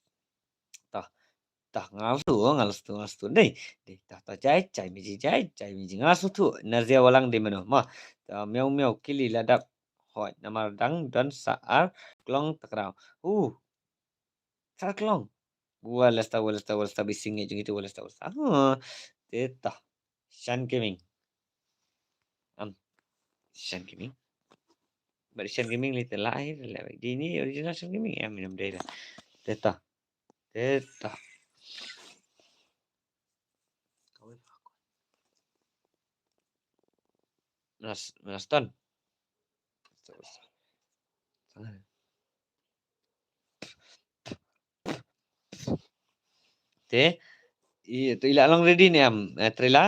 Tah ngalas tu deh tah cai miji ngalas tu nazia walang di mano mah miau miau kili ladap hoi namar dang dan saar klong takrau saar klong walas ta bising jeung itu walas ta tah shan gaming am shan gaming bari shan gaming li lahir di ini original shan gaming ya minum daerah tah tah Naston. Te, itu ilang ready ni am trailer.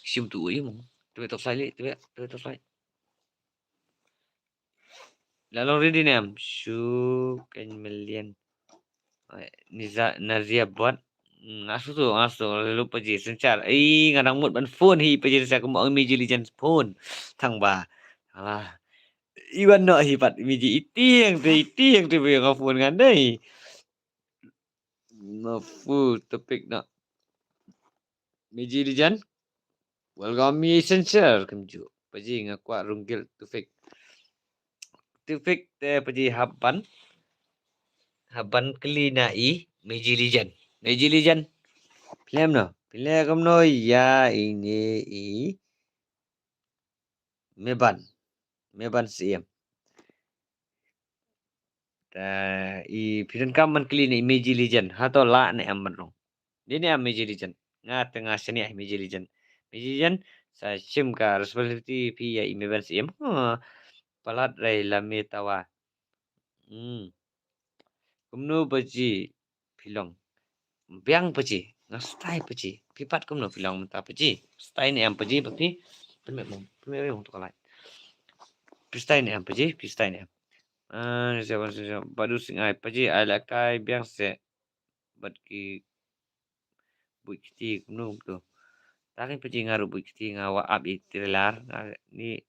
Sium tu mo. Tu top slide tu top slide. Ilang ready ni am. Kan million. Nazia buat ngasu lupa je sencar ngarang mut ban phone hi pa je sa ko mo Miji Legends phone thang ba alah iwan no hi pat Miji itiang tu yang phone ngan dai no fu topik na Miji Legends welcome me sencar kemju pa je ngakwa runggil tu fake pa je haban kelinai Miji Legend film no film no ya ini Meban CM. Film kam man kali ni Miji Legend. Hato la ni am rong. Dia ni am Miji Legend. Nga tengah sini Miji Legend. Miji Legend sa sim ka responsibility pi ya Meban CM. Palat rai lami tawa. Kumno baji film. Biang baji. Nga style baji. Pipat kumno film ta baji. Style ni am baji bakti. Pemek tu kalai. Style ni am baji. Style ni am. Siapa baru singai paji ala kai biang se bat ki bukti kunum tu. Takin paji ngaru bukti ngawa up itilar ni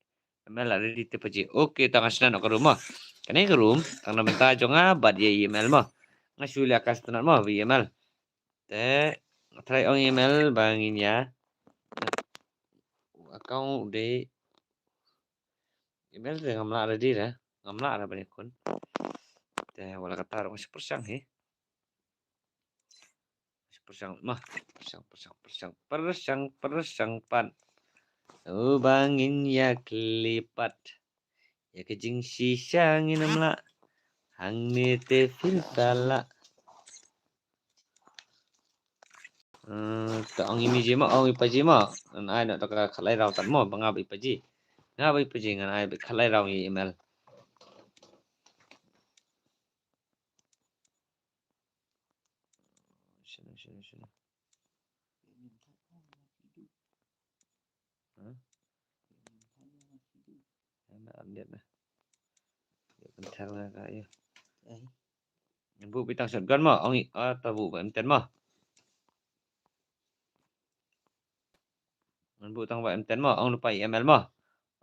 email ada di te paji. Oke tangan senan ke rumah. Kani ke room tang menta jonga bat ye email mah. Ngasulia kas tenan mah vi email. Te try on email bangin ya. Account de email de ngamla ada di dah. Ngamla ada banyak kun. Te wala kata orang sepersang he. Persang pan. Bangin ya kelipat. Ya kejing sisang inamla. Hang ni te filtala. Ang imi jima, ang ipaji ma. An ai nak tak khalai rau tan mo bangab ipaji. Ngab ipaji ngan ai khalai rau email. Sini. Update na. Bentar lah kaya. Bu bitang shotgun mo, ang tabu benten mo. Bu tang benten mo, ang lupa email mo.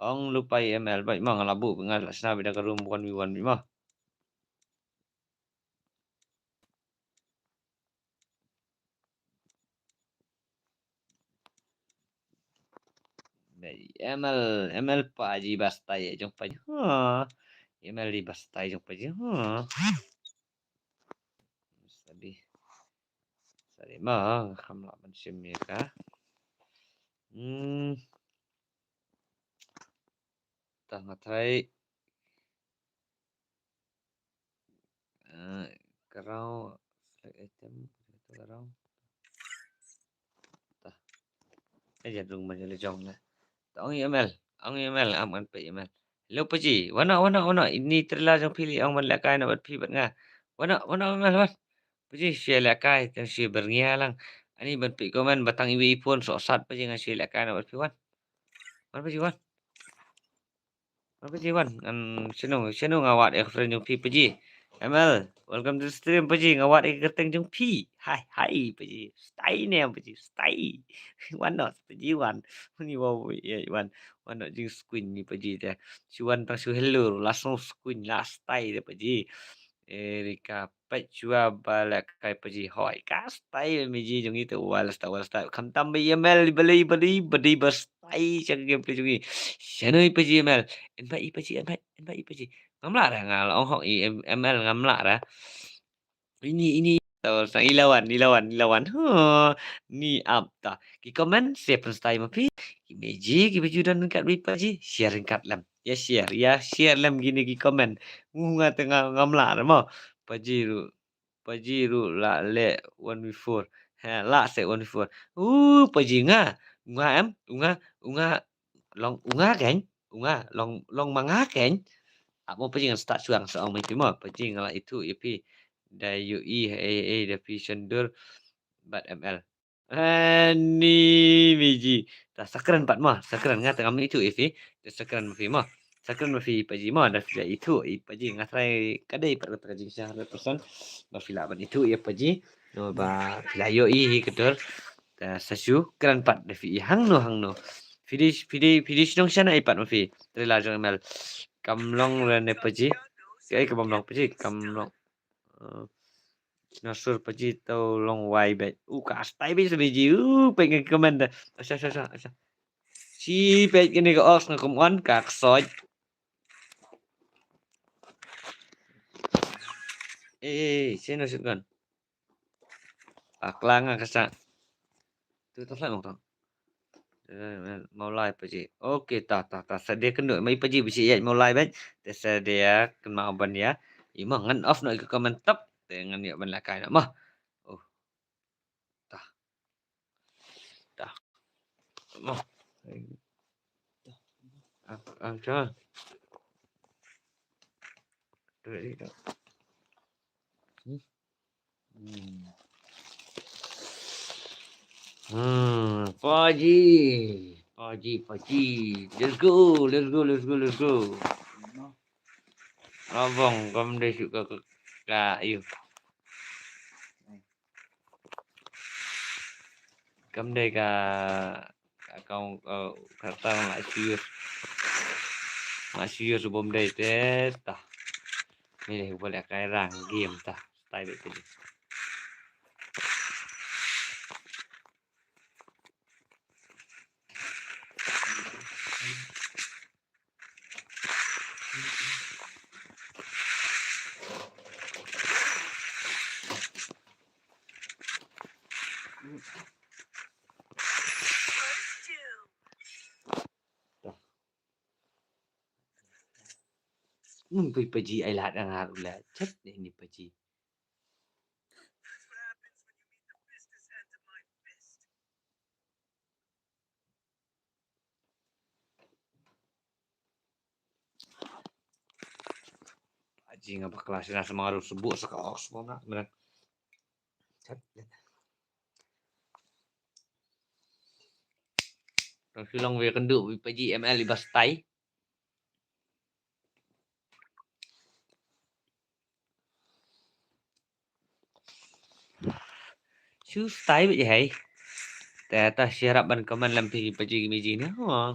Ang lupa email baik mo ngalabu ngal sna bida ka room 1v1 mo. ML paji bastai jong paji. ML di bastai jong paji. Sadi mah kamla man sim ya ka. Tah ngatai karau item itu karau. Tah. Jadi rung man jong lah. Ang email aman pe email. Hello Pak Ji. Wana. Ini terlah jong pilih ang manlakai na bat pi bat nga. Wana mal. Pak Ji share lakai dan share berngia lang. Ani ban pi komen batang iwi pun sok sat Pak Ji nga share lakai na bat pi wan. Wan Pak Ji wan. Apa sih Wan? Sino ngawat ek friend jong pi Paji. ML, welcome to the stream Paji. Ngawat ek keteng jong pi. Hai Paji. Stay ne Paji. Stay. Wan not Paji Wan. Ni wow ya Wan. Wan not jing screen ni Paji teh. Si Wan tang su hello langsung screen last stay deh Paji. Erika Pachua balak kai Paji. Hoi ka stay Paji jong itu wal stay. Kam tambah ML beli bas stay cak game tu jong. Sino Paji ML. Invite Paji. Ngamla ra ngalong hok ML ngamla ra. Ini tahu sang ilawan. Ni apa? Ki komen siapa stay mapi. Ki meji ki baju dan kat bi Paji. Share kat lam. Ya share lam gini ki komen. Ngunga tengah ngamla ra mo. Paji ru la le 1v4. Ha la se 1v4. Paji nga em unga long unga kan long manga kan mo pa jing start suang sa ang may mo pa jing la itu ipi da UI da pi sendur bat ML ni biji ta sakran pat mo sakran nga tengam itu ipi da sakran ma fi pa ji mo da fi itu pa ji nga try kadai pat ka jing sa 100% ba fi la ban itu ya pa ji no ba fi la UI kedur da sasu kran pat da fi hang no Fidish nong siya na ipat mo fi. Trila jong ML. Kamlong rene paji. Kaya kamlong paji. Kamlong. Nasur paji tau long wai bet. Kastay bet sa biji. Pengen komen da. Asya. Si bet kini ka ox na kumon. Kaksoy. Sino kan? Aklang nga kasa. Tutos lang mo mau live Pak Cik. Okey, tah. Sedia kenduk mai Pak Cik bisi ya mau live bet. Tersedia kena ban ya. Imang ngan off nak ke komen tap dengan ya ban lakai nak mah. Oh, tah. Mah. Cha. Duduk ni. Paji. Let's go. Abang, kamu dah suka ke kayu. Kamu dah kau kata nggak serius sebelum dah tah. Ni boleh kayak rang game tah. Style itu. Paji ai lahat ang harulah. Chat ni Paji. Paji ngapa kelas na sa mga subo sa kaos mo na. Chat. Ang silang we kendu Paji ML libas tai. Chú tay bị vậy ta share up ban comment làm thì paji gì nữa không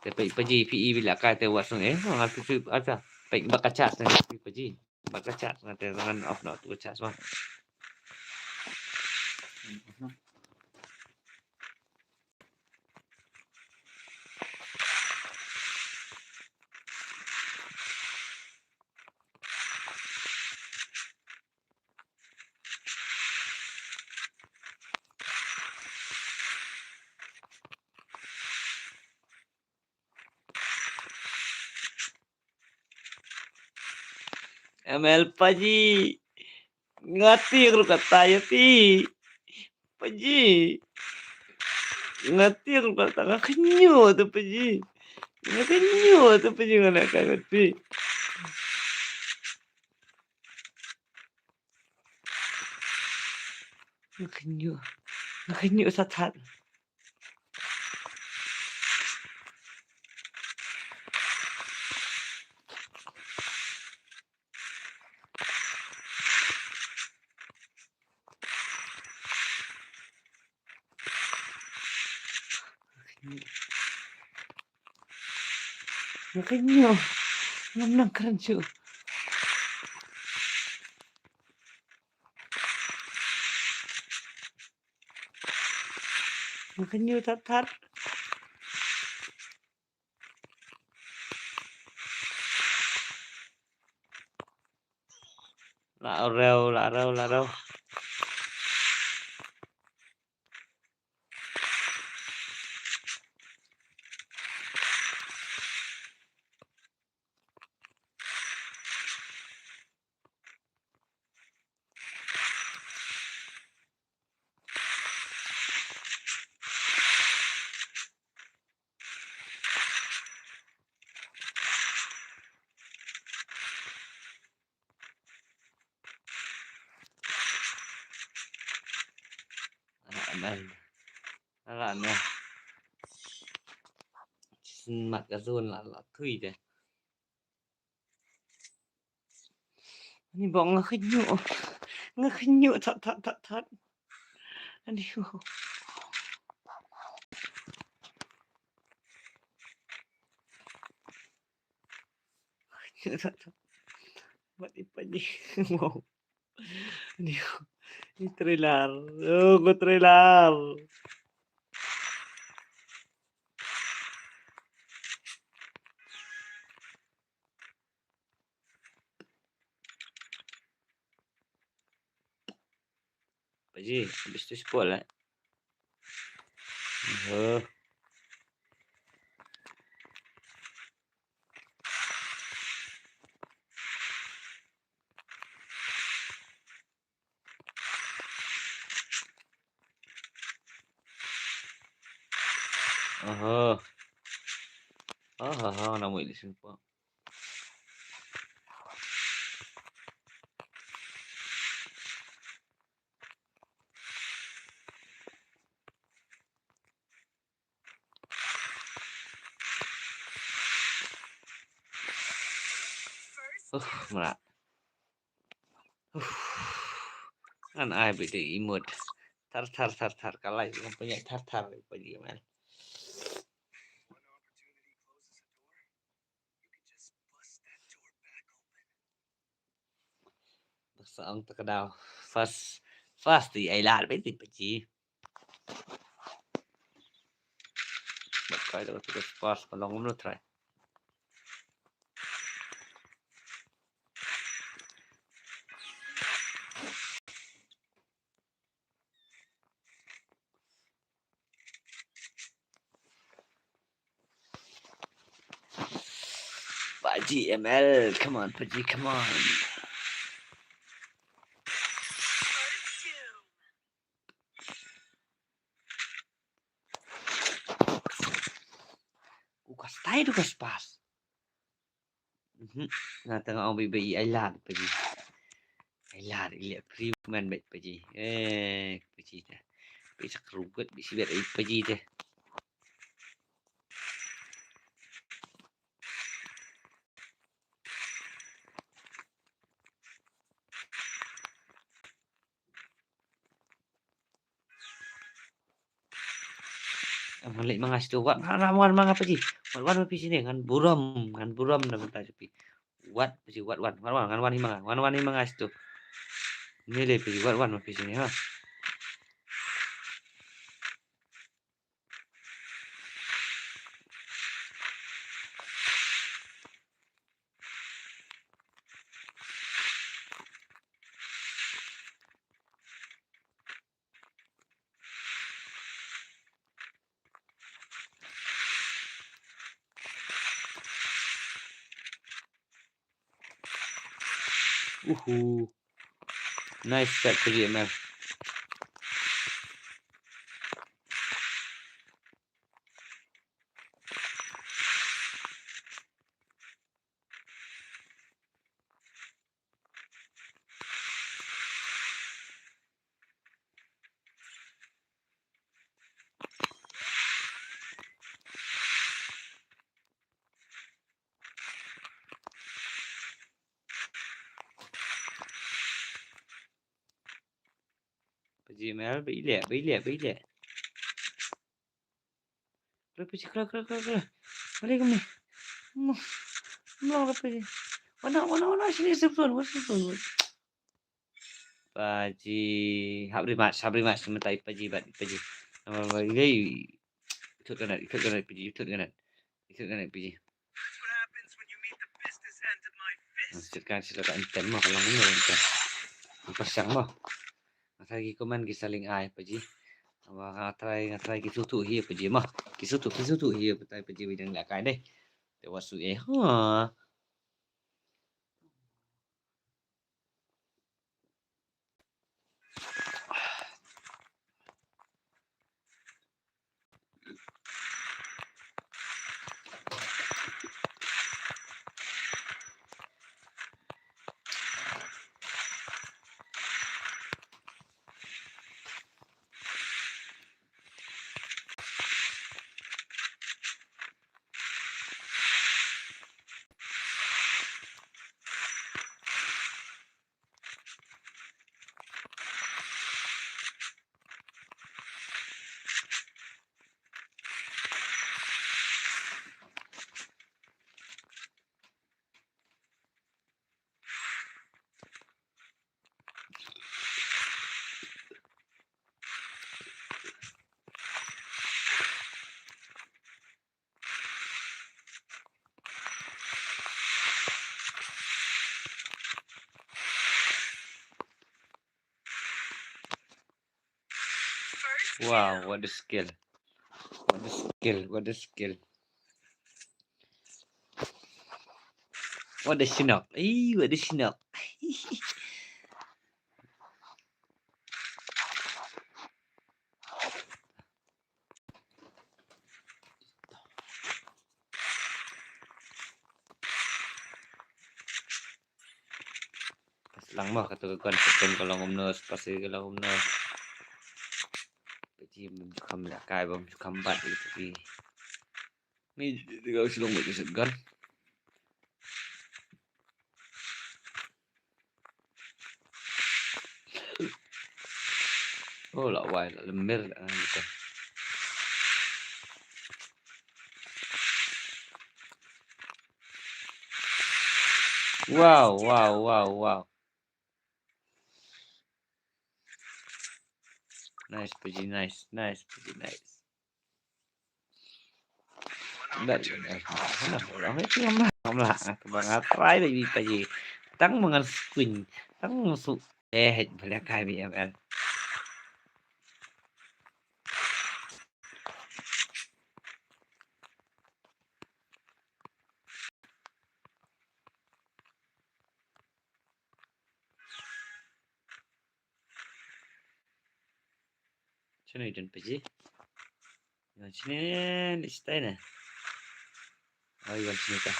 tapi paji pi bila kai te wat song ha tu aja baik bakacat dengan paji bakacat dengan off not tu chat semua ML paji ngati aku kata ya pi paji ngati aku kata kenyo tu paji Makanya tu penyelenggara kan pi. Makanya satat. Makanya menang keren cu. Makanya satat. Lạ rêu, lạ rêu, lạ rêu. Là nè. Mặt cái rôn là thủy đấy. Ini bong ngekenyu tat. Aduh. Buat apa ni? Wow. Aduh. Ini trailer. Oh, gue trailer. Pak Ji, habis tu spoil lah. Nama ini sumpah. Malah. Kan ai bị đi emote. Thar kalah itu punya thar Pak Ji man. Seorang terkenal fast thì ai làm biết thì Pak Ji. Bakal itu terus fast kalau ngomong try. Pak Ji ML, come on, Pak Ji, come on. Stay tu kas pas. Nah tengok orang bayi ai lad Pak Ji. Ai lad lihat free man bet Pak Ji. Pak Ji dah. Bisa kerugut bisa bet ai Pak Ji dah. Malik mangas tu wat ramuan manga Pak Ji. Wan pi sini ngan buram na bentar pi. Wat Pak Ji wat ngan wan mangas tu. Milih Pak Ji wan pi sini ha. Nice shot Pak Ji ML. Paji Mel bile. Keluar. Balik kamu nih. Mau apa sih? Mana sini sebelum. Paji, sabri mas sementai paji. Nama bagi ikut kanan paji. Silakan ikan mah kalau ini ikan. Pasang mah. Lagi kuman gisaling ai paji. Ngatrai kisutu hiya paji mah. Kisutu hiya patai paji bidang lakai deh. Tewasu ha. Wow, what a skill. What a skill. What a shinok. What a shinok. Lang mah kata konsepten kalau ngomnos pasti kalau ngomnos. Paji menjukam lakai bom jukam bat gitu tapi. Ni juga usulung buat segan. Oh lah wai lemir gitu. Wow. Nice, Paji, nice. Enggak, orang itu ngamlah kebangat try baby Paji. Tang mangan squin, tang masuk balik kai BML. Sino yun Paji? Yan sino stay na. Ay, yan sino ka.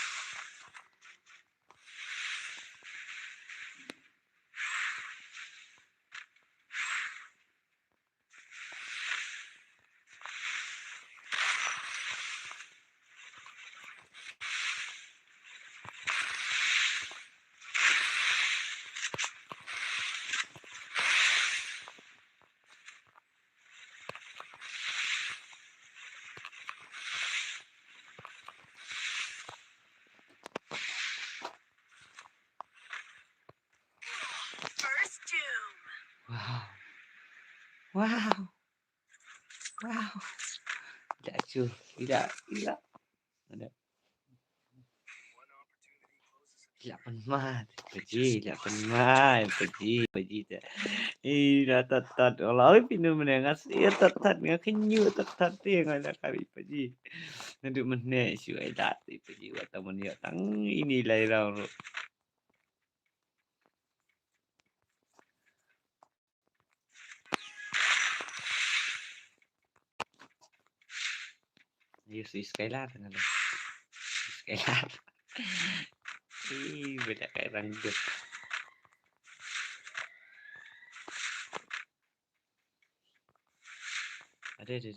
Wow. Tidak. Ada. Tidak pernah, Paji dah. Dah tat. Kalau pintu menengas, tat nggak kenyu tat yang ada kali Paji. Nanti mana isu ada Paji waktu mana tang ini lah orang. Yes, Skylar dengan Skylar. Beda kayak rangkut. Ada.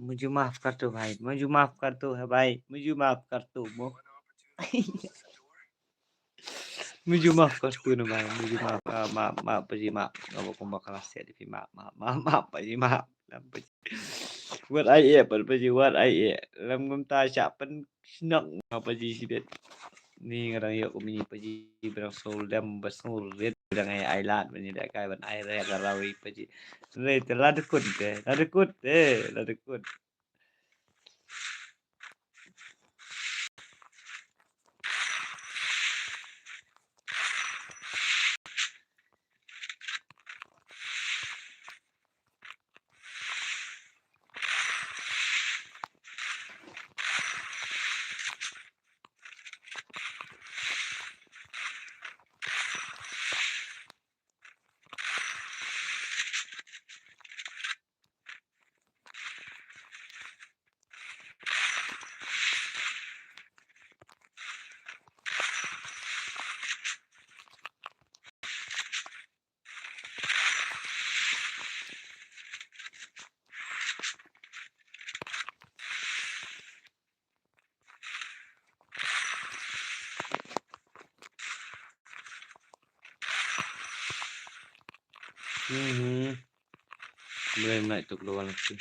मुझे माफ कर दो भाई, मुझे माफ कर दो है भाई, मुझे माफ कर दो मुझे माफ कर दो ना भाई, मुझे माफ, maaf maaf Paji, maaf, nggak mau kumbak kelas ya, tapi maaf maaf maaf maaf Paji, maaf. Làm Paji. What I eat, Paji, what I eat. Làm ngâm ta chạm pen snак Paji sih bet. Ni ngarang yuk mini Paji berang soul dam basnul red berang ay island bani dak kai ban ay red rawi Paji. Red ladukut deh, ladukut. Mulai naik tuh keluar lagi.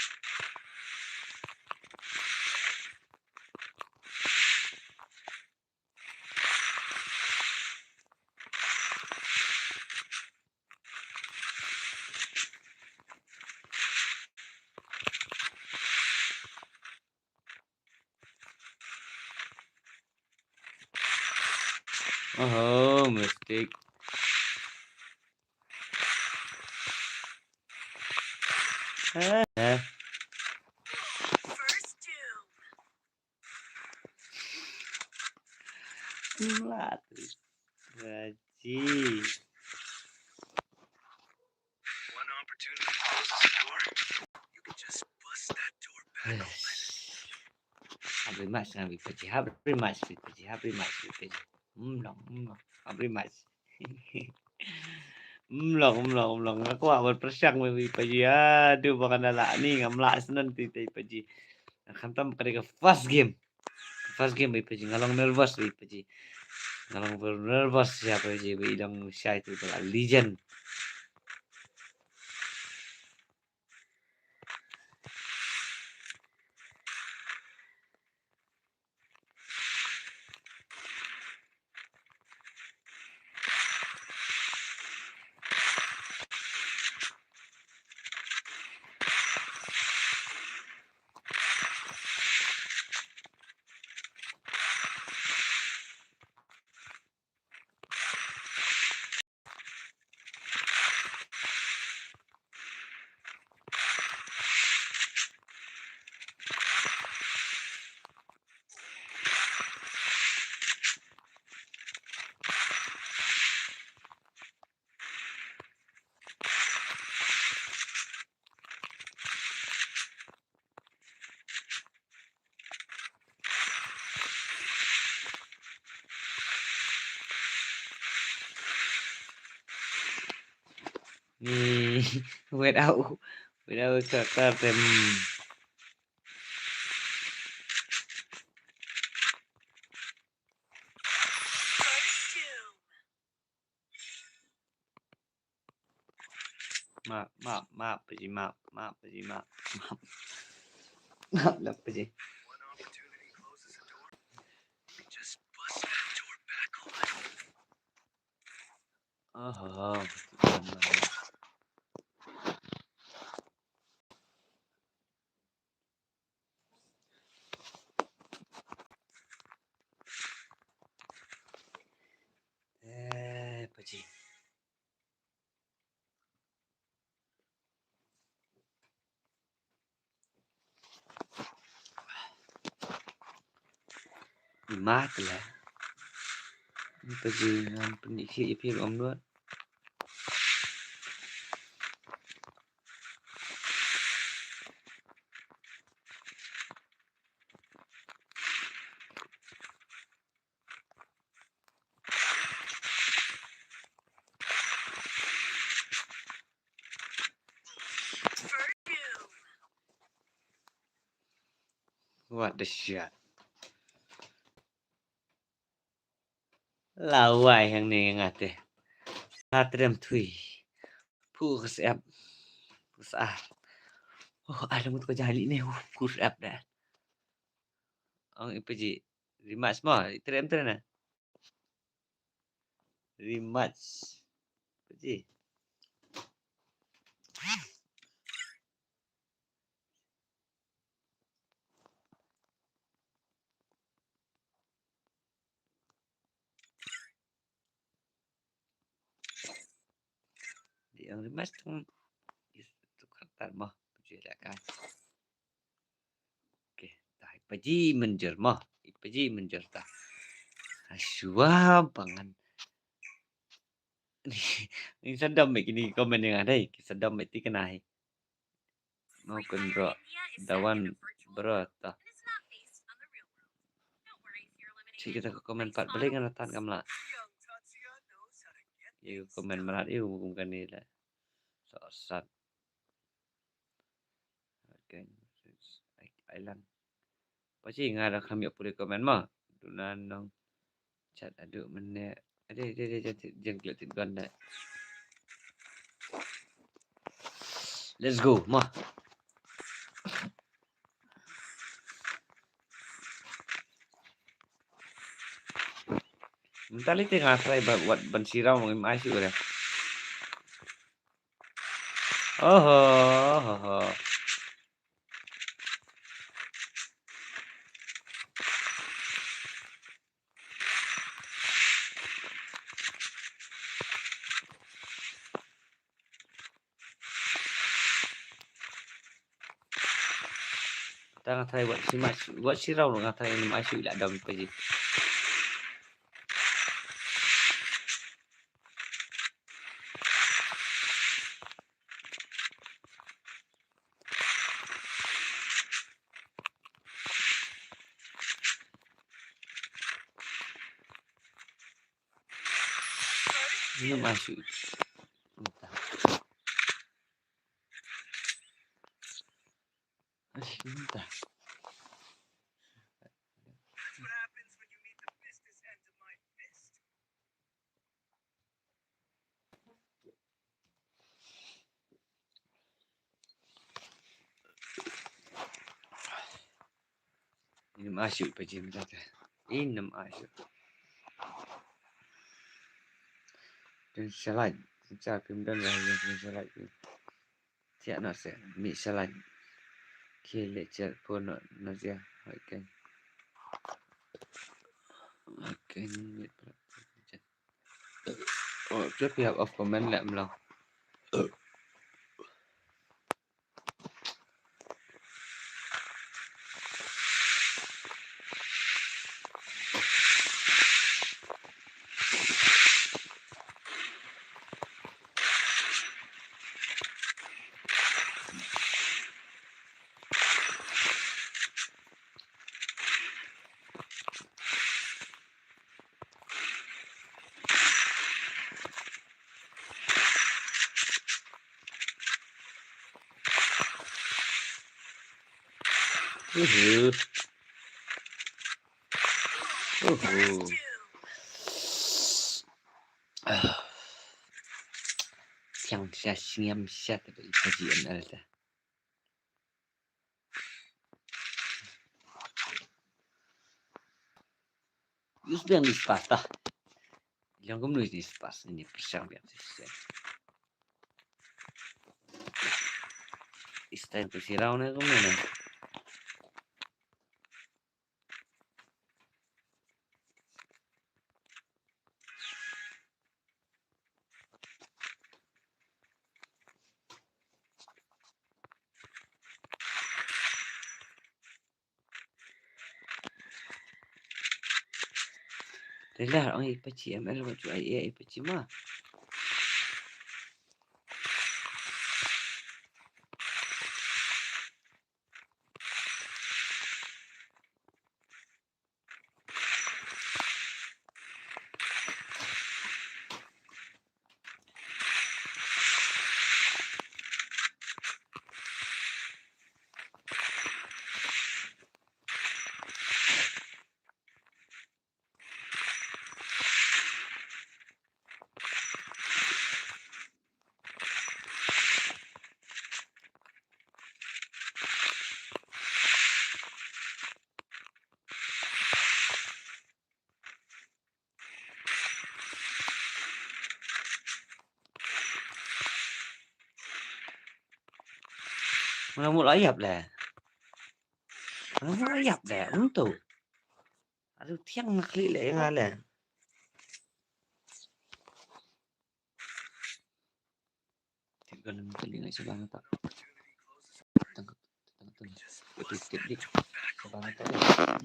Oh, mistake. Eh. Latih. Gaji. Habis mas ngambil Paji, habis mas Paji, habis mas Paji. Long, habis mas. Long. Aku awal persyang may Paji. Aduh, baka nalani nga mlaas nanti tay Paji. Nakamtam ka first game. First game may Paji. Ngalong nervous may Paji. Ngalong nervous siya Paji. May ilang siya ito pala. Legend. Nih, without them. Maaf Paji, maaf Paji, maaf lah Paji. Oh, Paji. Mát là Paji làm pendidik phim ông luôn. What the shit. Lawai yang ni ngate. Atrem thui. Push up. Push up. Oh, ada mut ko jali ni. Push up dah. Ang ipaji. Rematch mah. Trem na. Rematch. Ipaji. Yang rematch tu. Itu kata mah. Ipaji lah kan. Okay. Dah ipaji menjer mah. Ipaji menjer dah. Asyua pangan. Ni sedam ni komen yang ada. Sedam itu kenai. Mau kendra dawan berata. Si kita ke komen 4 balik kan ratan kamla. Iu komen merat iu bukan ni lah. Sosat. Okay. Island. Pasti ngada kami boleh komen mah. Dunan nong chat aduk meneh. Ada jengkel tinkan dah. Let's go mah. Mentali tengah try buat bensirau ngim asyik dah. Oh. Tengah try buat sirau ngah try ngim asyik lah dam paji. Ngim asyik. Entah. Entah. Ngim asyik paji menjata. Inem asyik. Dan salat. Saya pimdan lah yang salat. Tiada nak saya. Mi salat. Kile chat pun nak dia. Okay. Okay. Oh, saya pihak off comment lah melang. Yang saya siam siat dari kajian ada. Yus biang di sepatah. Yang kamu nulis di sepas ini persiang biang sih. Istain persirau ni kamu ni. Relah orang ipaci ML macam AI ipaci mah. Mula-mula ayap dah. Mula-mula ayap dah untuk. Aduh tiang nak klik lah yang ala. Tiga enam telinga sebanyak tak. Tengok betul dik sebanyak tak.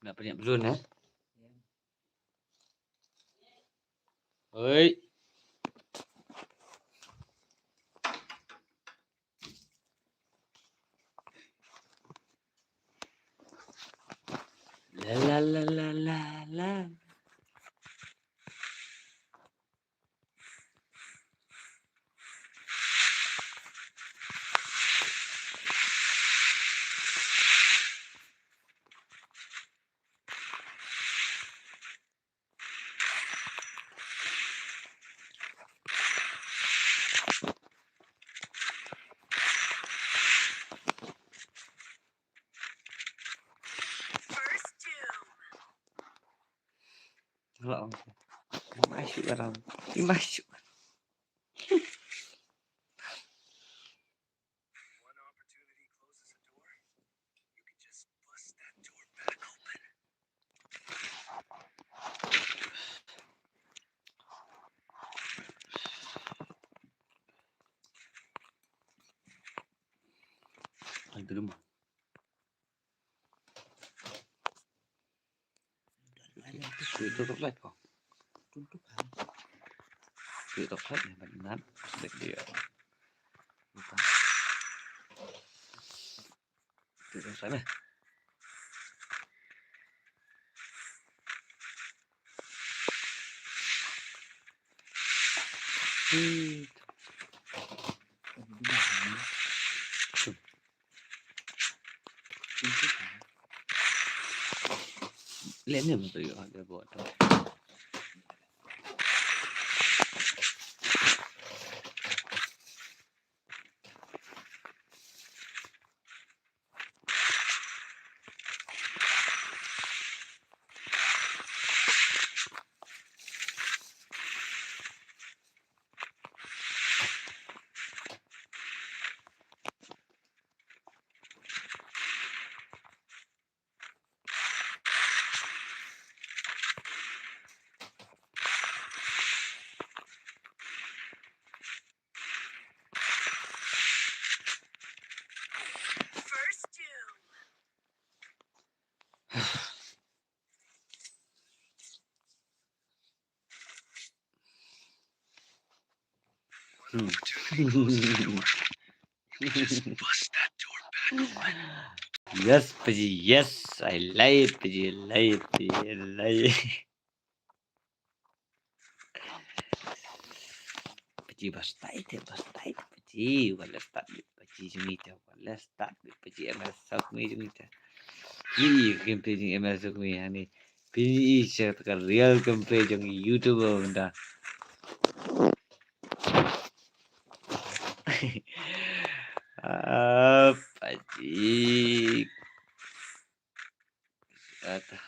Nak banyak belum eh? Oi. La la la la la la. Kalau masuk orang, masuk. Itu rumah. Tutup light kok. Tutup. Tutup light ya benar. Sedek dia. Bukan. Tutup sana. Lihat ni betul ya dia buat tu. Yes, Paji, yes, I like Paji, like Paji, like. Paji bastai Paji, wala start with Paji jumita, wala start with Paji MS Sakmi jumita. Ini gameplay jeng MS Sakmi hani. Pini chat ka real gameplay jeng YouTube benda. Paji. Atau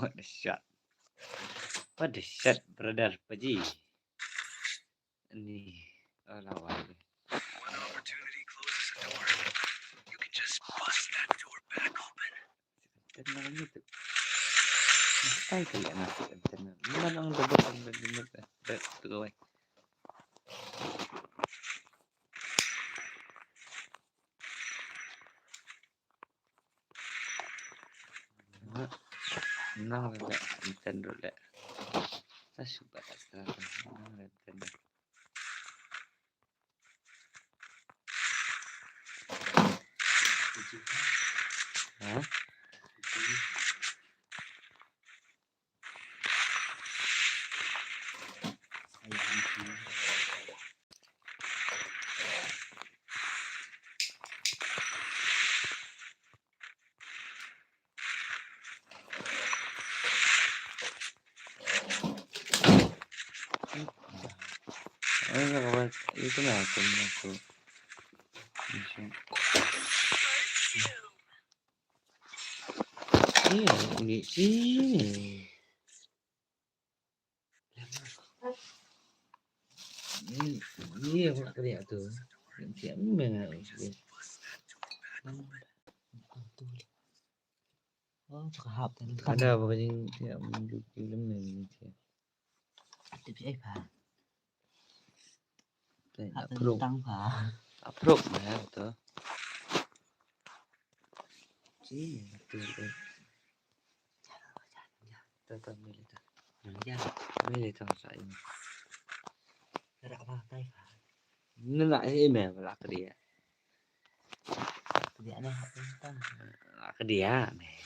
What a shot. What a shot, brother Paji. Ini lawan. One opportunity closes a door. You can just bust that door back open. Tenang gitu. Ay, kaya nasi tenang. Mana ang dapat ang nagdinag. Ito gawin. Nang rada Nintendo rada. Saya suka sekali nang Nintendo. Hah? Kawan, itu lah aku. Ini. Ini aku nak kerja tu. Siap memang. Oh, cakap tadi. Ada apa yang siap menunjuk film ni. Tips ai phá. Hạt Approve. tăng phá. Approve lah tu. Sini tu. Tak milih tu. Dạ. Milih tu saya. Rạ vào tay phá. Nó lại em là cái gì? Dạ này hạt tăng. Là cái gì á mẹ?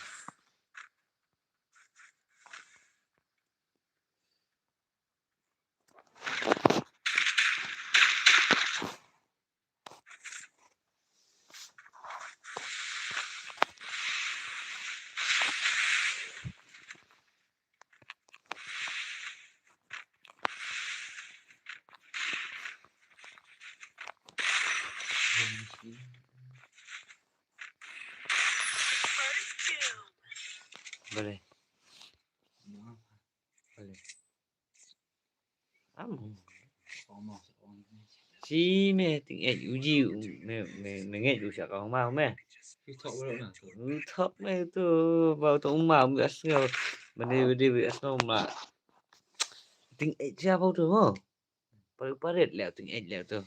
Boleh. Boleh. Si mẹ tiếng Anh uji mẹ nghe đủ sợ không mau mẹ. Thấp mẹ tu vào tu mau mẹ sao mình đi bị sao mà tiếng Anh ra vào tu không? Parit lẹo tiếng Anh lẹo tu.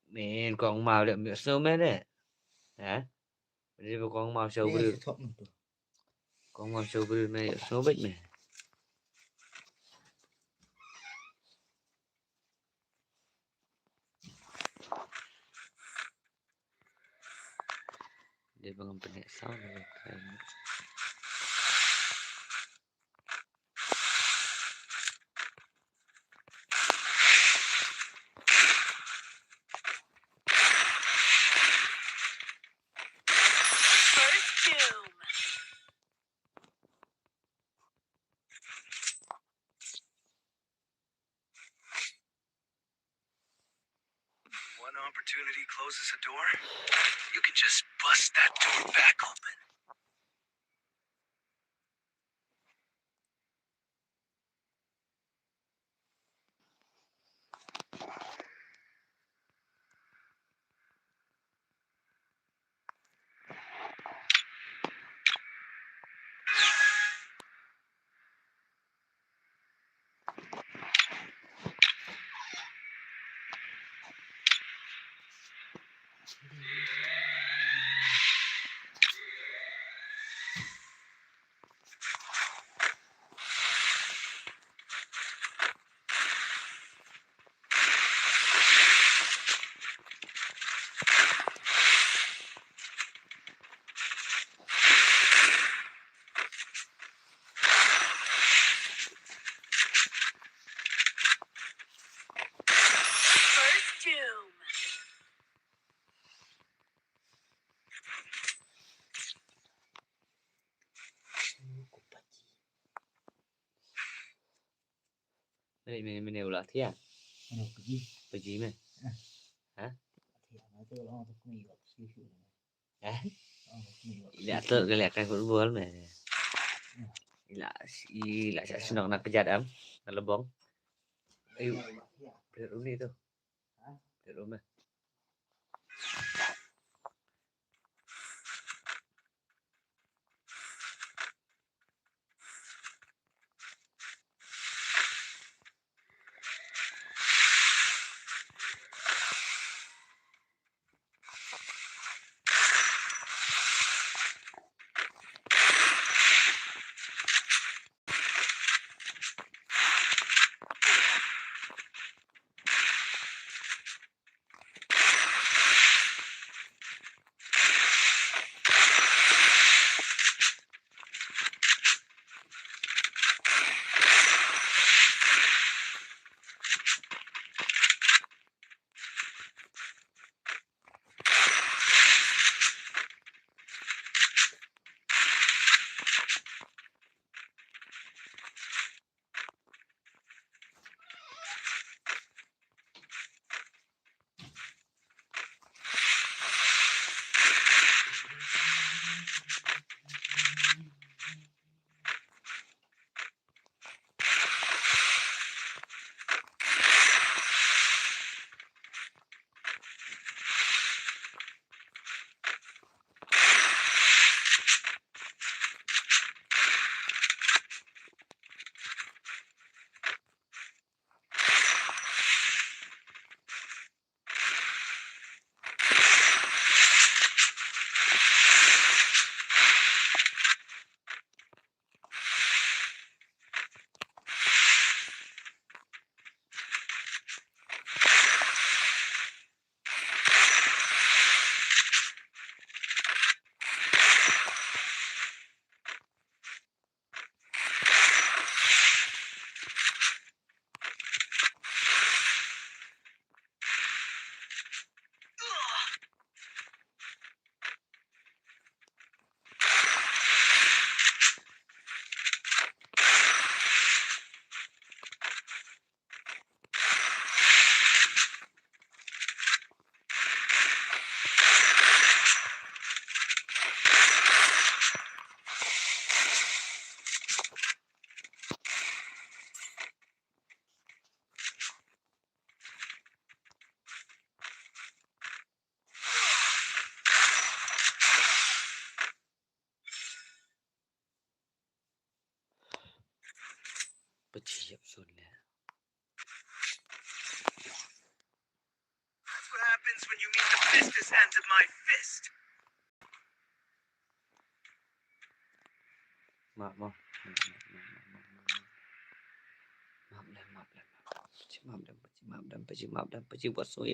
Mẹ còn mau lẹo mẹ sao mẹ đấy. Hả? Đi vào con mau sâu bự. Con mau sâu bự mẹ số bích mẹ. Dia bangun penyek sound kayaknya. One opportunity closes a door. You can just bust that door back open. Mình đều là thế à? Ano ka ji? Pergi meh? Hả? Thì nó tôi lo tôi không hiểu siêu siêu. Hả? Không hiểu. Lihat tuh kelihatan football meh. Gila saya senang nak kejat am. Nak lebong. Ayo. Beli room ni tu. Beli room eh. Peciap sudah. That's what happens when you meet the business ends of my fist. Maaf. Maaf dan peci buat so.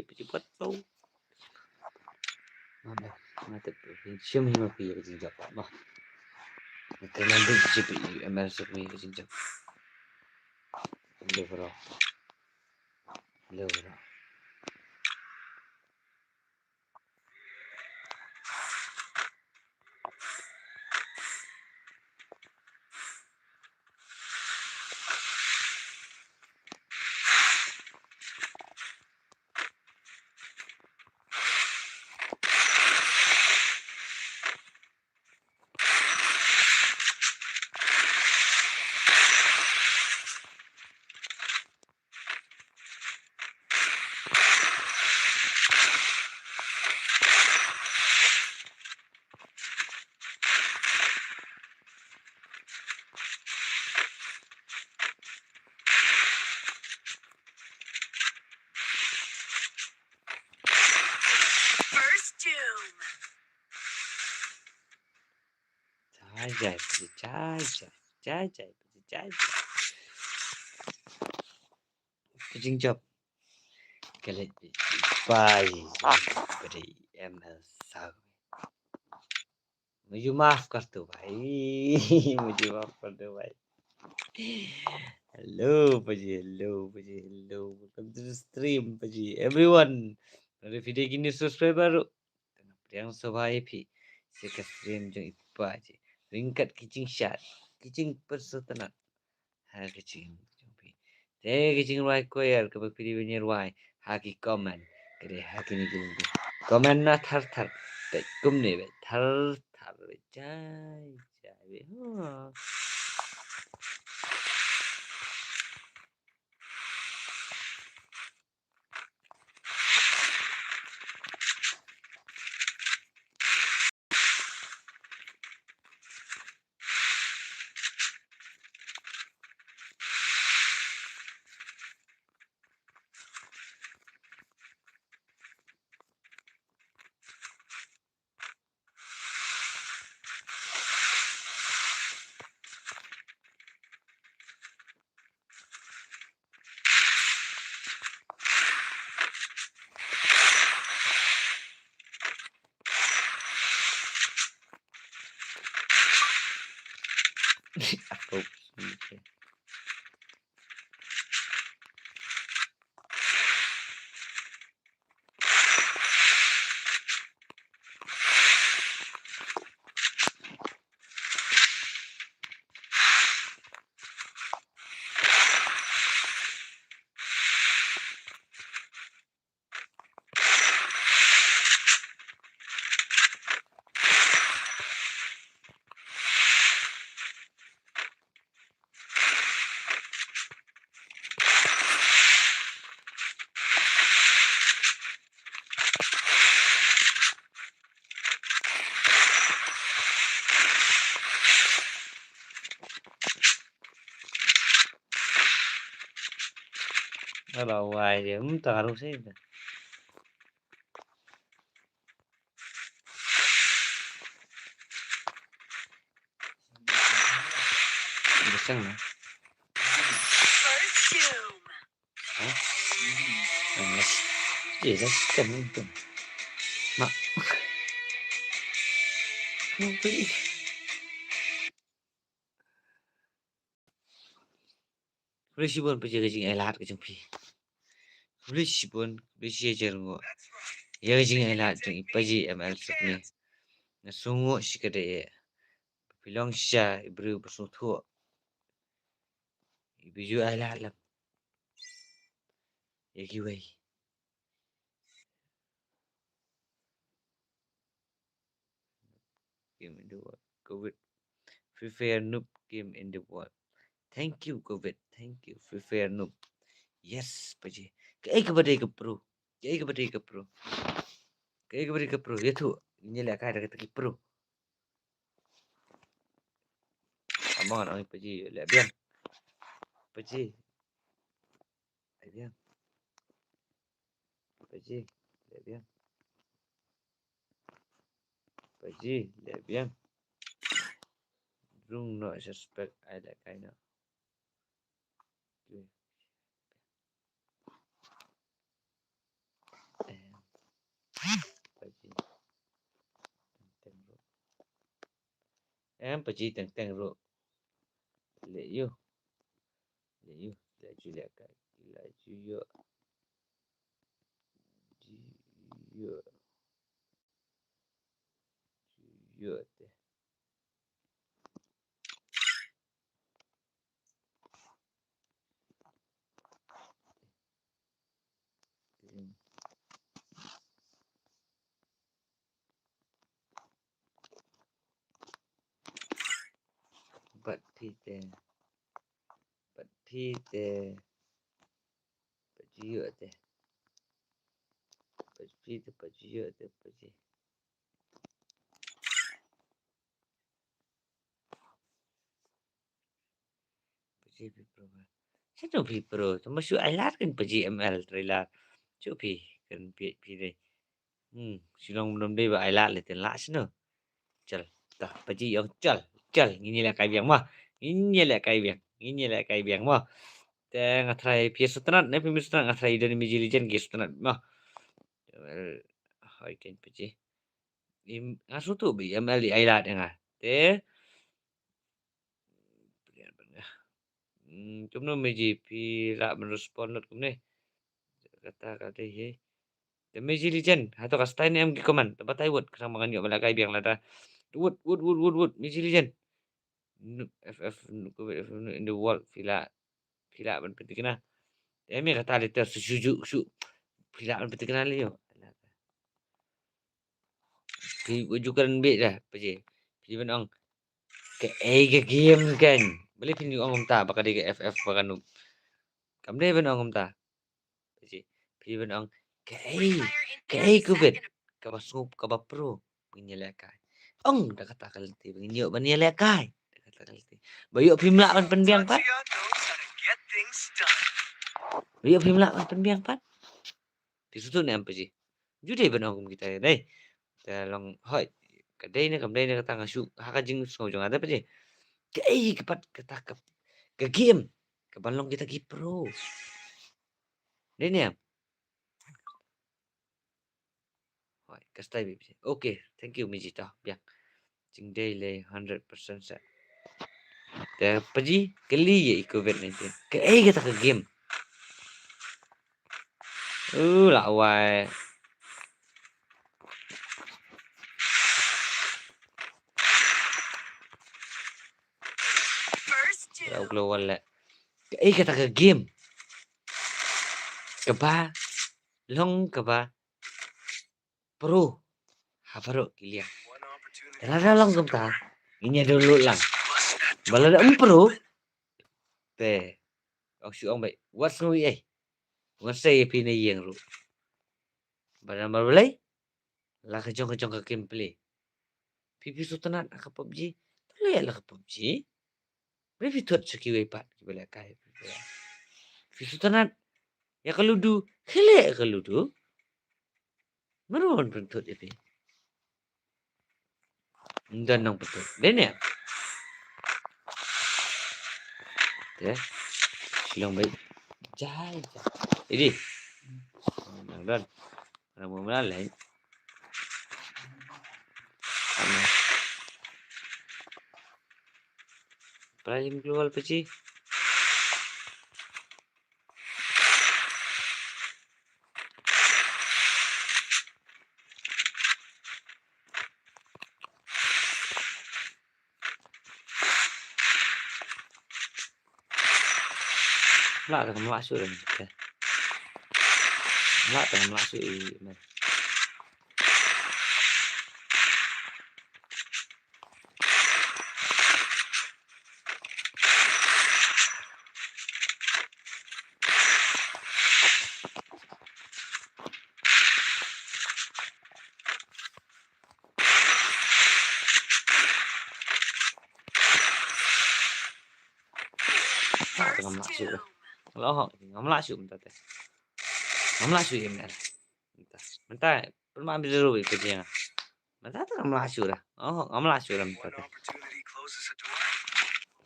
Maaf dah. Mata siam hima pi ke jinjap mah. Kita nanti jipi ML sukmi ke jinjap. Lewra. First doom. Jai. Jinjap. Kelet pai beri ML sak. मुझे माफ कर दो भाई मुझे माफ कर दो भाई hello welcome to the stream Paji everyone dari video gini subscriber yang sebaik pi sekat stream jeng ipa je ringkat kicing shot kicing persetanat ha kicing pi kicing right koyar ke video ni right haki comment kere haki ni comment na thar bet kum ne bet thar jai Ha. Approach. Okay. Nó bảo hoài thì không tờ đâu xí. Isang na. First doom. Hả? Là gì đó cầm cầm. Mà không biết. Resipon pa jaga jing ai lahat ka jang pi. Resipon resi jarngo. Jaga jing ai lahat jang ipaji ML sapni. Na sungo sikade ye. Pilong sha ibru pasung thuo. Ibiju ai lahat lam. Yaki wei. Game in the world. COVID. Free Fire noob game in the world. Thank you COVID. Thank you Free Fire noob. Yes paji. Kay kabade ka pro. Kay kabade ka pro. Kay kabade ka pro. Yetu. Nyela ka ada kata pro. Amon ang paji le bien. Paji. Ai bien. Paji le bien. Paji le bien. Rung no suspect ai la kai no. Paji. Teng ro. Em paji teng ro. Le you. Le you. Le ju le kai. Le ju yo. Ji yo. Yo te. But thi te. But thi te. Paji yo te. Paji te paji yo te paji. Paji pi pro. Sino pi pro? Tumasyo ai lahat kan paji ML trailer. Chu pi kan pi dei. Silong belum dei ba ai lahat le ten la sino. Chal. Ta paji yo chal. Chal ngini la kai biang ma. Ngini la kai biang. Ngini la kai biang ma. Te ngatrai pi sutanat ne pi sutanat ngatrai dan mi jilijen ge sutanat ma. Hai ken paji. Asu tu bi ML di ai lahat nga. Te chúng nó mới gì thì lại mình respond được cũng này kata kata ye the meji legend atau kastain em gi comment tempat tai wood kerang mangan yo malaka biang lada wood meji legend ff in the world pila man penting na em kata letter su pila man penting na yo pi wujukan be dah paje pi benong Ke ke game kan. Beli pin ong ta baka di ke FF baka nu. Kam dai ben ong ta. Paji. Pi ben ong ke ku bet. Ka ba sup ka ba pro. Menyelek kai. Ong dah kata kalti benyo menyelek kai. Dah kata kalti. Bayu pimla pan penbiang pat. Tatsuya knows how to get things done. Bayu pimla pan penbiang pat. Thì số này em phải gì chú đây bên ông kita đây ta long hỏi cái đây nó cầm đây nó tăng su haka jing so jong ada apa sih cái kepat kata ke game ke balong kita ki pro đây nè hỏi cái style bị okay thank you Mijita biang jing đây le 100% set ta apa sih kali ya COVID-19 cái kita ke game lạ hoài Đâu global lại cái kita ke game ke ba long ke ba pro Hafaro kilia. One opportunity. Terada lang kumta. Inya dulu lang. Bust that door Balada back pro. open. Te. Ông sư ông vậy. What's nui ấy? Ngon say pina yang ru. Bada marulay. La ka jong ka gameplay. Pipi sutanan ka PUBG. Tala la ka PUBG. Pipi tuat sa kiway pat. Kibala kaya. Pipi sutanan. Ya kaludu. Hele kaludu. Meron pun tuat ipi. Dan nang betul. Dan ya. Te. Silong baik. Jai. Ini. Dan. Mau lain. Ano. Pralim global pa sih. Wala ka masuk rin. Wala ka masuk i. Wala ka masuk. Kalau ho, masuk bentar teh. Masuk ya benar. Bentar. Perlu ambil dulu itu dia. Bentar tak masuk dah. Oh, masuk dah bentar One teh. opportunity closes a door.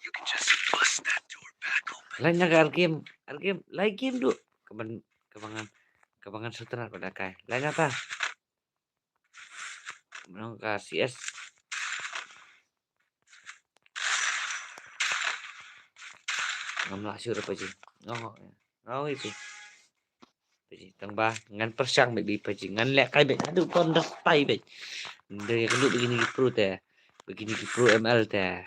You can just bust that door back open. Lain jaga game, lain game dulu. Kebangan sutra pada kai. Lain apa? Menang ke CS. Masuk apa sih? Oh itu. Tầng 3 ngăn persiang bị phải chỉ ngăn lẹ cái bệnh được con đất tay bệnh đây cái begini pro teh begini pro ML teh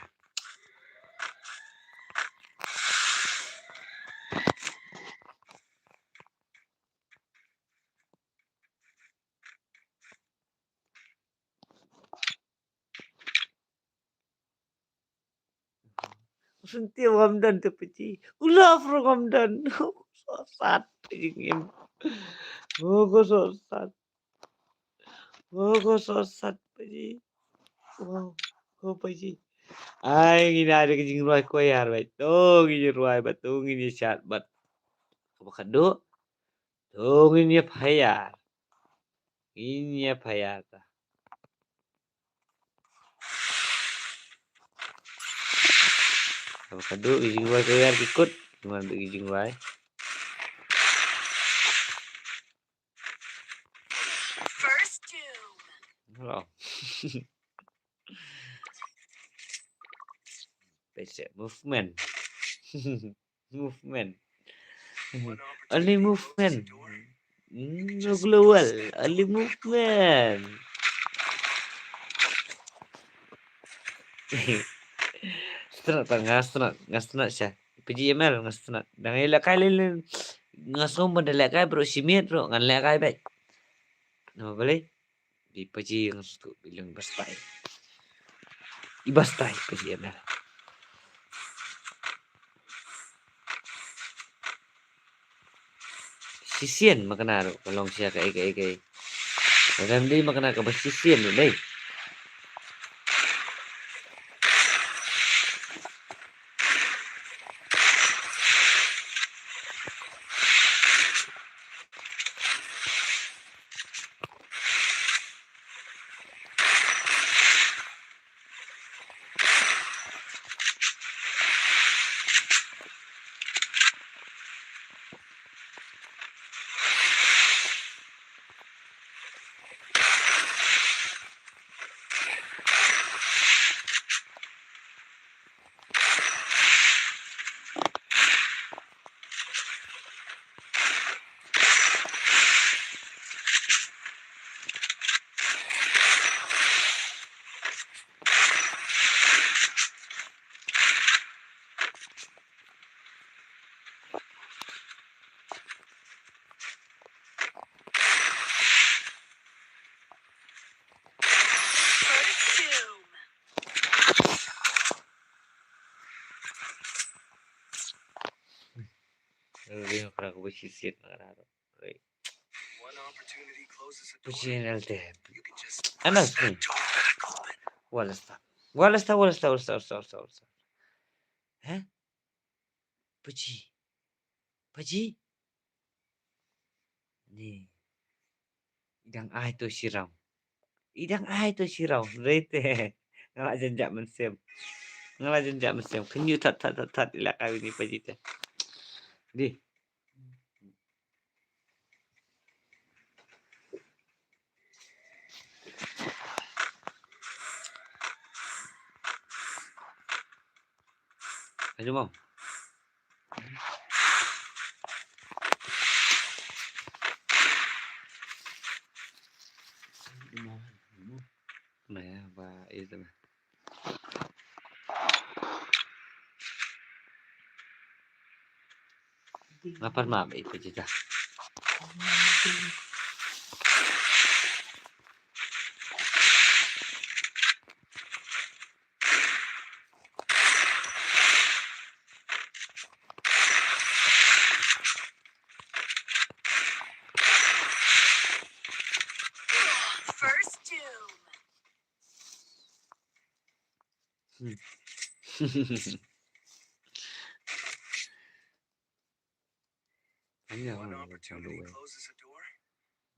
Sentia Ramdan terpeci ulah pro Ramdan sosat ingin sosat peci wow peci ai gini ada kejing ruai koyar baik tuh gini ruai batu gini chat bat kabakado tuh gini payar ini payar ta kabakado kejing ruai koyar ikut gimana kejing ruai First doom. Hello. Basic movement. Movement. One Only opportunity closes a movement. door. No global. Only movement. Ngastunat siya. PGML ngastunat. Dangay lakay lilin. Ngasong madalakay bro simit bro. Ngan lakay ba. Nama balik? Di PG yang suka bilang berstay. Ibastai PJ ambil. Sisian makna kalong siya kay. Dalam dia makna ka sisian ni dai. First doom. Dia makna ka sisian makna. One opportunity closes a door. Pujian LT. You can just Anak bust that ni. door back open. Wala stop. Hah? Puji. Ni. Idang ai tu siram. Rete. Ngala jenjak mensem. Kenyu tat ilak kawin ni Paji teh. Di. Ayo mam. Nah, apa itu mah. Ngapain mah itu cita. First doom. Hanya One orang opportunity dulu. closes a door.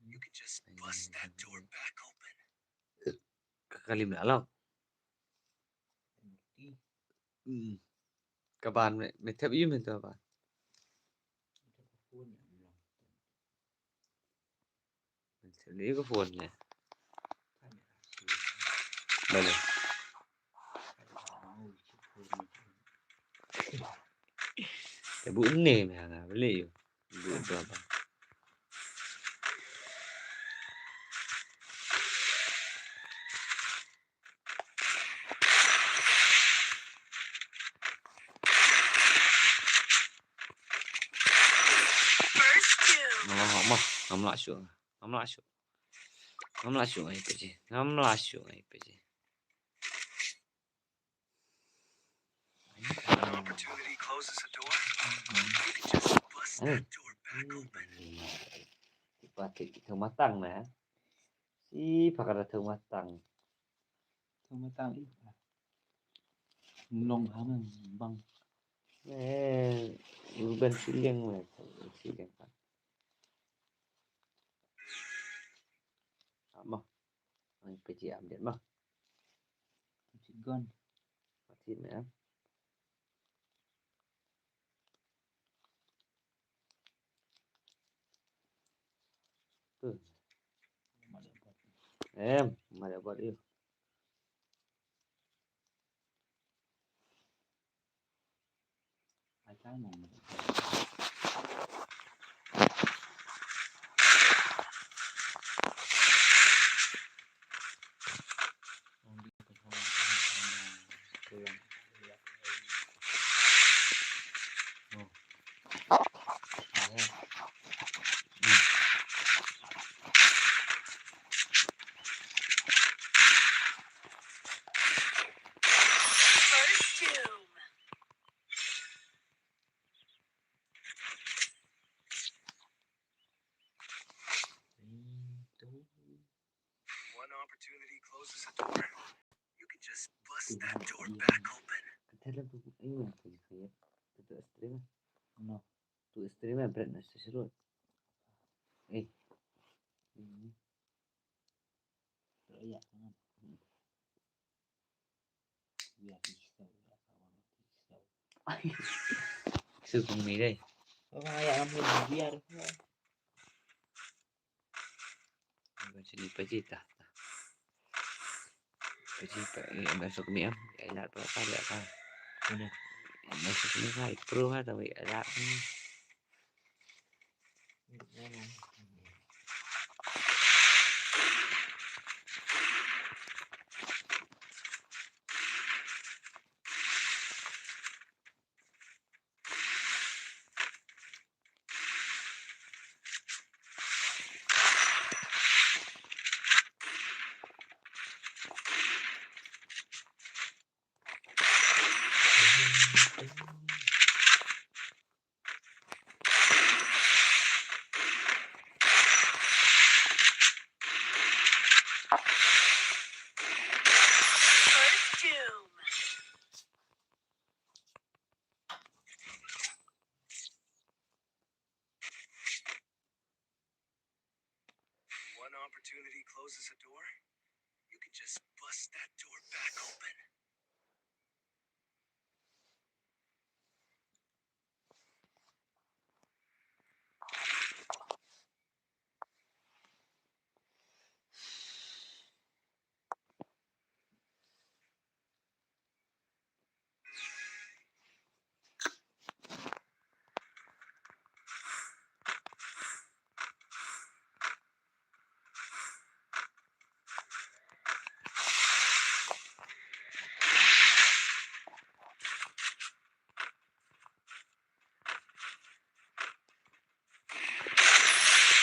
You can just bust that door back open. Kali malam. Các bạn mày theo ý mình thôi bạn. Mình xử lý cái phồn này. Đây này. Cái bún này mày là với liệu. Bún rồi bạn. First doom. Ngắm lại xuống. Ngắm lại xuống ấy cái gì. One opportunity closes a door. You can just bust that door back open. Pakai thơm matang nè. Si pakai thơm matang. Thơm tao ít. Long hả mình băng. Nè, bên siliang này, siliang kan. Apa? Ini PJ update mah. Gun. Matiin ya. Tuh. Mà đã bật yêu. Hai cái này. opportunity closes a door, you can just bust that door back open. Thế là tôi ấy mà thì phải tự stream No. tự stream mà bạn nó sẽ rồi ấy Pero ya, no. Biar pisau, ya kawan pisau. sự cùng mỹ đây Oh, ya ampun, biar. mình sẽ đi pergi tak pergi masuk ni am ada berapa ada apa Benar. masuk ni kan pro ha tapi ada First doom. One opportunity closes a door, you can just bust that door back open.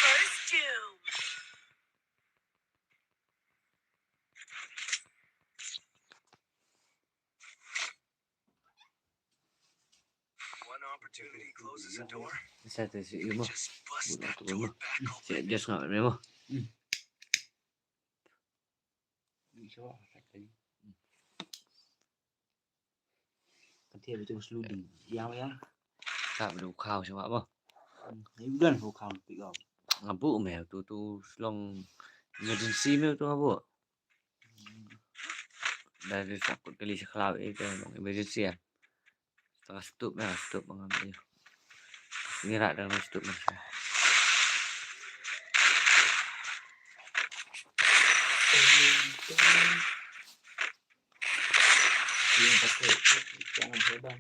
First doom. One opportunity closes a door, sao từ sự you yêu can mà just bust buồn that tụi door mà back sẽ open. just ngồi đấy mà Bisa pakai tadi. Nanti ada terus loading. Yang. tạm đủ khao cho bạn mà Ini bulan kau kau pikau. ngabu mèo tu long emergency mèo tu ngabu dari takut kali sekelau itu long emergency ya setengah stup mèo stup mengambil ini rak dalam stup masa Yang pakai jangan hebat.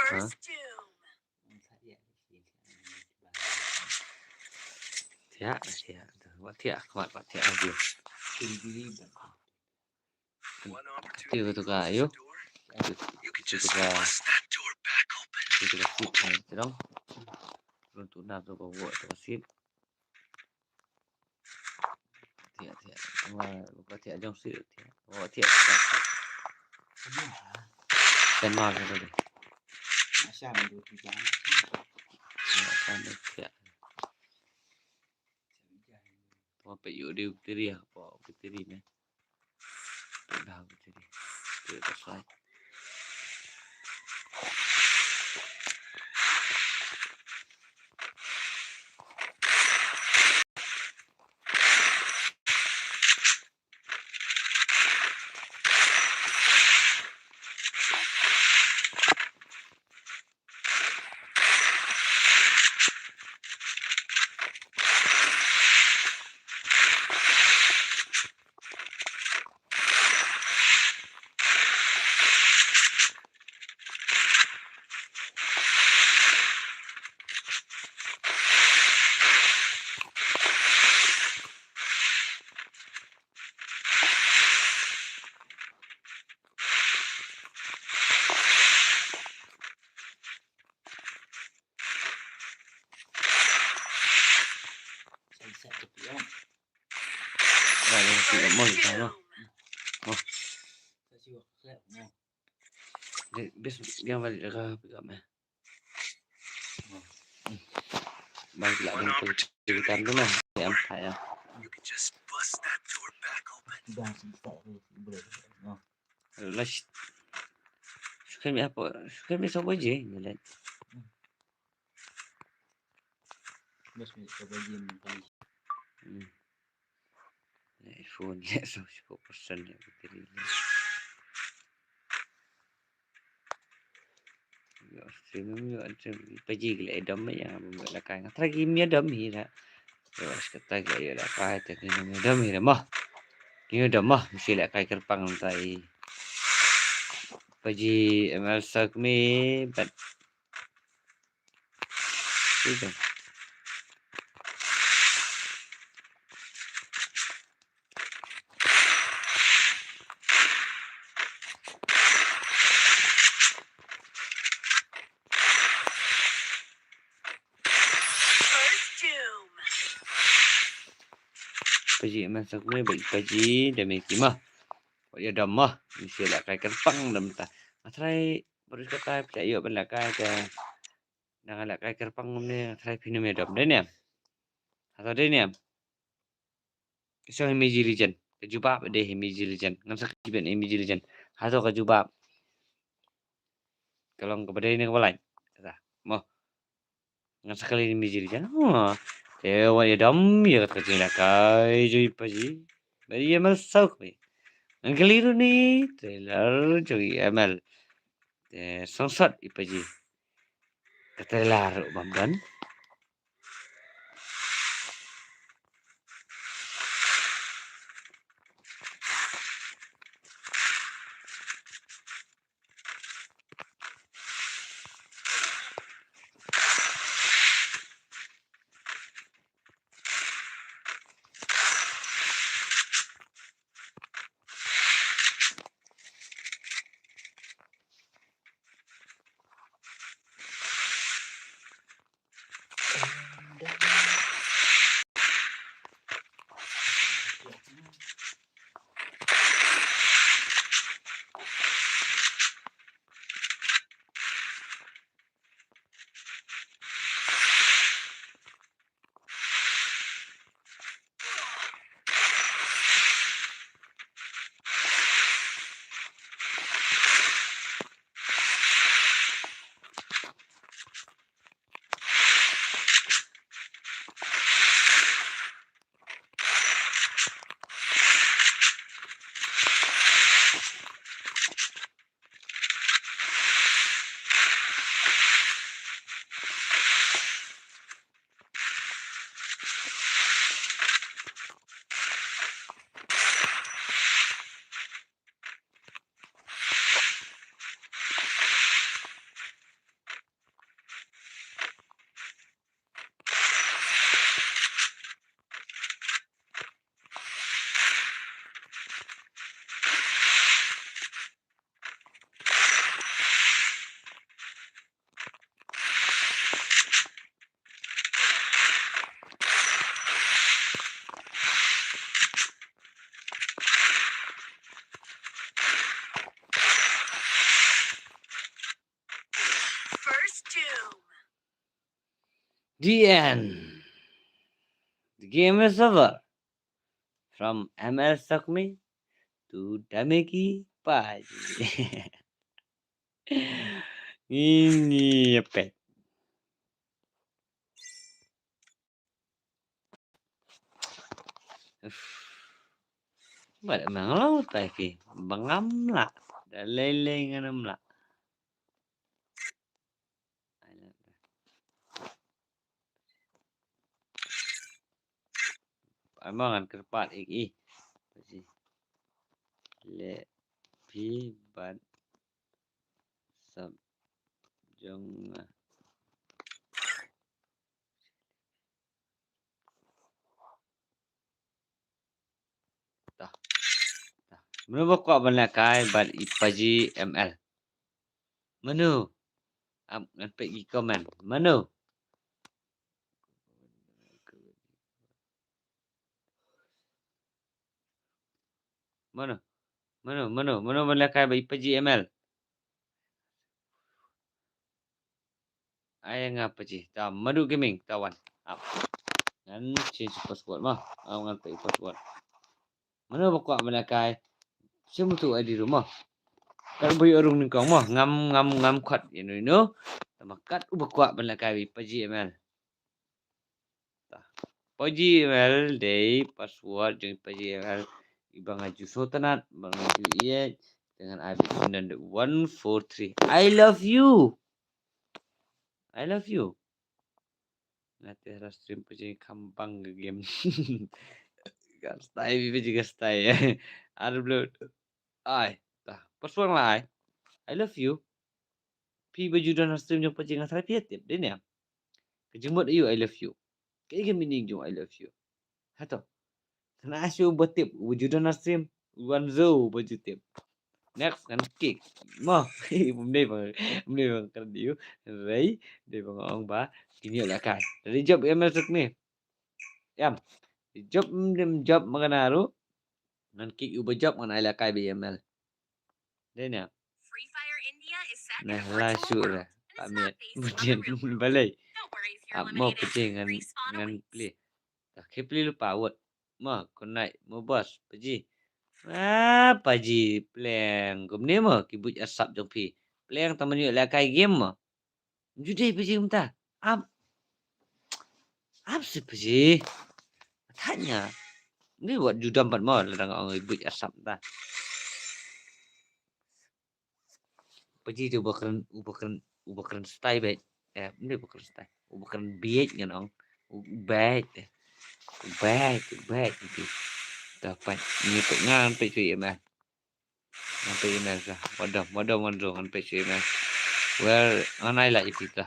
First doom. thiệt quá thiệt các bạn thiệt nhiều One tiêu opportunity tu cả closes yếu a door, you can just Tutup, bust that door back open. tu kasih tu dong belum tunang tu bawa tu kasih thiệt mà có thiệt trong sự thiệt có thiệt tên mòn rồi đấy Masa menurut kita. sao được thiệt có phải yếu điều cái gì bỏ cái gì này tự đào cái gì tự có sai Saya pikau. rồi sự mòn First sao doom. không Saya juga kelak. No. Bis yang balik dah pick up meh. Balik lah One dengan opportunity kejutan tu meh. Yang door, saya. you can just bust that door back open. Sudah selesai boleh. Oh, Lah suka mi apa? Suka mi siapa je jalan. bos ni coba jam tadi. iPhone ya 10% ya bateri. Ya stream mi ada paji gila edam ya la kai ngatra gi mi edam hi ra. Ya kata gila ya la kai te ni mi edam hi ra mah. Ni edam mah mesti la kai kerpang tai. Paji ML sak mi bat. Itu. First doom. Paji ML sak mi bat paji demi kimah. Ya edam mah mesti la kai kerpang dam ta. Atrai baru kata percaya ben la kai te. Nang la kai kerpang ni atrai pinu mi edam den ya. Atau den ya. Isang Imiji Legend. Kajubab deh Imiji Legend. Ngam sak jiben Imiji Legend. Hato kajubab. Kalau kepada ini kepala. Kata. Mo. Ngam sakali Imiji Legend. Oh. Tewa ya dam ya kata kena kai jui paji. Bari ML sauk ni. Ang keliru ni trailer jui ML. Songsat ipaji. Kata trailer bamban. First doom. The end. The game is over. From ML Sakmi to Dameki Paji. Ini apa? Bạn mang lâu tại vì bằng ngắm lạ đã lên lên cái năm lạ emang kan kerpat iki pasti le pi ban sab jong ta ta menurut kau benda kai ban ipaji ML menu am nanti pergi komen menu mana mana benda kai ban ipaji ML Ai ngapa ji? Ta Madu Gaming tawan. Up. Ngan change password mah. Ngan pe password. Mana bakwa mana kai. Siapa tu di rumah? Kan bui urung ni kong mah ngam khat you know. Tamakat bakwa mana kai paji mel. Paji mel day password jeung paji mel ibang aju sotanat bang aju iya dengan Abi 143. I love you. I love you. Nanti harus stream paji kampang ke game. Gastai bibi juga gastai ya. Ada belum? Ai, tah. Password lah. I love you. Pi baju dan stream jeung paji ngasal piatip din ya. Kejemut you I love you. Kaya mining jung I love you. Hato. Sana asyo batip wujudan stream 10 baju tip. Next kan kick. Mo. Bumdai bang kan diu. Rai dai bang ong ba. Kini lah kai. Dari job email suk ni. Yam. Job maganaru. Nan kick u job ngan ala kai BML. Din ya. Free Fire India is set in Nah, a virtual lasu world, lah. and it's not Pamit. based on Kemudian the real world. balai. Don't worry if you're Mau eliminated. pecing Respawn dengan awaits. play. Tak play lupa awat. Mah kau naik mau bos paji. Paji pleng. Kau ni mah kibut asap jong pi. Pleng taman yuk lakai game mah. Judi paji minta. Apa sih paji? Tanya. Ni buat judam pat mah ladang orang kibut asap dah. Paji tu bukan style bet. Ni bukan style. Bukan biet kan orang. Bad gitu. Dapat ni tu ngan pe cuy mah. Sampai email kah. Wadah ngan pe cuy mah. Well, anai lah kita.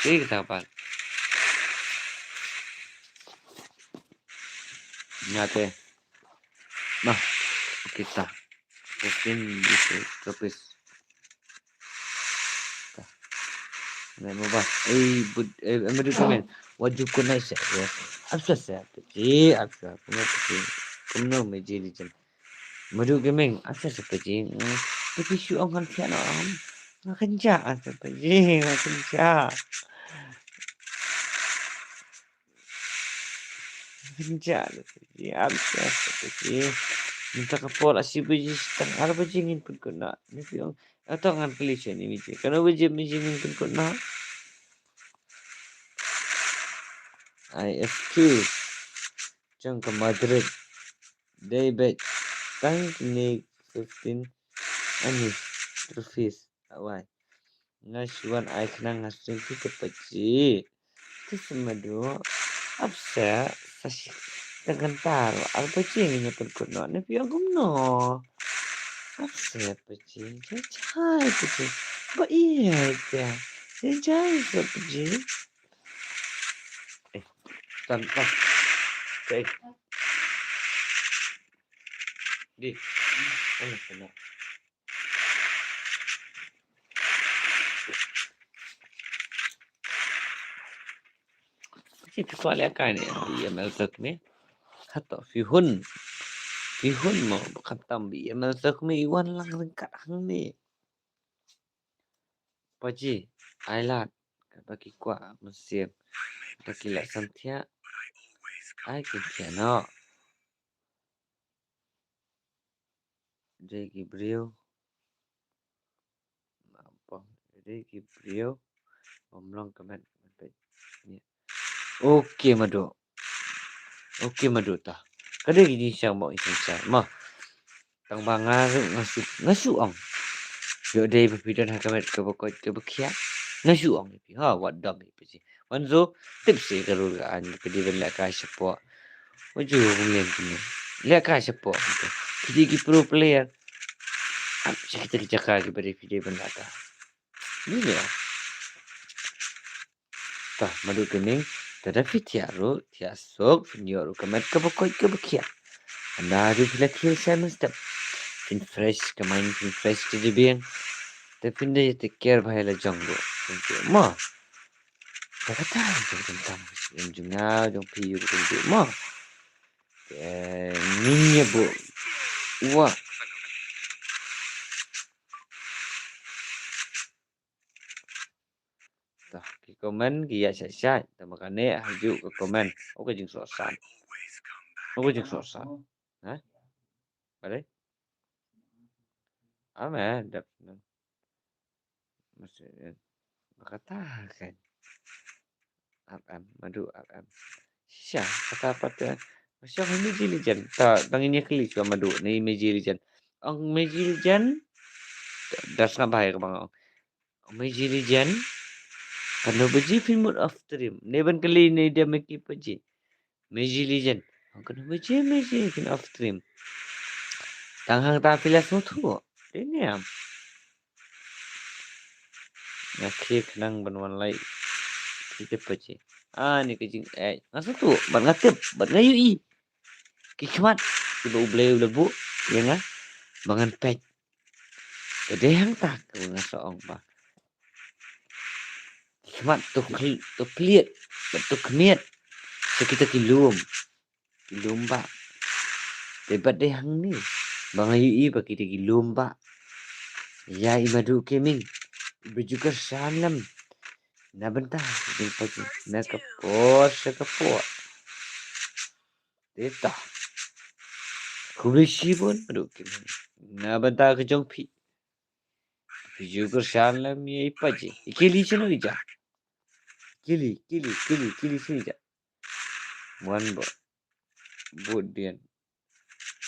Jadi kita apa? Nyate. Nah, kita. Mungkin bisa terus. Nah, mabas. Amadu komen. Wajib kunai saya. Apa saya? Pergi, apa? Kuno meji licin. Madu gaming. Apa saya pergi? Tapi su orang piano am. Makan ja apa pergi? Makan ja. Kerja pergi. Apa saya pergi? Minta kapal asyik pergi setengah. Ada pergi ingin pun kena. Ni piang. Atau ngan kelician ni meji. Kalau pergi ingin pun kena. IFQ Jang ke Madrid Daybet Tank ni 15 Anis Trufis Awai Ngasuan ai kenang ngasuan kita peci Itu semua dua Apsa Sashi Dengan taruh Al peci yang nyepun kuno Ni piang kumno Apsa peci Jajai peci Apa iya dia Jajai peci Tanpa Cek Di Mana kena Kasi soal akan ni BML ni Hatta Fihun mo Khatam BML ni Iwan lang ringkat hang ni Paji Ailat Bagi kuat Mesin Bagi lak santia Ai piano Jadi Gabriel Apa Jadi Gabriel Omlong komen Okey madu tah Kada gini siang mau isin siang mah Tang bangar Ngasu ong Yo day berpidan hakamet kebakot kebakia Ngasu ong ni ha wadam ni peci Manzo tips si kalau kan kediban lek ka support Waju kemudian kini lek ka support gitu Jadi pro player Saya kita kerjakan kepada video benda ta Ini ya Tah madu kening Tetapi tiaru tiasok finyoru kamet kebakot kebakia Anda ada bila kill saya mesti Fin fresh kemain fin fresh jadi biang Tapi dia take care bahaya lah janggo Untuk mah Kata tentang yang juga jong piu untuk mah minyak bu wah Tah, ki komen ki ya sai. Ta makane haju ke komen. Oke jing sosan. Always come back. Oke jing sosan. Hah? Bare? Ame dap. Maksudnya katakan. FM madu FM. Siya kata pada siya Meiji Legend. Ta tanginya kali siya madu ni Meiji Legend. Ang Meiji Legend das nga bahaya ka bang. Ang Meiji Legend kano baji film of dream. Neban kali ni dia meki paji. Meiji Legend. Ang kano baji Meiji film of dream. Tanghang ta pilas mo tu. Ini am. Ngakik nang banwan lai. Kita paji. Ni kejing ngasa tu ban ngatip ban ngayu i. Kikmat ibu uble lebu ya nga bangan pek. Gede hang tak ngasa ong ba. Kikmat tu kliat tu kemiat. Sekita kilum ba. Debat deh hang ni. Bang ayu i bagi di kilum ba. Ya imadu keming. Ibu juga salam. Na bentah jumpa ji. Na kapos. Deta. Kulishi pun aduh keming. Na bentah ke jong pi. Juga salam ya ipaji. Ikili chino ija. Kili sini ja. One Budian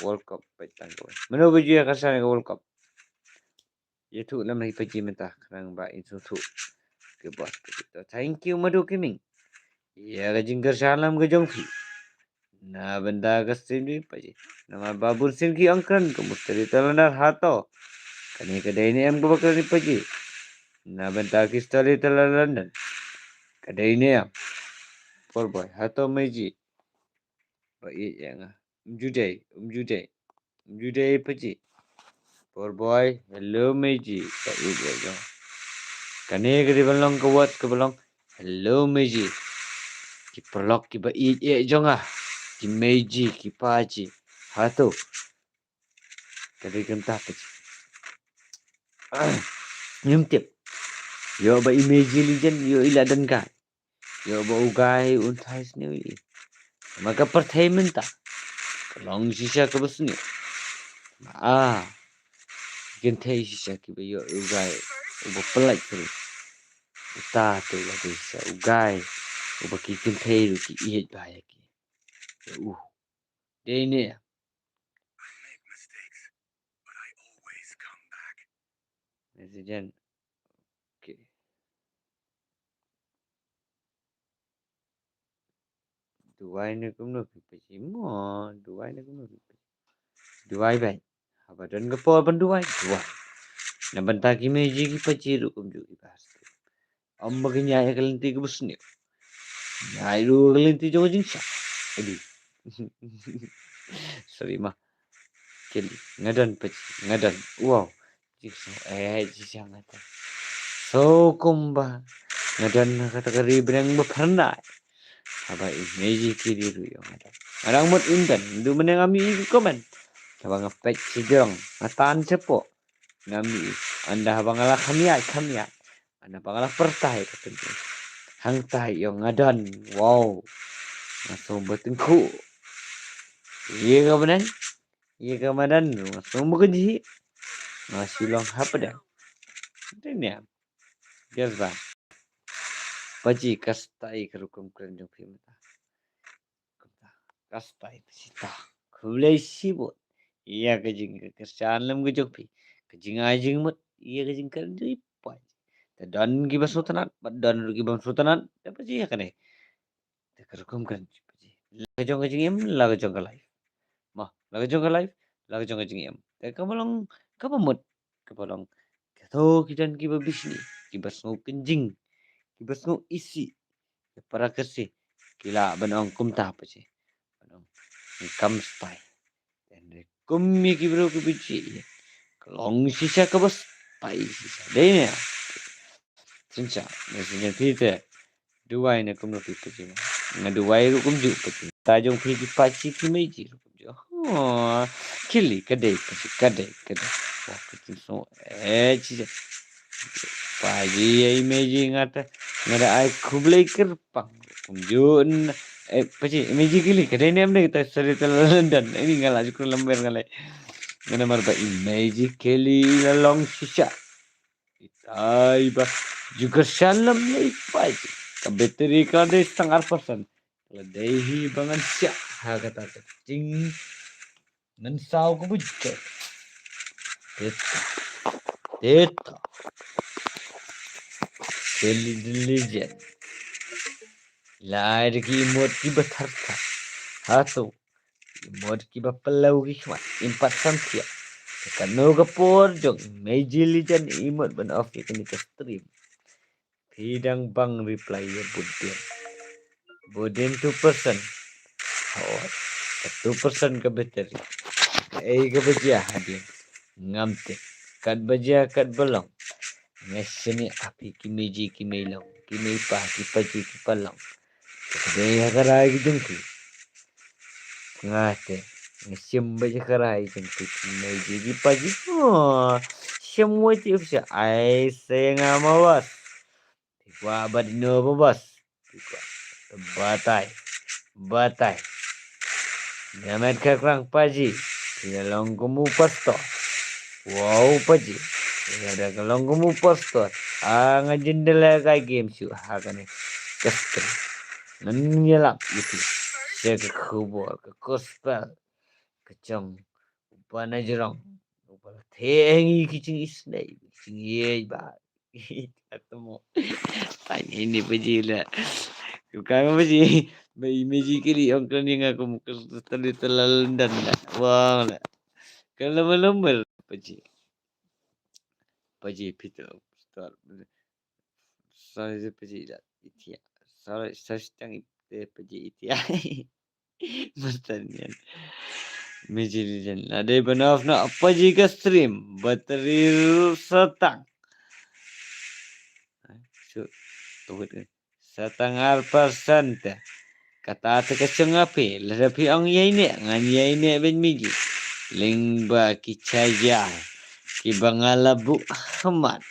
World Cup petang ko. Mano ba jiya kasana ka World Cup? Yetu lam na ipaji menta karang ba itu tu. Ke bos begitu. Thank you madu kiming. Ya ka jingkar salam ka jongfi. Na benda ka sini paji. Nama babur sin ki angkran ka mustari talanar hato. Kani ka daini am ka bakar ni paji. Na benda ki stali talanar London. Ka daini am. Poor boy hato meji. Ba yang Umjuday paji. Poor boy, hello meji. Ba iya. Kane ke balong ke wat ke balong. Hello meji. Ki perlok ki ba iya jonga. Ki meji ki paji. Hato. Kade gentah paji. Nyumtip. Yo ba imeji lijan yo iladan ka. Yo ba ugai untai sini. Maka perthai minta. Long sisa ke besni. Gentai sisa ki ba yo ugai. Uba pelak tu. Uta tu lah bisa ugai. Uba ki gentai tu ki ihet bahaya ki. Dia ini I make mistakes, but I always come back. Presiden. Okay. Duai ni kum no pipaji mo. Duai ni kum no pipaji. Duai bai. Abadan ke po ban duai. Duai. Na banta ki meji ki paji ru kum ju ki bahas. Amma ki nyai kelinti ke besni. Nyai ru kelinti jo jingsa. Aduh. Sorry mah. Kili ngadan paji ngadan. Wow. Jingsa jingsa ngadan. So kumba. Ngadan kata kari benang berpernah. Aba meji kiri ru yo ngadan. Arang mut indan. Du meneng ami ke komen. Abang ngepek sejong. Ngatan cepo. Ngami. Anda abang ngalah kamiat. Anda abang ngalah pertai katanya. Hang tai yo ngadan. Wow. Masuk betengku. Iya ka benan? Iya ka madan. Masuk bekerja. Masih long apa dah? Ini ya. Biar bang. Paji kastai kerukum keren jong film ta. Kastai pesita. Kulai sibut. Iya kejing kesan lem kejok pi. Kejing ajing mut. Iya kejing keren joi pai. Dan ki basutanat. Dan ki basutanat. Apa sih ya kan eh? Kerukum keren paji. Lagajong kejing em. Lagajong ka live. Mah. Lagajong ka live. Lagajong kejing em. Kamalong. Kapamut. Kapalong. Kato kidan ki babisni. Ki basno kenjing. Kibas no isi para kasi kila banong kumta pa si banong kam stay and kummi kibro kubichi kalong sisa kabas pai sisa dai ne sincha ne sinya pite duai ne kumno pite ji na duai ru kumju pati ta jong phi ki pachi ki meji ru kumju kili kadai pachi kadai wa kitin so chi paji ai meji ngata Ngada ai kublai kerpang. Kumjun paci meji kili kedai ni amne kita seri London. Ini ngala jukur lembar ngalai. Ngana marba meji kili lalong sisa. Itai ba juga salam ni paci. Kabeteri kada 1/2%. Ledehi bangan siak ha kata kecing. Mensau ko bujto. Teta. Intelligent. Lahir ki imut ki betharta. Hato. Imut ki bapalau ki khmat. Impat santia. Kano ka por jong. Majilijan imut ban off ki kini ka stream. Hidang bang reply ya budin. Budin 2%. Hawat. 2% ka bateri. Ka baja hadir. Ngamtik. Kat baja kat belong. Ngasini api kimeji kimelong. Kimepa kipaji kipalong. Kaya karai jengki. Ngate. Ngasim baja karai jengki. Kimeji kipaji. Oh. Semua tu bisa. Ai saya ngamawas. Tikwa badino babas. Tikwa. Batai. Batai. Nyamet kakrang paji. Tinalong kumu pasto. Wow paji. Ada kalong kumu pasto. Ngajendela kay game su hakane. Kastre. Nangyalak gitu. Saya ke kubur, ke kospel. Kecong. Upana jerong. Upana tengi kicing isnay. Kicing ye ba. Ketemu. Tanya ini paji lah. Kau paji. Bayi meji kiri orang kan yang aku muka terlalu London lah. Wah lah. Kalau lembar paji. Paji pita. Saya paji lah. Itia. Saya sedang itu paji itia. Pertanian. Meji lijan. Ada benar nak paji ke stream. Bateri setang. So, setang 1%. Kata keceng api. Ladapi ang yai ni. Ngan yai ni ben miji. Lingba ki caya. Ki bangalabu Ahmad.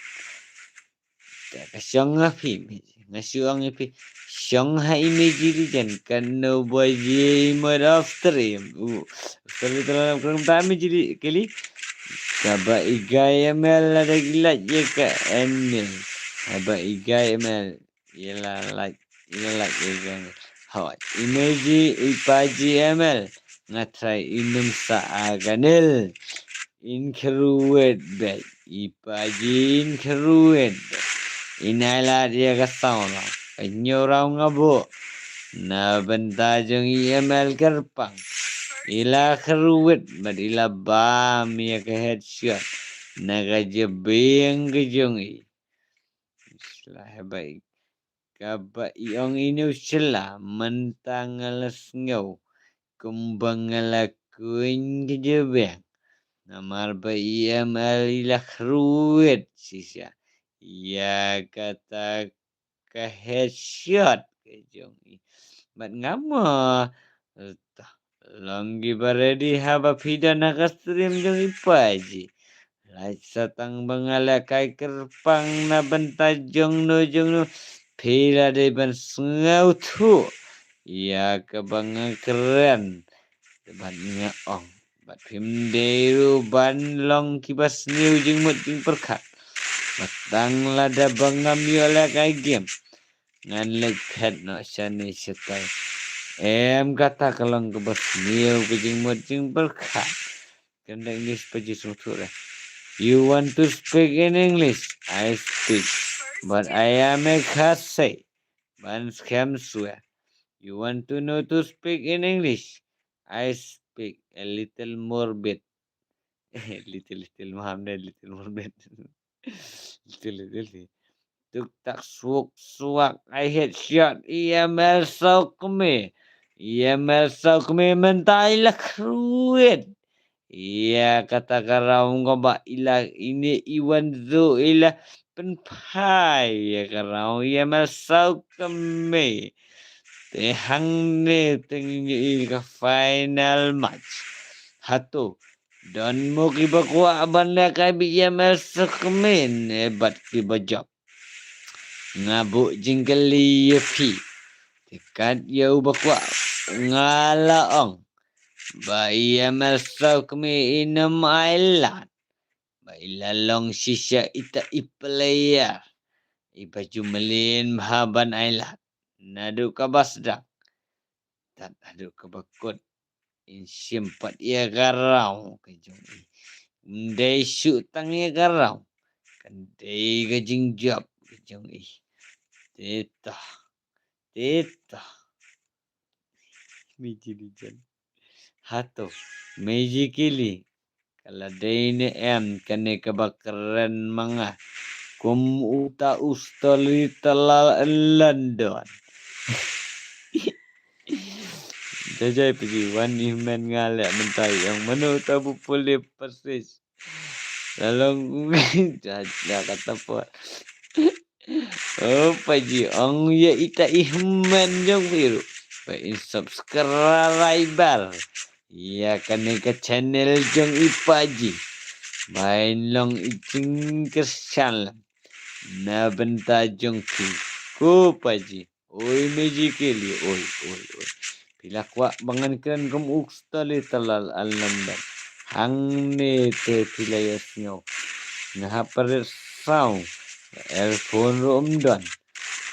Keceng api. Ngasuang api. Shanghai meji lijan. Kano baji mad of stream. Sekali dalam kurang tak meji kali. Kaba igai ML ada gila je ke Emil. Kaba igai ML. Ialah like igai. Hot. Imeji ipaji ML. Ngatrai inum saaganil. Inkeruet bet. Ipaji inkeruet bet. Inailah dia kasau lah. Penyorau ngabo. Na bentajong IML kerpang. Ila keruet bet. Ila bam ya ke headshot. Naga jebeng kejongi. Islah baik. Kaba iong ini usila mentang alas ngau kumbang ngalakuin kejebeng namar ba IML ilah ruwet sisa ya kata ke headshot kejongi mat ngama longgi baredi haba pida nakastrim jong ipaji lai satang bangala kai kerpang na bentajong no Pila de ban sengau tu. Ya kebang keren. Ban ngaong. Bat pimderu ban long kibas niu jing mut jing perkat. Batang lada bangam yola kai game. Ngan lekat no syani setai. Kata kalong kibas niu jing mut jing perkat. Kena English paji sutur. You want to speak in English? I speak. But I am a Khasi. Ban scam swear. You want to know to speak in English? I speak a little more bit. little Muhammad, little more bit. little. Tuk tak suak. I hit shot. EML sok me. EML sok me mentai lah kruit. Iya kata karau ngobak ilah ini Iwan Zu ilah penpai ya karau ia masuk kami tehang ne tengi ke final match hatu dan mau kiba kuat banda kai bi ia masuk kami hebat kiba job ngabuk jingkeli yepi dekat yau bakwa ngalaong bai amal sau kami inem ailat bai lalong sisa ita iplayar ibaju melin bahaban ailat nadu kabasdak tak adu kabakut insimpat ia garau kejong ndai syuk tang ia garau kandai gajing job kejong teta miji dijan hato meji kili kalau daine kane kebakaran manga kum uta ustoli telal London jajai pergi wani men ngalak mentai yang mana tabu pulih persis lalong jaja kata apa oh paji ong ya ita ihman jong biru pa subscriber ya kane ke channel jong ipaji main long icing kesan na benta jong ki ko paji oi meji keli oi pila kwa bangan keren kum ukstali talal alanda hang ne te pila yasnyo ngahapar sau earphone rom don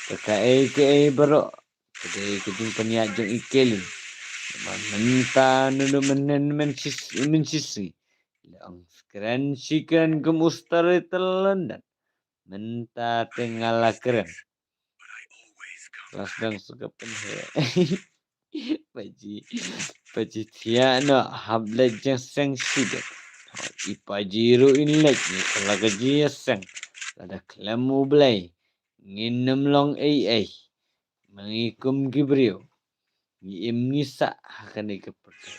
ke bro kedai kejing peniak jong ikelin menta nunu men sisi lang keren sikan kum ustari telandan menta tinggal keren kelas dan suka penhe paji tiana hable jeng seng sidet ipajiru inlek ni kalau gaji seng ada klemu belai nginem long mengikum gibriu ngim ngisa akan ikepakai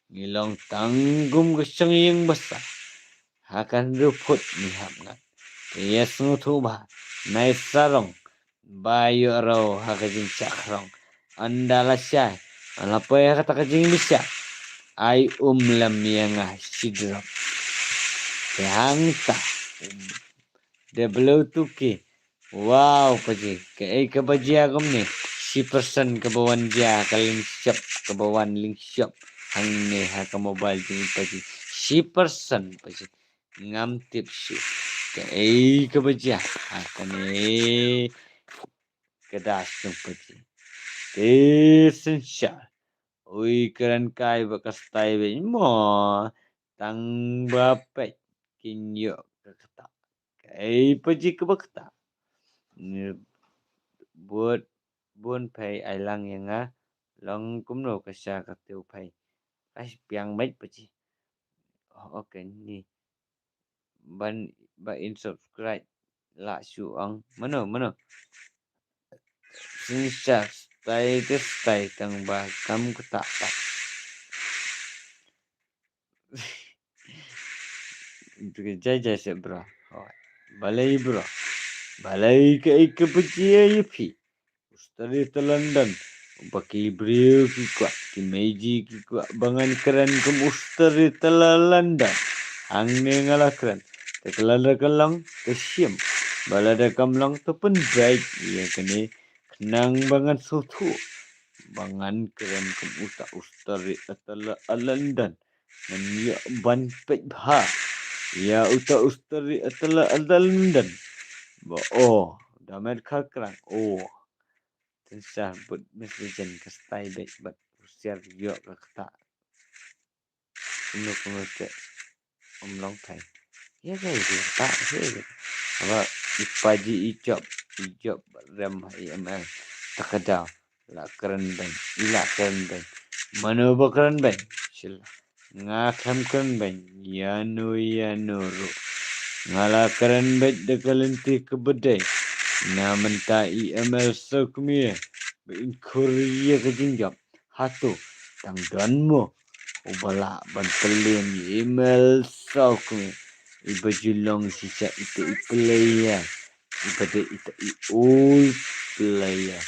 ngilong tanggung keseng yang besar akan ruput nihamngan yes ngutuba nai sarong bayu ro hakajing cakrong andala syai apa ya kata kajing bisa ai lam yang sidrop yang tak debelo tuki wow paji ke baji agam ni si person ke bawan dia kaling shop ke bawan link shop hang ni ha ke mobile jing paji si person paji ngam tips ke baji akan ni kedas tu paji essential oi keren kai bekas tai be mo tang bapet kinyo kata paji ke bakta buat buôn pay ai lang yang long cũng đâu cái xa cái tiêu pay ai piang mấy paji okay ni ban in subscribe la su ang mana sinsa stay tang ba kam kata tak itu jajai se bro balai ke paji pi ustari te London pakai brio ki kuat ki meji ki kuat bangan keren kum ustari te London hang ne ngala keren te kelang te siam balada kamlang te pun baik ya kene kenang bangan sutu bangan keren kum ustari te London dan ya ban pet bha ya ustari te London ba damet khakrang Tensah but messejen ke stay back but share yo ke kata kuno ke omlong kai ya guys tak sih apa ipaji ijob rem IML takada la keren ben mana keren ben sila ngakam keren ben ya no ru ngala keren ben dekalenti kebedai na menta IML sokmi in Korea ke jingjap hatu tang dan mo ubala bantelin email sokmi ibajulong sisa itu player ibade itu player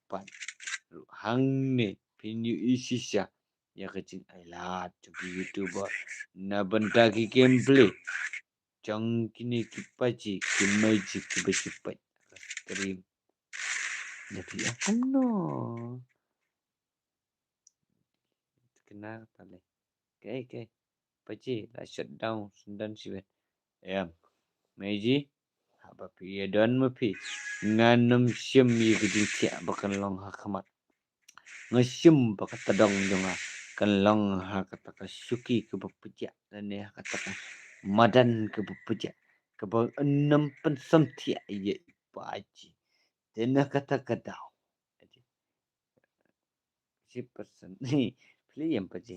pat hang ne pinyu isisa ya kecing ailat tu YouTuber na benta ki gameplay jang kini kipaji kimaji kibajipat Karim. Jadi aku no. Kenal tali. Okay. Paji, I shut down sundan siwet. Meiji. Apa pi don mapi. Nganam syem yi gidi tia bakan long hakamat. Ngasyem bakat tadong jonga. Kan long hakataka syuki ke bepejak dan ya katakan madan ke bepejak. Ke enam pensam tia ye paji. Dan kata kadau. Si person ni pli yang paji.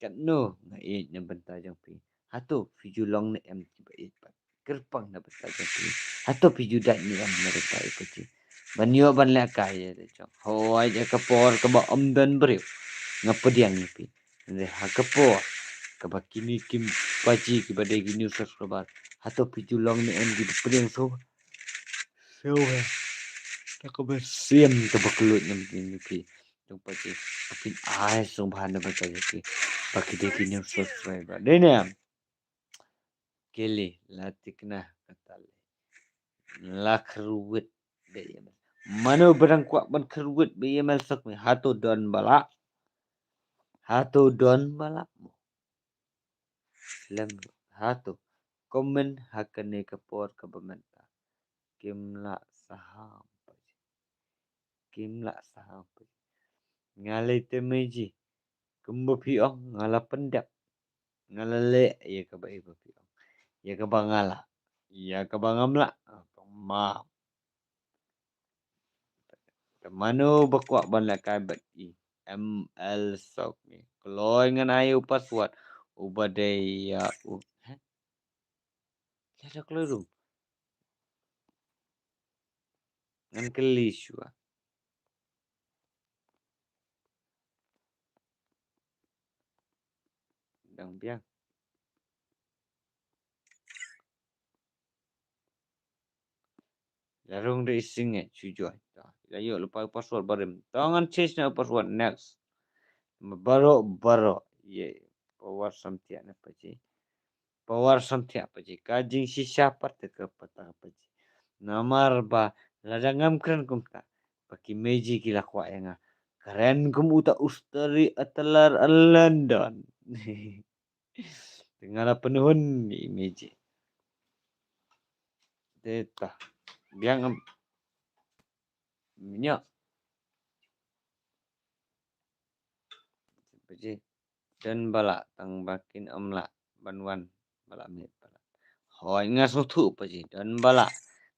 Kat no ngai na benta jang pi. Hato fiju long na em tiba ipat. Kerpang na benta jang pi. Hato fiju dat ni am na benta ipat. Banyo ban la kai de chong. Ho ai ja kapor ka ba om dan breu. Ngapa diang ni pi. Nde ha kapor. Ka ba kini kim paji ki ba de gini subscriber. Hato fiju long na em di pedeng so. So tak ba siam ka ba kelut ni pi. Jong paji. Apin ai sung bhan na benta pi. Pakai dia kini subscriber. Dia ni keli latikna katal. Lakruwit dia. Mana barang kuat ban kerwit be yamal sak me hato don bala. Hato don bala. Lem hato komen hakane kapor ka bamenta. Kimla saham. Kimla saham. Ngalai temeji. Kumba piong ngala pendap. Ngalale ya ka ba ibu piong. Ya ka bangala. Ya ka bangamla. Ma. Mano bakwak ban la kai bat i. ML sok ni. Kalau ngan ayu password. Ubadaya. Ada keluar. Ngan keliswa. Dang biang. Larung de ising cujuan. Ayo lupa password barim. Tangan change na password next. Baro. Ye. Power samtia na paji. Power samtia paji. Kajing si siapa teka patah paji. Namar ba. Ladangam keren kumta. Pakai meji kila kwa yang keren kum uta ustari atalar London. Tinggal penuhun ni meji. Deta. Biang minyak. Paji. Dan bala tang bakin amla banwan bala mit bala. Hoi ngasu tu paji dan bala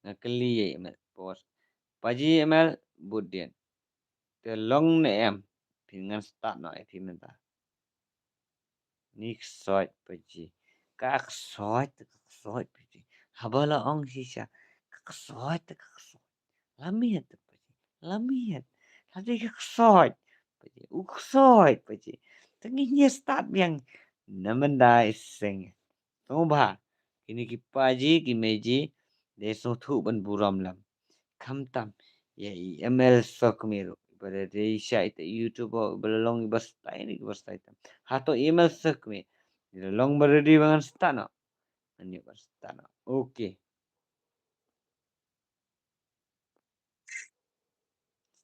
ngakeli emal pos. Paji emal budian. The long ne em pingan start no e pimenta. Nik soi paji. Kak soi paji. Habala ong sisa. Kak soi. Lamiat paji. Lamiat. Tadi kak soi paji. Uk soi paji. Tenginya start yang namanda iseng. Toba. Kini ki paji ki meji deso thu ban buram lam. Kamtam. Ya ML sok miru. Pada Asia itu YouTube belong bastai ni bastai tam. Hato email sok mi. Long beredi bangan stana. Ani stana. Okay.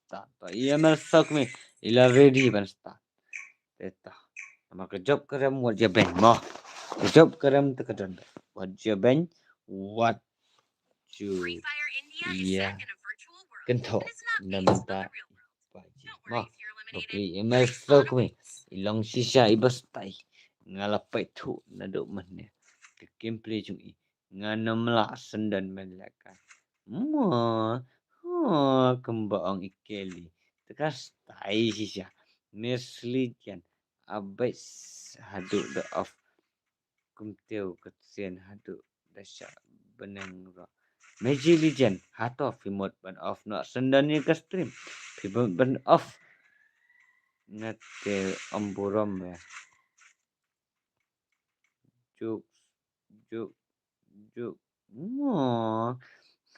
Start. Email sok mi. Ila ready ban start. Teta. Maka job kerem what je ben mo. Job kerem te kedon. What je ben what you Free Fire India is yeah. set in a virtual world Kento. that is not based on Namenta. the real world. Paji. Don't Mo. worry if you're eliminated. Okay. Email sok mi. Ilong sisa ibastai. Ngalapai tu naduk mana. Gameplay cui. Nganamla sendan melaka. Kembang ikeli. Tekas tai sisa. Meslijan. Abis haduk the off. Kumteu kesian haduk dasya benang ro. Magic Legend. Hato remote ban off. Nak sendannya ke stream. Remote ban off. Ngate amburam ya. Juk.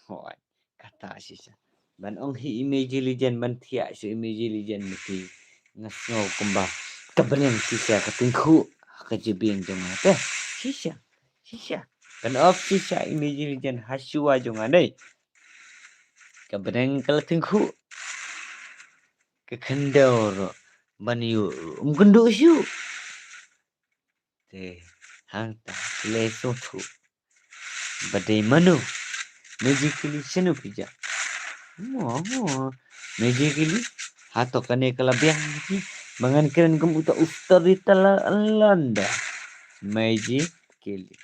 Hoi. Kata sisa. Ban ong hi image legend ban tiak si image legend mesti ngaso kembang. Kebening sisa ketingku kejebing jong teh. Sisa. Ban off sisa image legend hasua jong adai. Kebereng keletengku. Kekendor. Baniu. Kendo siu. Hang ta. Leso tu. Badai manu. Magically senu pija. Magically. Hato kane kalabiang. Mangan keren kemuta ustari tala landa. Magically.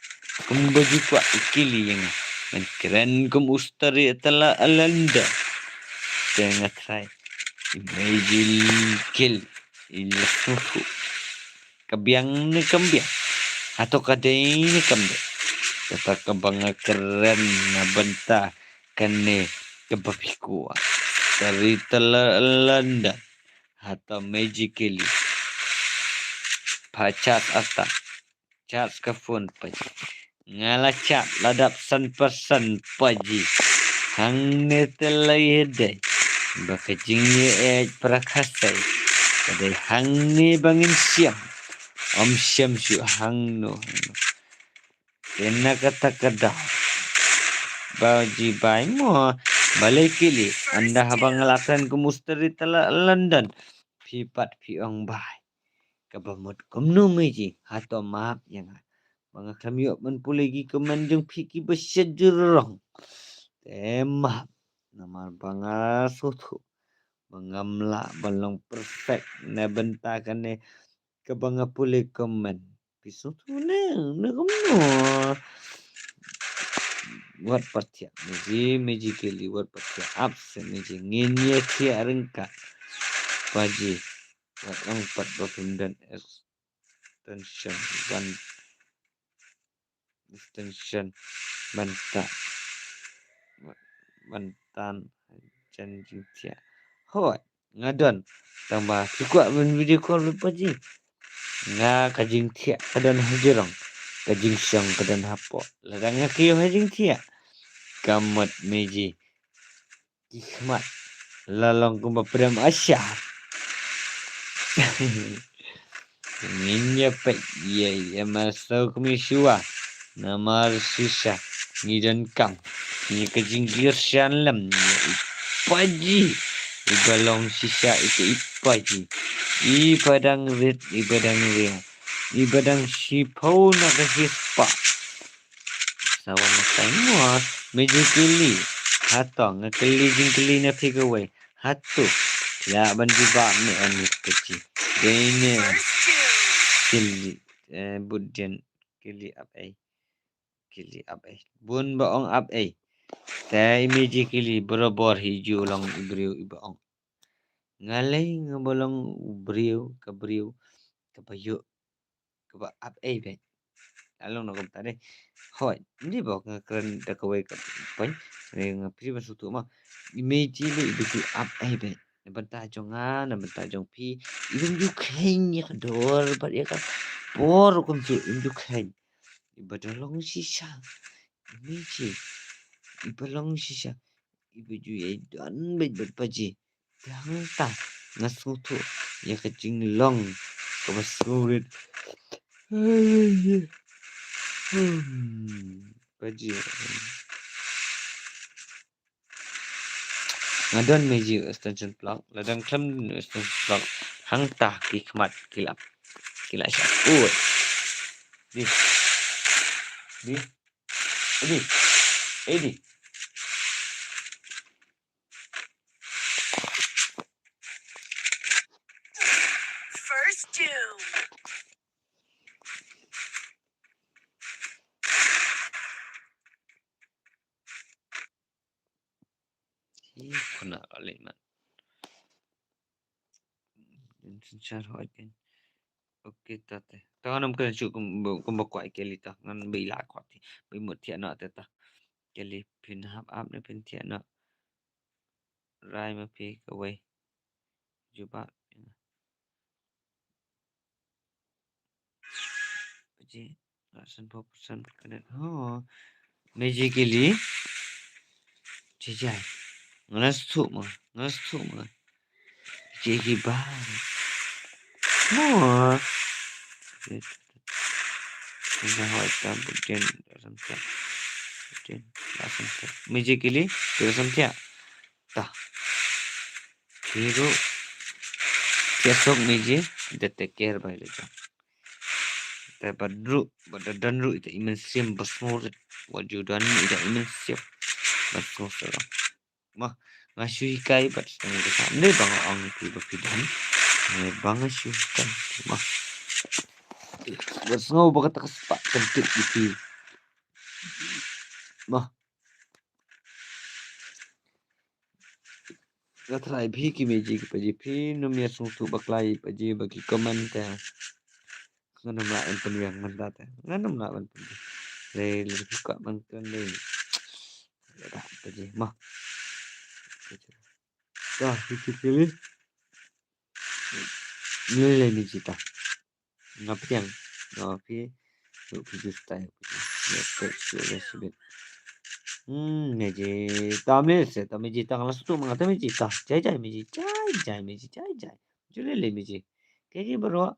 Kumbaji kwa ikili yang. Man keren kum ustari tala landa. Tengah try. Magically. Ini suatu. Kabiang ni kambiang. Atau kadai ni kambiang. Kata kabanga keren na benta kane kebapiku dari telanda atau magically pacat ata cat kafun paji ngala cat ladap 100% paji hang ne telai hedai bakajingye prakasai kadai hang ne bangin siam om siam su hang no kena kata kada baji bai mo balik kili anda habang ngelakukan ke musteri tala London pipat piong bai kabamut kumnu meji atau maaf yang mga kami man puligi kemanjung piki besyajurong tema nama banga sutu mengamla balong perfect na bentakan ne kabanga puli kemen pisu tu ne kumnu buat pertia meji keli buat pertia absen meji nginye tia rengka paji buat empat dan extension bantan janji tia hoi ngadon tambah cukup video call paji nga kajing tia kadan hajurong kajing syang kadan hapo ladangnya kiyo hajing tia kamat meji hikmat lalong kumba pram asyar Nginya pe ye masuk misua namar sisa ngidan kam ni kejinggir syalam paji ibalong sisa itu ipaji i padang rit i badang sipau nak hispa sawan semua magically hatong ngekeli jingkeli na takeaway hatu ya bantu ba ni anis kecil dene kili budjen kili up bun baong up tai magically berobor hiju long ibriu ibaong ngalai ngabolong briu kabriu kabayu kaba up be along nak tadi hoi ni bok ngakren takawai ka pai ngapri basutu mah image ni bitu up be benta jongan benta jong pi ibun ju khen ya dor bat ya kan por kun ju ju khen ibadalong sisa image ibalong sisa ibuju ya dan bet paji yang ta ngasutu ya kecing long kabasurit paji ngadon meji extension plug ladang klem extension plug hang tah hikmat kilap syakut di First two. kuna aliman senchar hoiken oke tate tanam kan chu kumbakwai kelita ngan bila khoti bai mutia na teta keli pin hap ne pin tia na rai ma pi kawai juba ji rasan persen kanan magically jijai ngalas tu ma jigi ba Ina hoita budjen samtia magically samtia Tah. Hero. Besok meje. Ida take care by the jam. Ida badru. Badadanru. Ida imensiam basmur. Wajudan. Ida imensiam. Basmur serang. Mah. Ngasih ikai. Bat setengah kita. Ini bang ang tiba pidan. Ini bang ngasih ikai. Mah. Basmur bakat kesepak. Kentut iti. Mah. Gatrai भी की meji ki paji phi no mia sung tu baklai paji bagi komen ta nganam la en penwiang manda ta nganam la en pen le le buka mangkan le da paji mah ta iki pilih le meji ta ngapiang ngapi lu pijus ta ya pe le sibet meji ta me se ta meji ta nglas tu mangata meji ta jai meji jai jule le meji kayak bro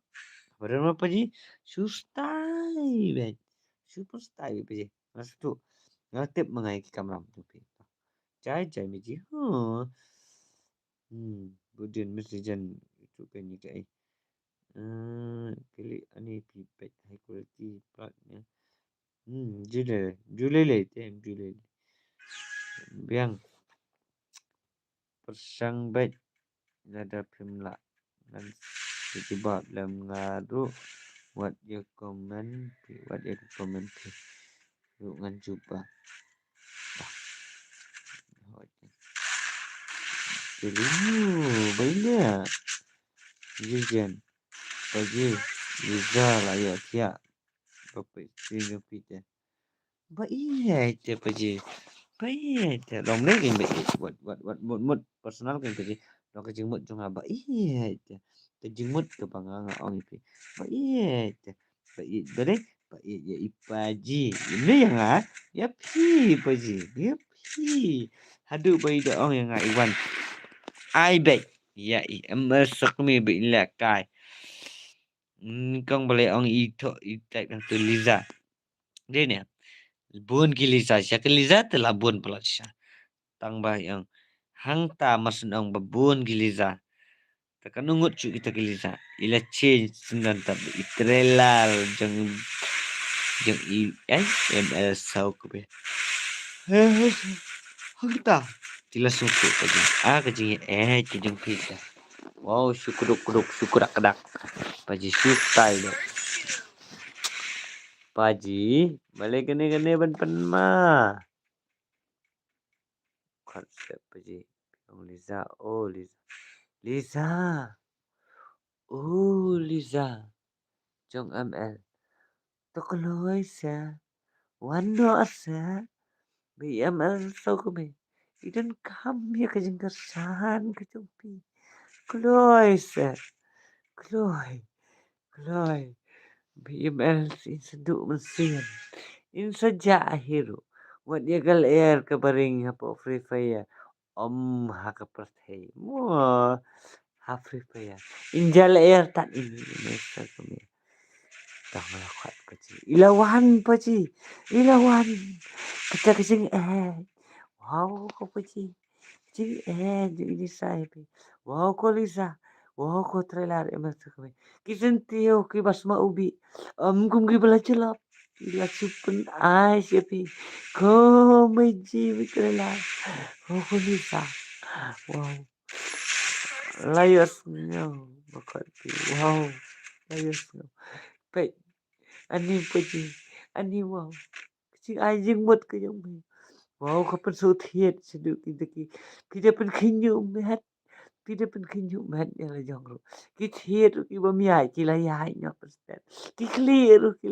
Berapa paji? Sustai bet. Super style paji. Mas tu ngatip mengai ki kamram tu pi. Jai meji. Budin mesti jan itu kan ni kai. Pilih ani pi pet high quality platnya. Jule le tem jule. Biang persang bet nada pimla. Dan tiba dalam ngadu what your comment yuk ngan cuba banyak jijan pagi Liza lah ya kia bapak sini pita baik je pagi baik je dong ni kan baik buat personal kan pagi dong kejengmut cuma baik je kejengmut ke pangang orang itu baik je baik bereh baik ya ipaji ini yang ya pi paji ya pi hadu bayi dah orang yang iwan ai baik ya masak mi bila kai kong boleh orang itu itak yang tu Liza dia ni bun ki Liza siapa Liza telah bun pelasya tambah yang hangta masun ang babun ki Liza takkan nungut cu kita ki Liza ila change sendan tapi itrelal jang ML sau ke be hangta tila suku kaji kaji kejeng pita wow syukur kedak paji sutai deh paji balik gene ban mah konsep paji Liza Liza jong ML tokoloi sa wando asa BML sau ke be idan kami kejeng kersan kejumpi kloi sa kloi BML sin seduk mesin in saja hero wat dia gal air ke baring apa free fire haka perthai mo ha free fire injal air tak ini mesta kami tak melakukan paci ilawan kita kesing wow ko paci ji ini saya wow ko Lisa wow ko trailer mesta kami kisentio ki basma ubi kum ki belajelap ila supen ai siapi ko meji trailer oh ko Lisa wow layas nyo makati wow layas nyo pe ani paji ani wow si anjing mut ke yang wow kapan so thiet seduk kita pen kinyu met kita pen kinyu met ya la jong ki thiet ki bam yai ki la yai nya persen ki clear ki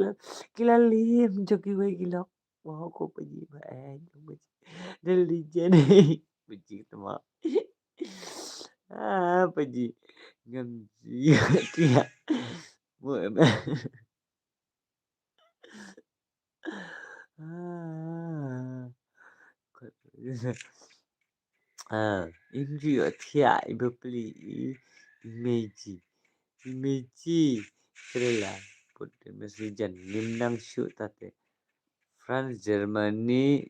la lim jo ki we ki la wow ko paji ba del di jene paji tama paji ngam dia mo Indio thia ibeli imeji trela put mesijan nimnang shoot tate France Germany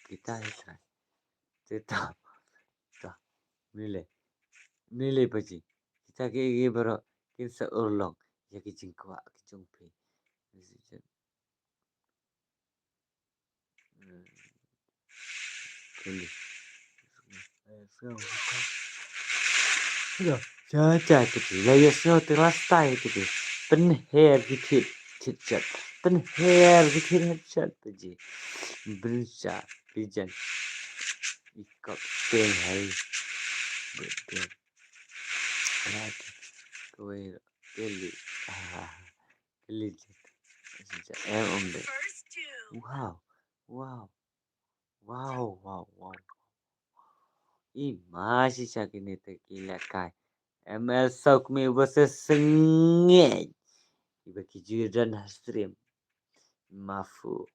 kita itu Nilai paji. Kita ke baro kin sa urlong. Ya ke jingkwa ke jungpi. Kili. Caca gitu. Laya snow terlastai gitu. Penher gitu. Cicet. Penher gitu headshot paji. Berusaha. Pijan. Ikut pen hai. Betul. Lagi. Kowe kili. Kili. Em deh. First two. Wow. Wow. Wow. Wow. Wow. Ih, masih sakit nih tequila kai. ML Sokmi versus Sengej. Iba kejuran stream. Mafu.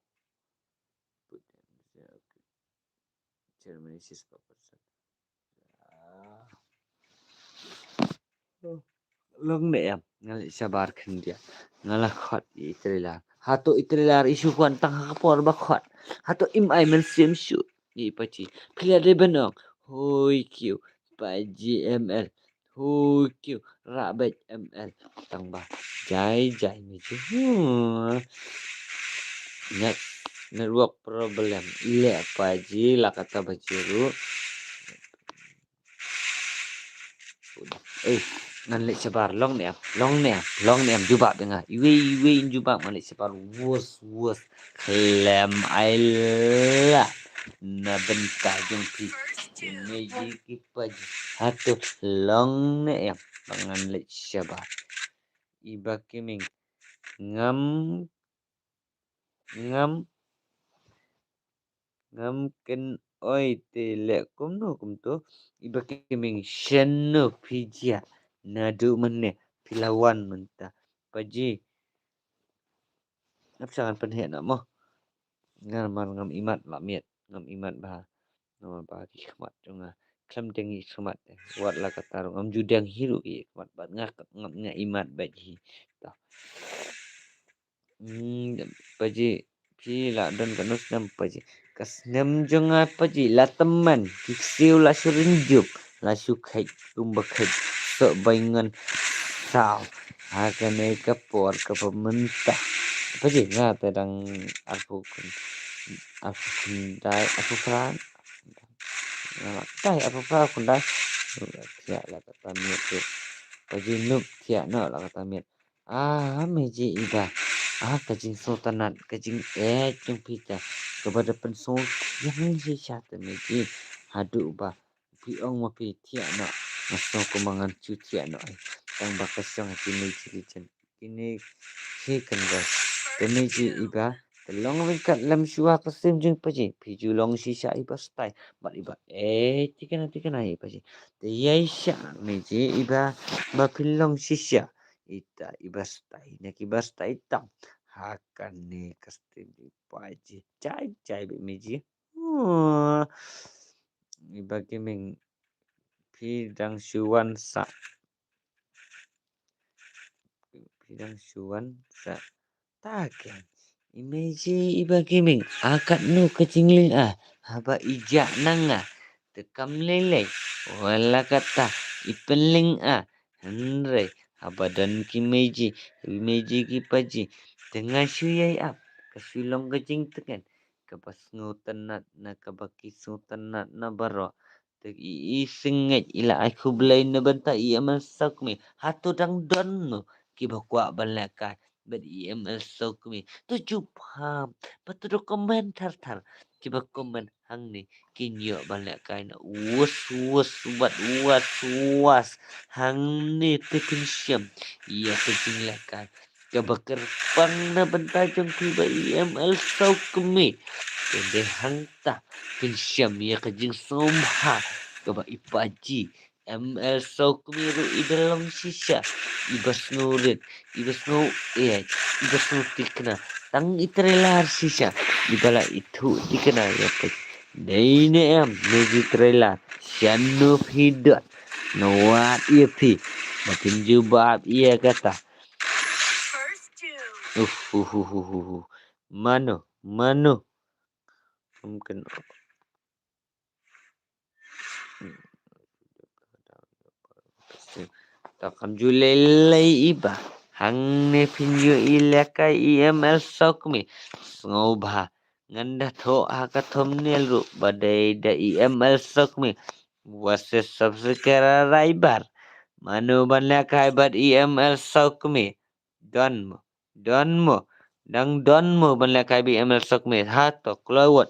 Germany 6%. Long ne em ngal sabar khan dia. Ngala khot itrila. Hato itrilar isu kwan tang hakapor ba khot. Hato im ai men sim shu. Ni pachi. Pila de benong. Hoi kiu. Paji ML. Hoi kiu. Rabat ML. Tang ba. Jai mi chu. Network problem. Ile paji la kata bajiru. Ngan lek sebar long nem jubak dengar iwe jubak malik sebar wus klem aila na bentar jong pi First two. meji kipaj hatu long nem ngan lek sebar iba kiming ngam ken oi te lek kum tu iba kiming shenno pijia nadu menne pilawan mentah paji apsangan penhen nak moh ngam imat lamiat ngam imat bah ngam bah hikmat junga klam dengi hikmat wat la katar ngam judang hiru ki hikmat bat ngam imat baji ta paji pi la dan kanus nam paji kas nam junga paji la teman kiksiu la surinjuk la sukai tumbakai so baingan sao akan kapor ke pemerintah paji ngata dang aku dai aku peran dai aku peran aku dai ya la kata miet tu paji nup ya no la kata miet meji ida kajing sultanat kajing jung pita kepada pensol yang si chat meji hadu ba piong ma pi tia no masuk kemangan cuci no tang bakasong kini kan guys meji iba long kat lam shua kasim jeng paji piju long sisa iba style bat iba tikana paji te yaisha meji iba ba pilong sisa ita iba style nak iba style tam hakan ni kastim paji cai be meji iba kiming pidang shuan sa taken imeji iba kiming akat nu kecingling haba ijak nanga tekam lele wala kata ipenling henre haba dan kimeji ki paji tengah syuyai kasulong kecing tekan kapas ngutanat na kabaki sultanat na baro isingit ila aku belai na banta ia masakmi hatu dang don no kibakwa balakai but EML sokmi tuju pam patu komentar tar kiba komen hang ni kinyo balakai na was was hang ni tepin syam ia kecing lakai kabakar pang na banta jong kiba EML sokmi kende hangta pinsyam ia kejing somha kaba ipaji ML sokmiru idalong sisa ibas ngurit ibas ngu ibas ngu tikna tang itrelar sisa ibala itu tikna ya pe deine meji trailer syanu hidot nawat pi makin jubab ia kata First two. mano mungkin Takam julelai iba. Hang ne pinyo ilakai EML sokmi. Ngobha. Nganda tho hakathom nelru. Badai da EML sokmi. Wase subsekara raibar. Manu banlakai bad EML sokmi. Donmo. Donmo. Dang donmo banlakai EML sokmi. Hato klawat.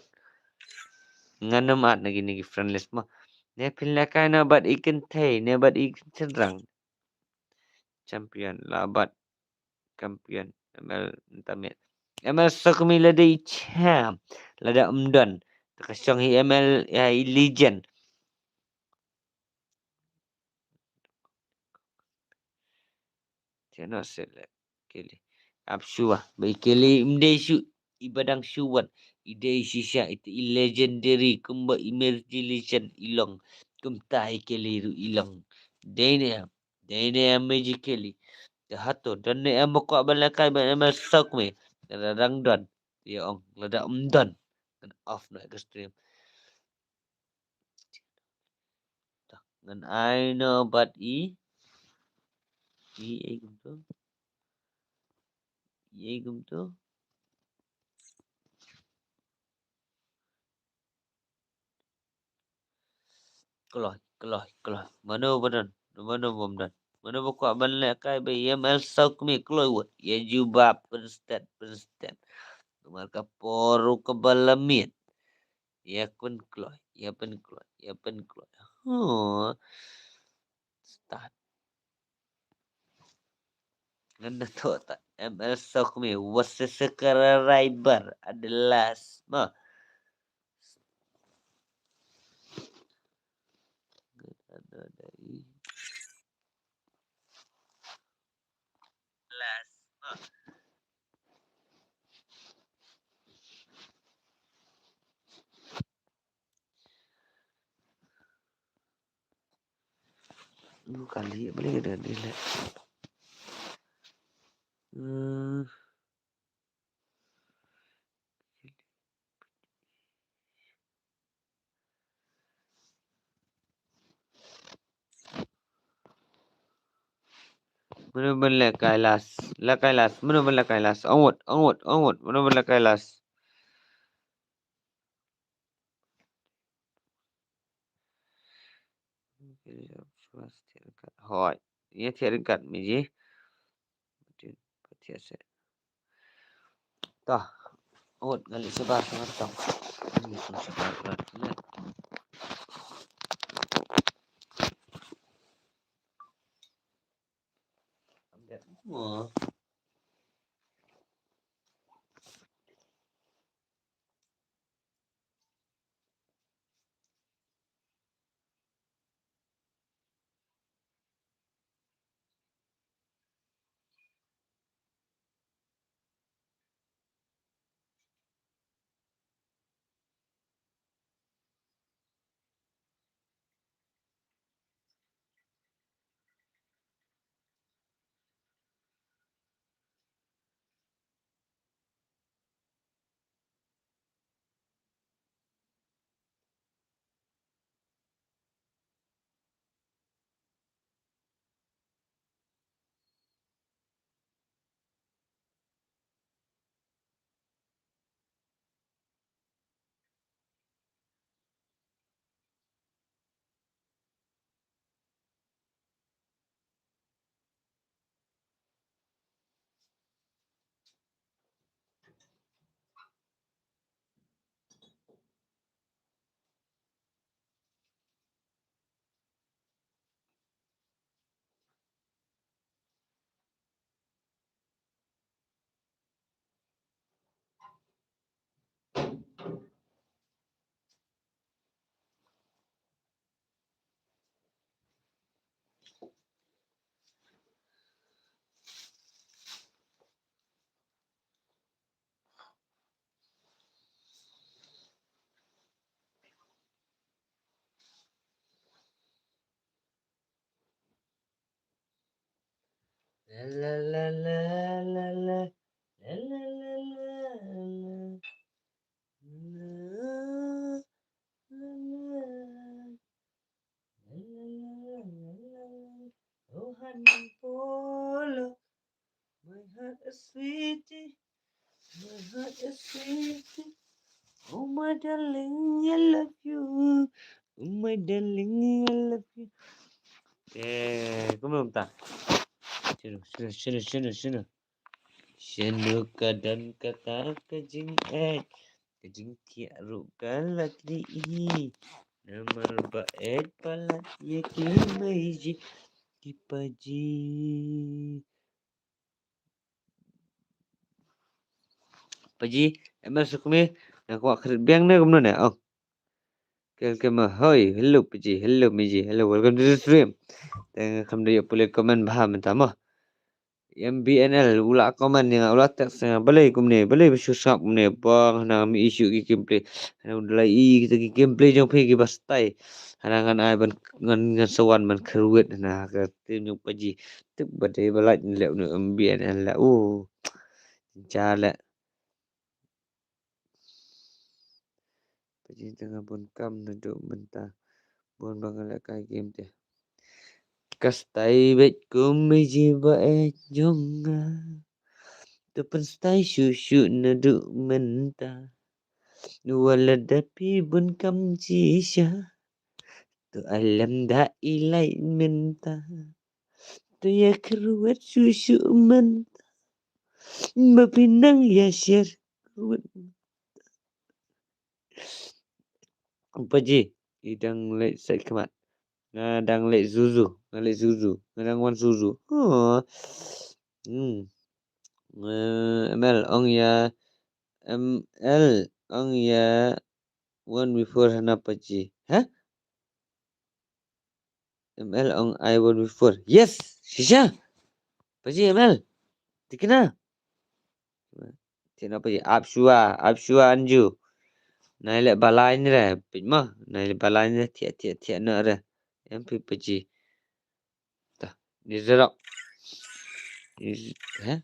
Ngana mat na gini friendless mo. Ne pinlakai na bad ikan thay. Ne bad ikan cenderang. Champion labat. Kampion. ML tamit. ML sokmi ladai cham. Lada umdan. Terkasong hi ML legend. Cannot select. Kili. Absua. Baik kili imdesu. Ibadang suwan. Ide sisa itu legendary. Kumba emergilation ilang. Kumtai kili ru ilang. Dene magic kili. Jahato. Dan ne amok balakai ML sokmi. Radang dan. Ya ong. Lada umdan. Dan off naik ke stream. Dan I know but gum tu. Keloh. Mana badan? Mana bomdan? Mana buka banlek kai be EML sokmi keluar. Ya jubab perstat. Marka poru kebalamit. Ya pun keluar. Oh. Start. Nganda tu tak ML sokmi wasa sekara raibar adalah ma. Ada dari last ma. Kali boleh ada delete. Mana Kailas. Mana Kailas. Onward. Mana Kailas. Hỏi. Ini thiệt cận mình gì? Thiệt sẽ. Tah. Onward. Ngali sebar sama tong. Ini sebar berat. Oh. La. a sweetie. My heart is sweetie. Oh my darling, I love you. Oh my darling, I love you. Kau belum tak? Sino. Sino kadang kata kajing kajing tiak rukalat di namar baet palat ye kimaiji kipaji. Paji, emang sukumi nak kuat kerit biang ni kemudian ni. Oh, kelkema, hoi, hello Paji, hello Miji, hello, welcome to the stream. Tengah kamu dia boleh komen paham entah mah. MBNL ulah komen yang ulah teks yang boleh boleh bersusap kumne bang nang mi isu ki gameplay. Nang ulai kita ki gameplay jong pergi bastai. Hanangan ai ban ngan sawan man keruet nah ke tim jong Paji. Tuk badai balat ni lek MBNL lah. Jala. Paji tengah pun kam duduk mentah. Bon bangal kai game teh. Kastai bet kumiji bae jonga. Tepen stai syusyu naduk mentah. Wala dapi bun kam cisha. Tu alam da ilai mentah. Tu ya keruat syusyu mentah. Mapinang ya syar. Paji. Idang lek set kemat. Ngadang lek zuzu. Ngadang wan zuzu. ML ong ya. ML ong ya. One before hana Paji. Hah? ML ong I one before. Yes. Shisha. Paji ML. Dikena. Tiada Paji. Abshua anju. Nai lek balai ni dah. Pijmah. Nai lek balai ni dah. Tiap nak dah. MP Paji. Tah. Ni zerak.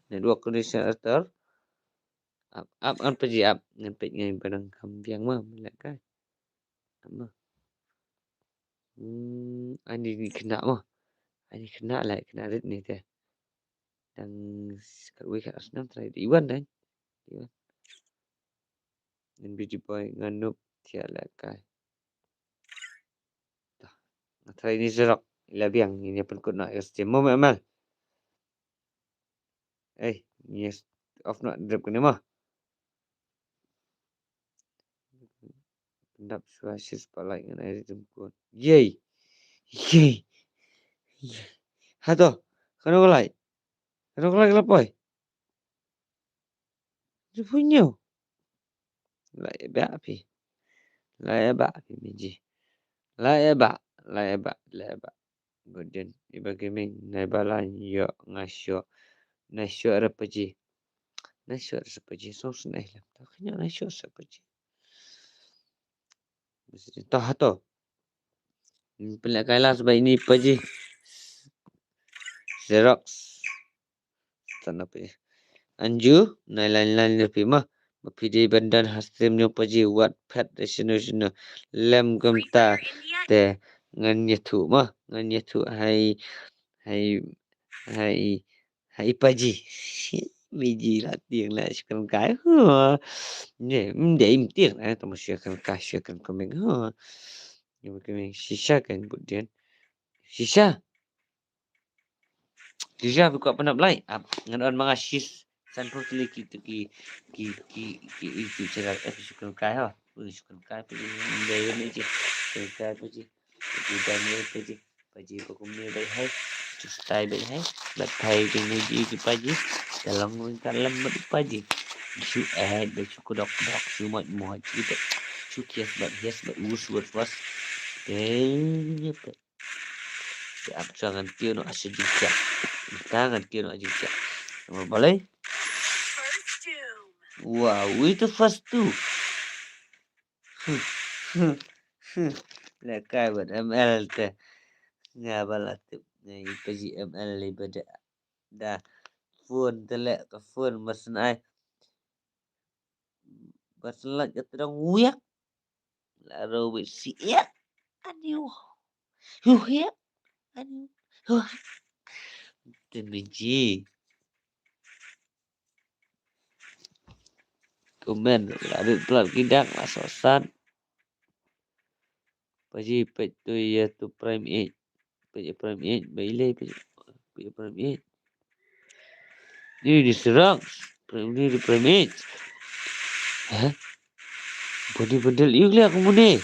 Network connection after. Up an Paji up. Nampak dengan barang kambiang mah. Melak kan. Apa? Ani ni kena mah. Ani kena lah. Kena red ni teh. Dan kat wake kat Arsenal try di Iwan dan. Iwan. Dan beauty boy nganup tiada lah kai. Dah. Try ni zerak. Labiang ini pun kau nak STM mau amal. Ni off nak drop kena mah. Pendap suara spotlight dengan air jemput. Yay. Hato. Kena kau like. Lapai. Dia punya. Like api. Miji. Like Kemudian iba gaming nai balan yo ngasyo. Nasyo ada Paji. Nasyo ada Paji. So senai lah. Tak kena nasyo ada Paji. Mesti tahu tu. Pelak kalah sebab ini Paji. Xerox. Tanah Paji. Anju. Nai lain-lain lebih mah. Mapidi bandan hasil nyo Paji. Wattpad national. Lem gemta. Teh. Ngan yetu mah. Ngan yetu hai Paji. Biji latih lah syukur kai. Ni dia imtir lah tu syukur kai syukur komen. Ni komen shisha kan kemudian. Shisha buka apa nak belai? Dengan orang mengasis sampai kali kita ki itu cara syukur kai ha. Syukur kai Paji dia ni je. Syukur kai Paji. Dan ni Paji hukumnya baik hai. Style baik hai. Batai dengan ji Paji. Dalam Paji. Su bersyukur dok semua kita. Su kias but was. Siap jangan kira nak asyik jika. Jangan kira nak jika. Boleh? Wow, itu first two. Lekai buat ML teh. Ngabalah tu. Ni Paji ML ibadah. Dah. Phone telek ke phone mesin ai. Baselat ke terang wuyak. Laro wit siap. Aduh. Wuyak. Aduh. Temiji. Comment là được pelat kidak lah sosan. Paji pet tu ya tu prime 8. Pet prime 8 bailey pet prime 8. Ni diserang. Ni di prime 8. Hah? Body bedel iu lihat kamu ni.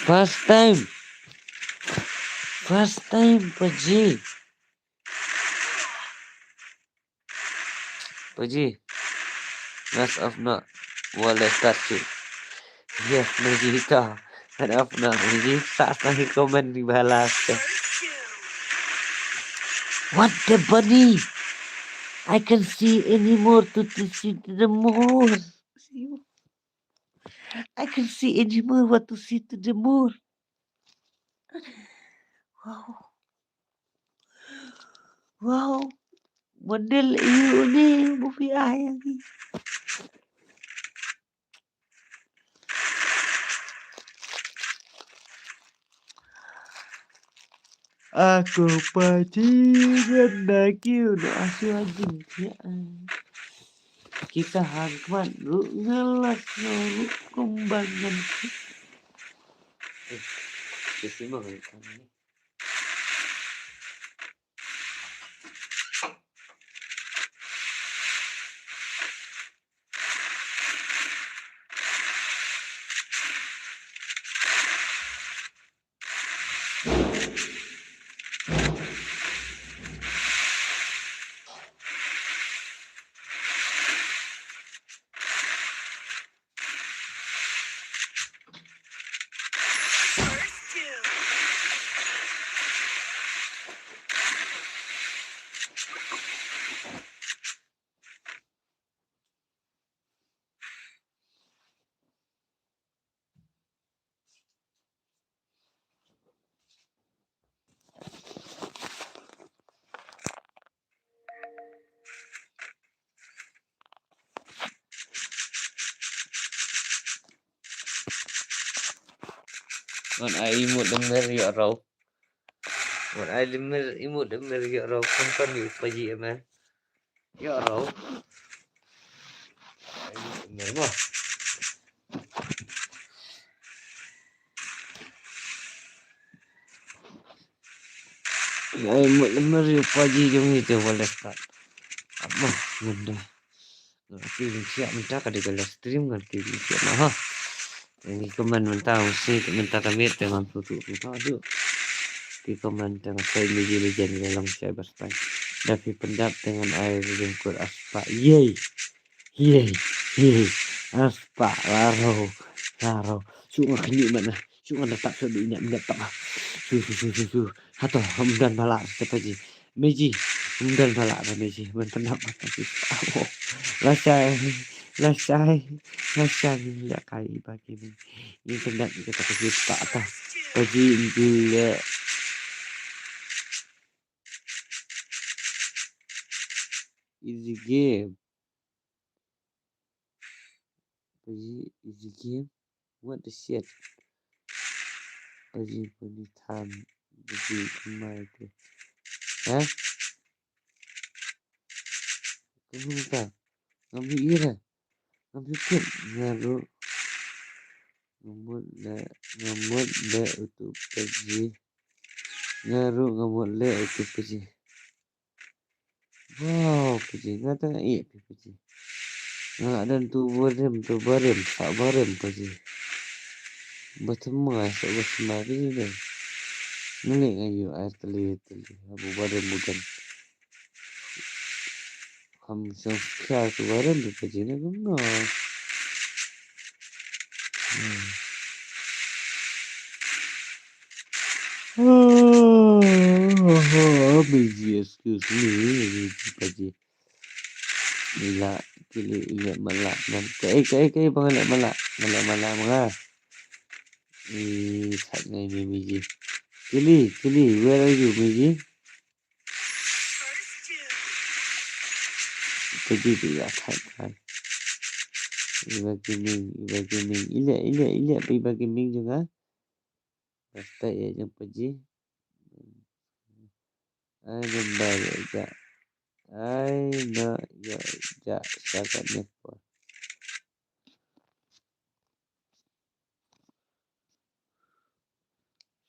First time Paji. Paji. Last of not. Wala statue. Yes, Najita. Last of not. Paji. Saat lagi komen di balas. What the bunny? I can see anymore to see the more. I can see anymore what to see to the more. Wow. Model iu ni movie ayang ni. Aku pacingan dakiu no asu anjing ya. Kita hangman lu ngelas lu kumbangan. Kasi mo kan. Wan ai imut denger ya raw. Wan ai denger imut denger ya raw kon yu paji aman. Ya raw. Denger mah. Ai imut denger yu paji jong itu boleh start. Apa benda. Ngerti siap minta ka di stream ngerti siap nah. Ini komen mentah mesti minta kami dengan tutup aduh. Di komen dengan saya legend dalam cyberspace. Dapat pendap dengan air jengkut aspa. Yey. Aspa laro. Sungai kini mana? Sungai letak sudah ingat tak? Su. Atau hamdan balak tepaji. Meji. Hamdan balak meji. Mentendap mata sisa. Lasai ya kali bagi ni. Ini pendap kita kasih tak apa. Paji gula. Easy game. Paji easy game. What the shit? Paji puni time. Paji kemai tu. Hah? Kamu tak? Kamu ira? Kamu kan? Ngaruh. Ngamut le untuk paji. Ngaruh ngamut le untuk paji. Wow, paji ngata paji. Nggak ada tu barem, tak barem paji. Bertemu esok bersemari ni dah. Ngelik ayu air teli. Abu barem bukan. Kamu sekian tu barem tu paji ni guna. Paji excuse me paji. Ila kili malak dan kai bangalak malak mengah. Sat ngai Miji. Kili, where are you Miji? Paji tu ya kan. Iba gaming. Ilia iba gaming juga. Basta ya yang paji. Ada baik aja. Aina ya ja sakatnya po.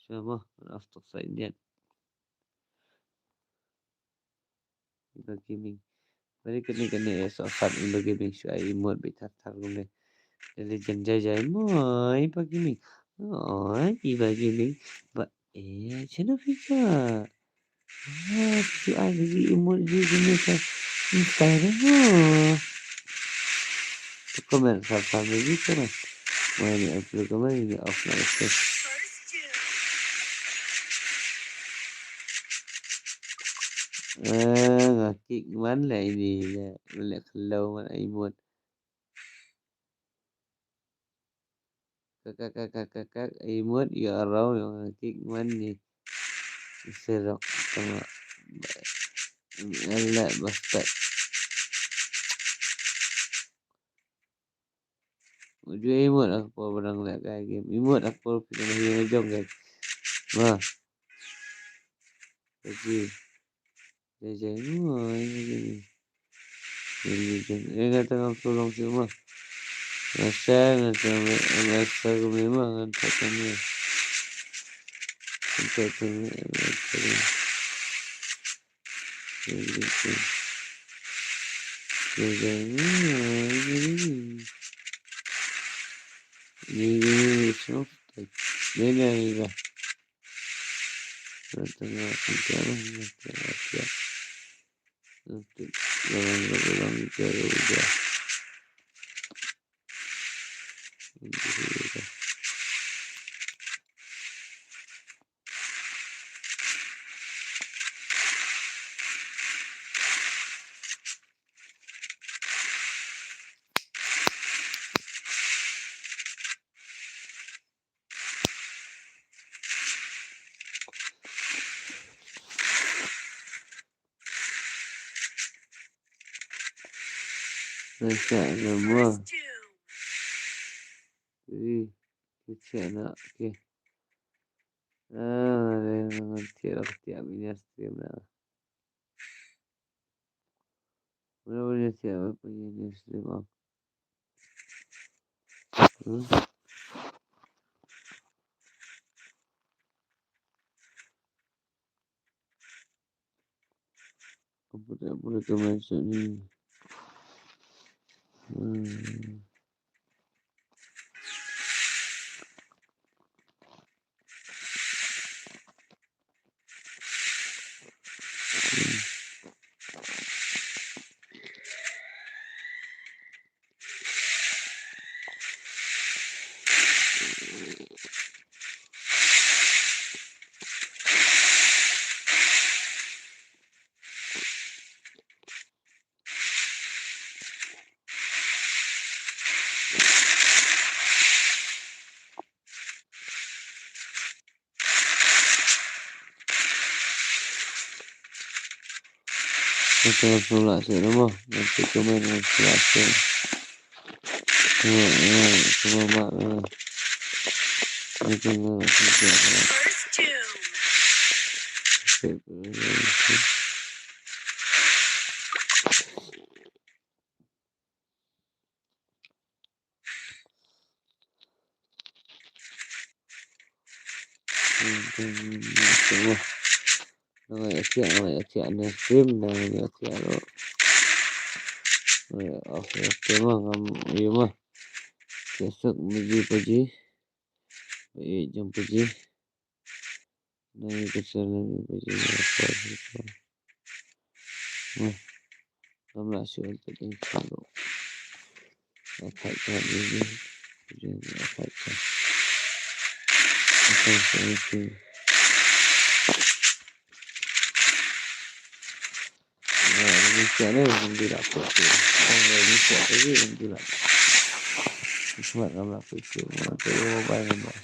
Sama after sign iba gaming. Bari kani so fat iba gaming so ay mod bitat tarung legend jajai mo iba gaming. Oh, iba gaming. Ba chana ficha. Si ay lagi imod di gini sa Instagram mo. Comment sa lagi ko na. May upload ko man yung offline test. First two. Ngakik man lah ini lah. Boleh kalau man imod. Kakak imod ya raw yung ngakik man ni. Serok sama. Alat bastard. Ujung imod aku barang lah kaya game. Imod aku pindah yang jong guys. Wah. Jadi. Jajai mo ini. Ini kata kamu tolong semua. Rasa ko memang ang tatanya. Ang tatanya. Ini soft. Ini lah. Tengah sekarang nanti orang cara udah. Rasa semua. First two. Jadi kecil nak. Okay. Nanti aku tiap ini stream lah. Mana tiap apa ini stream ah. Apa tak boleh masuk ni. Kita pula nama. Nanti komen pula semua mak. Itu nak First two. semua. Nama siap ni stream dan siap lo. Okay mah iya mah. Besok pergi. Jam pergi. Naik kesana pergi apa. Nampak surat tadi kalau apa ini jadi apa itu. Ini siapa yang dilakukan? Ini siapa yang dilakukan? Cuma nampak itu. Macam apa yang nampak?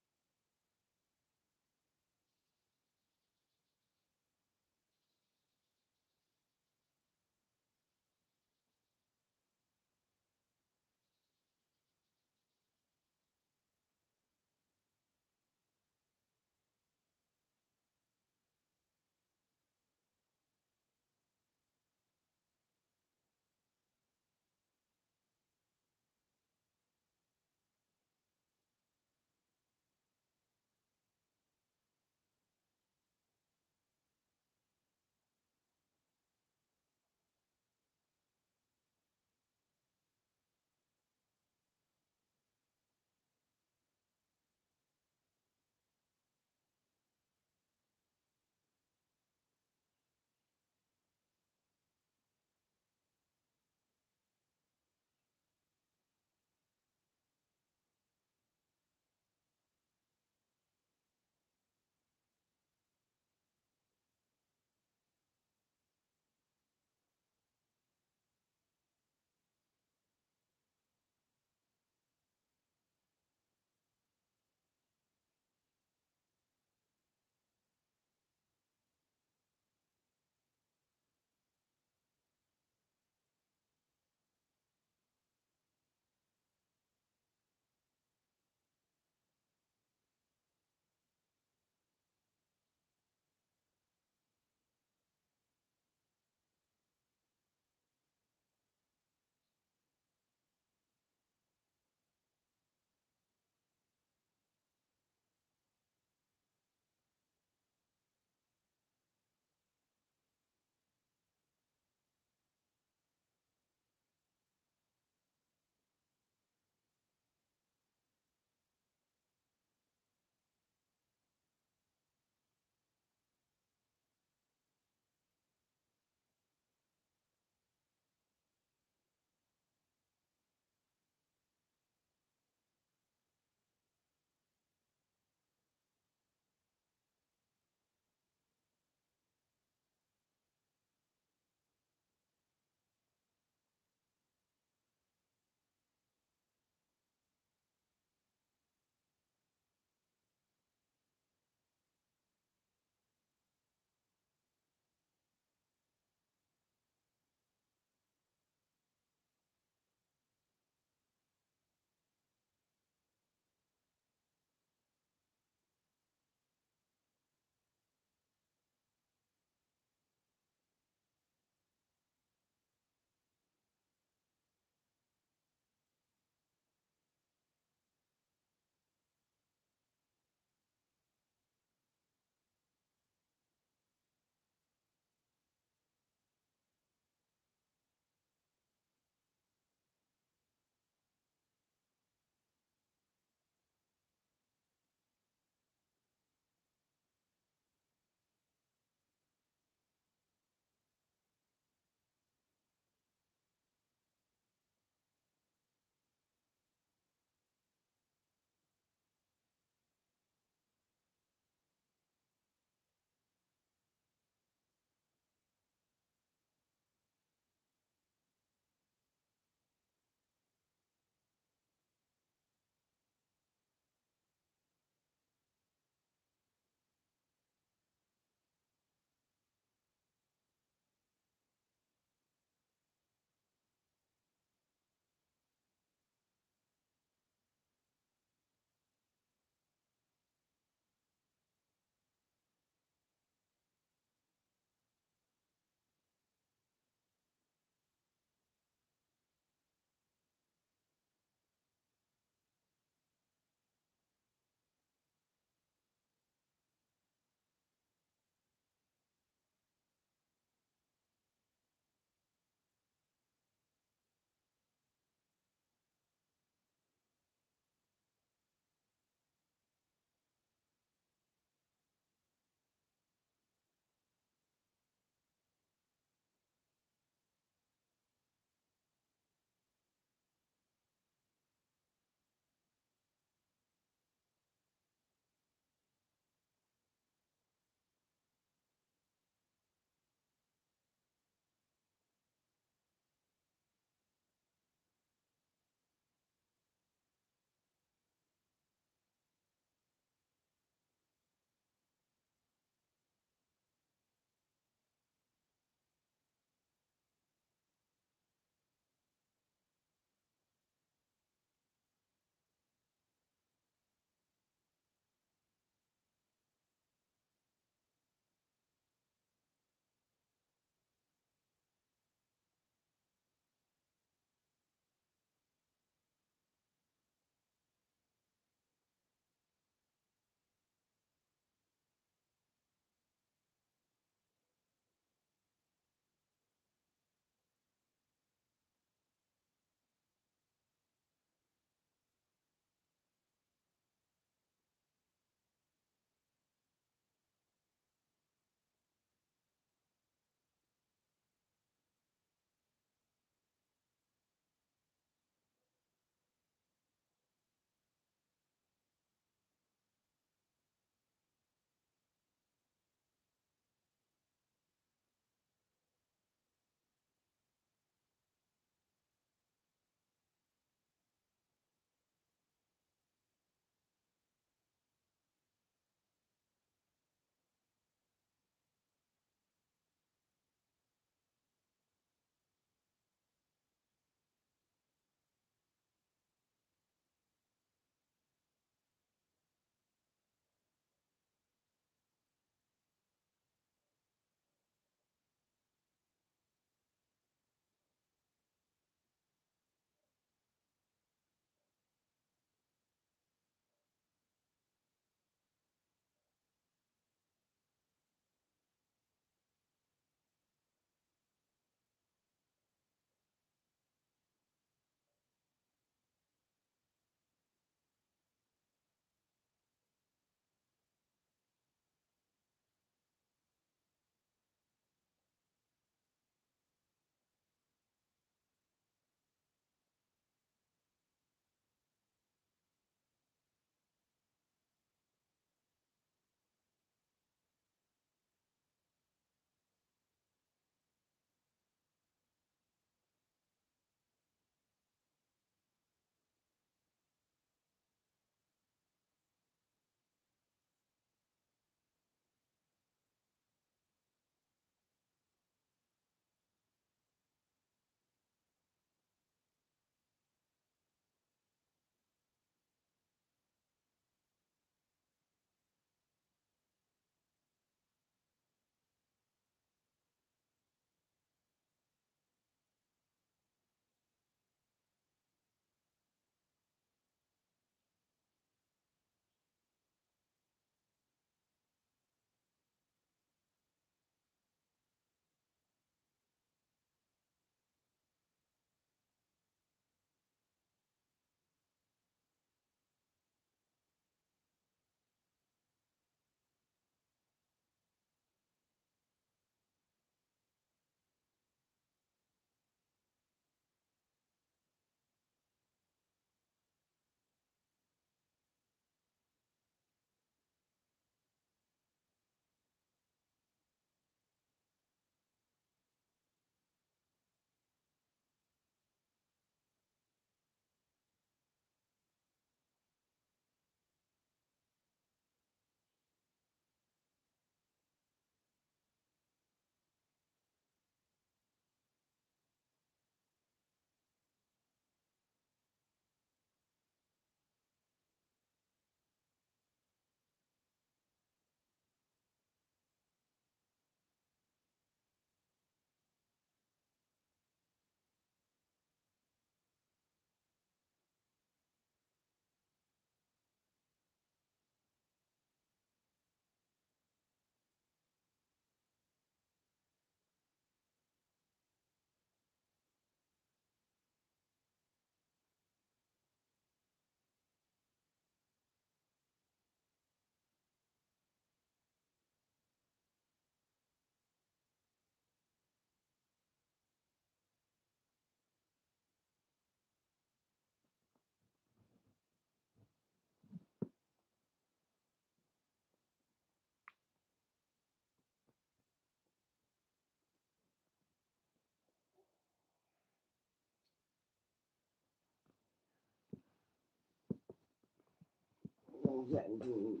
anjing.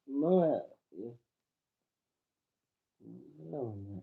No, ya. No, ya.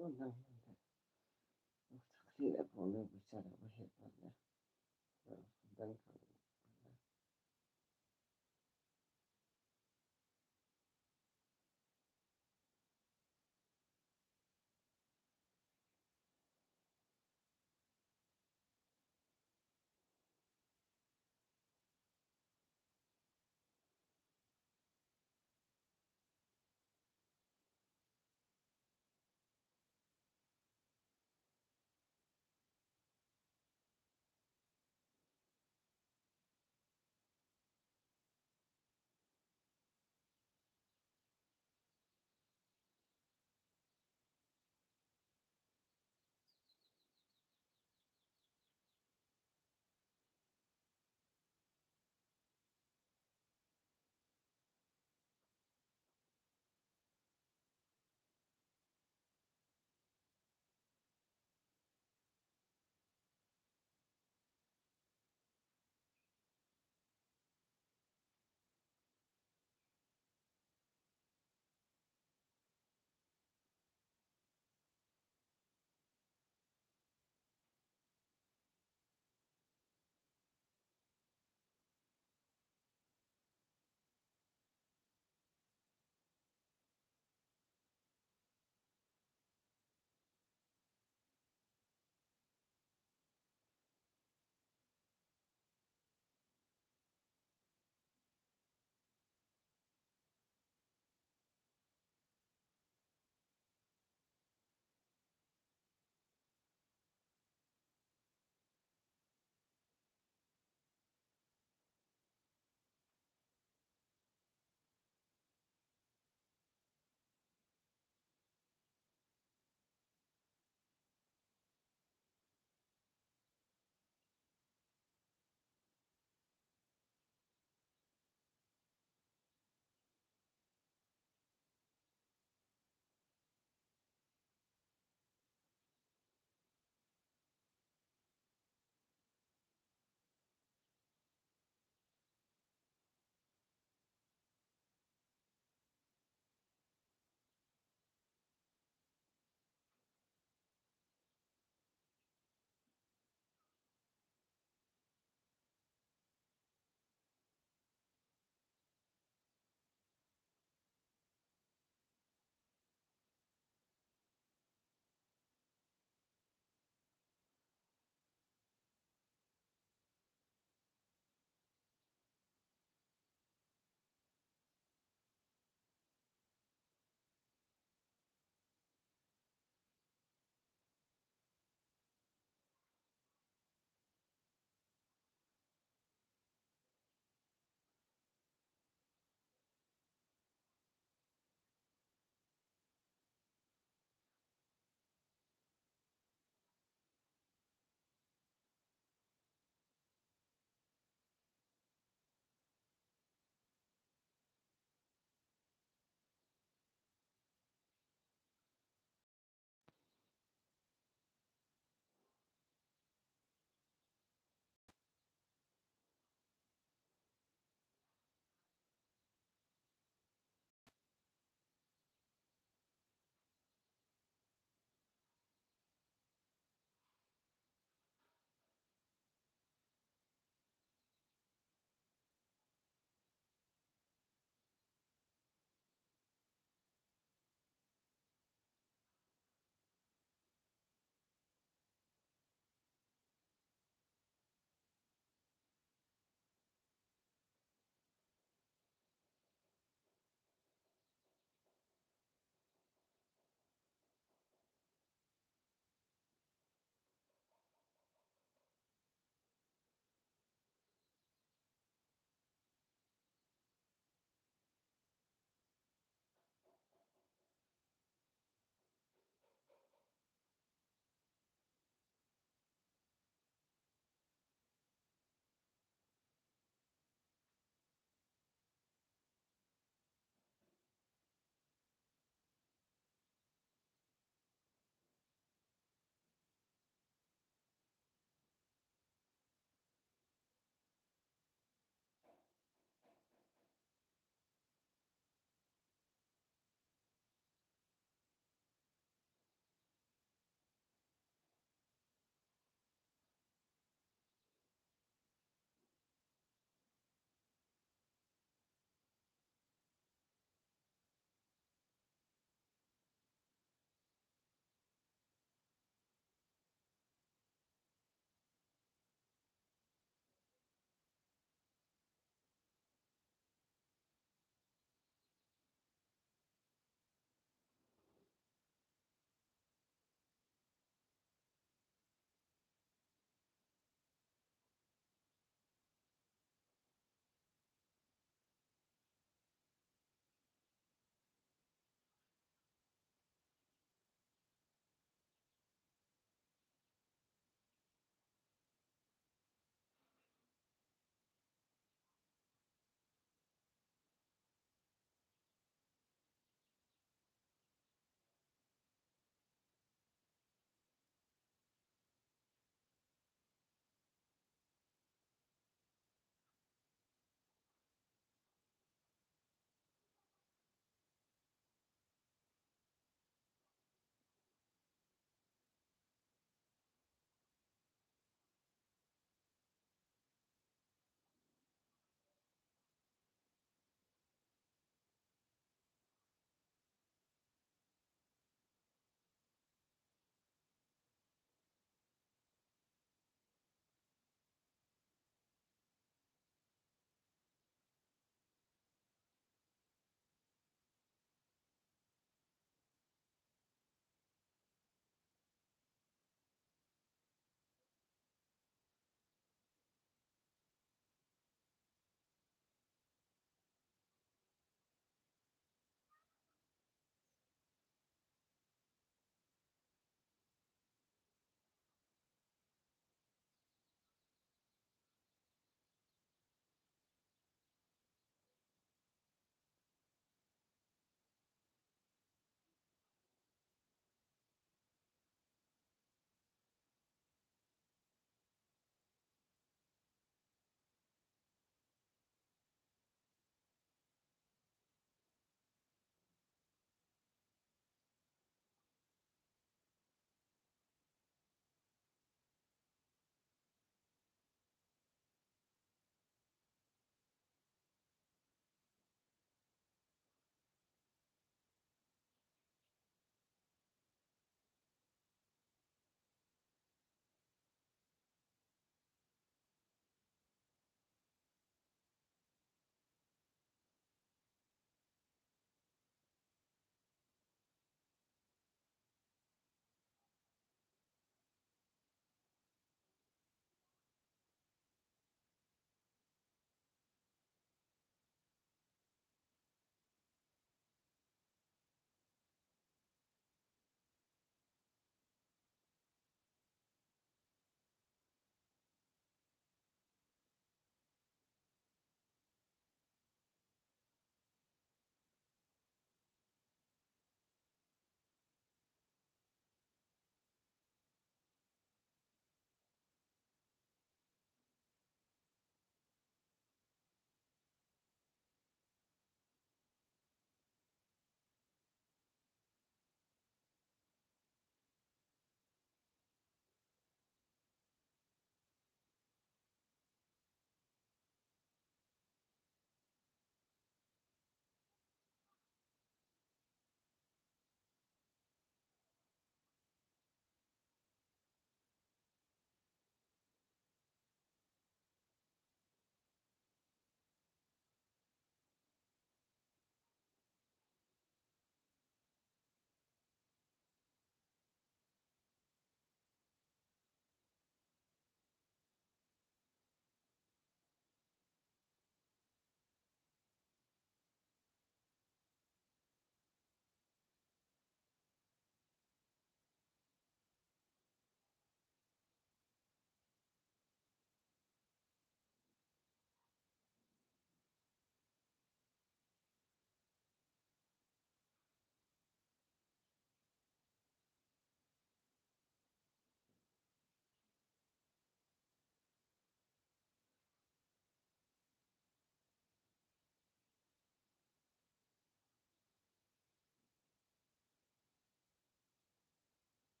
Udah. Tidak boleh bicara hebatnya. Dan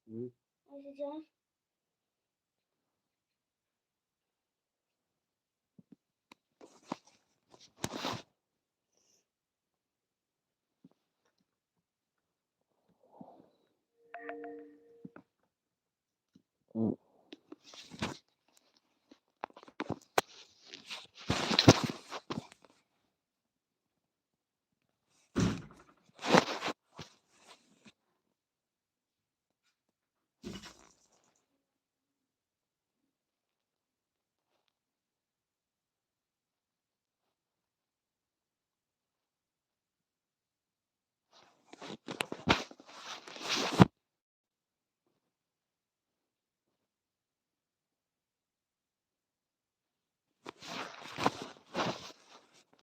Hmm. Masih jalan.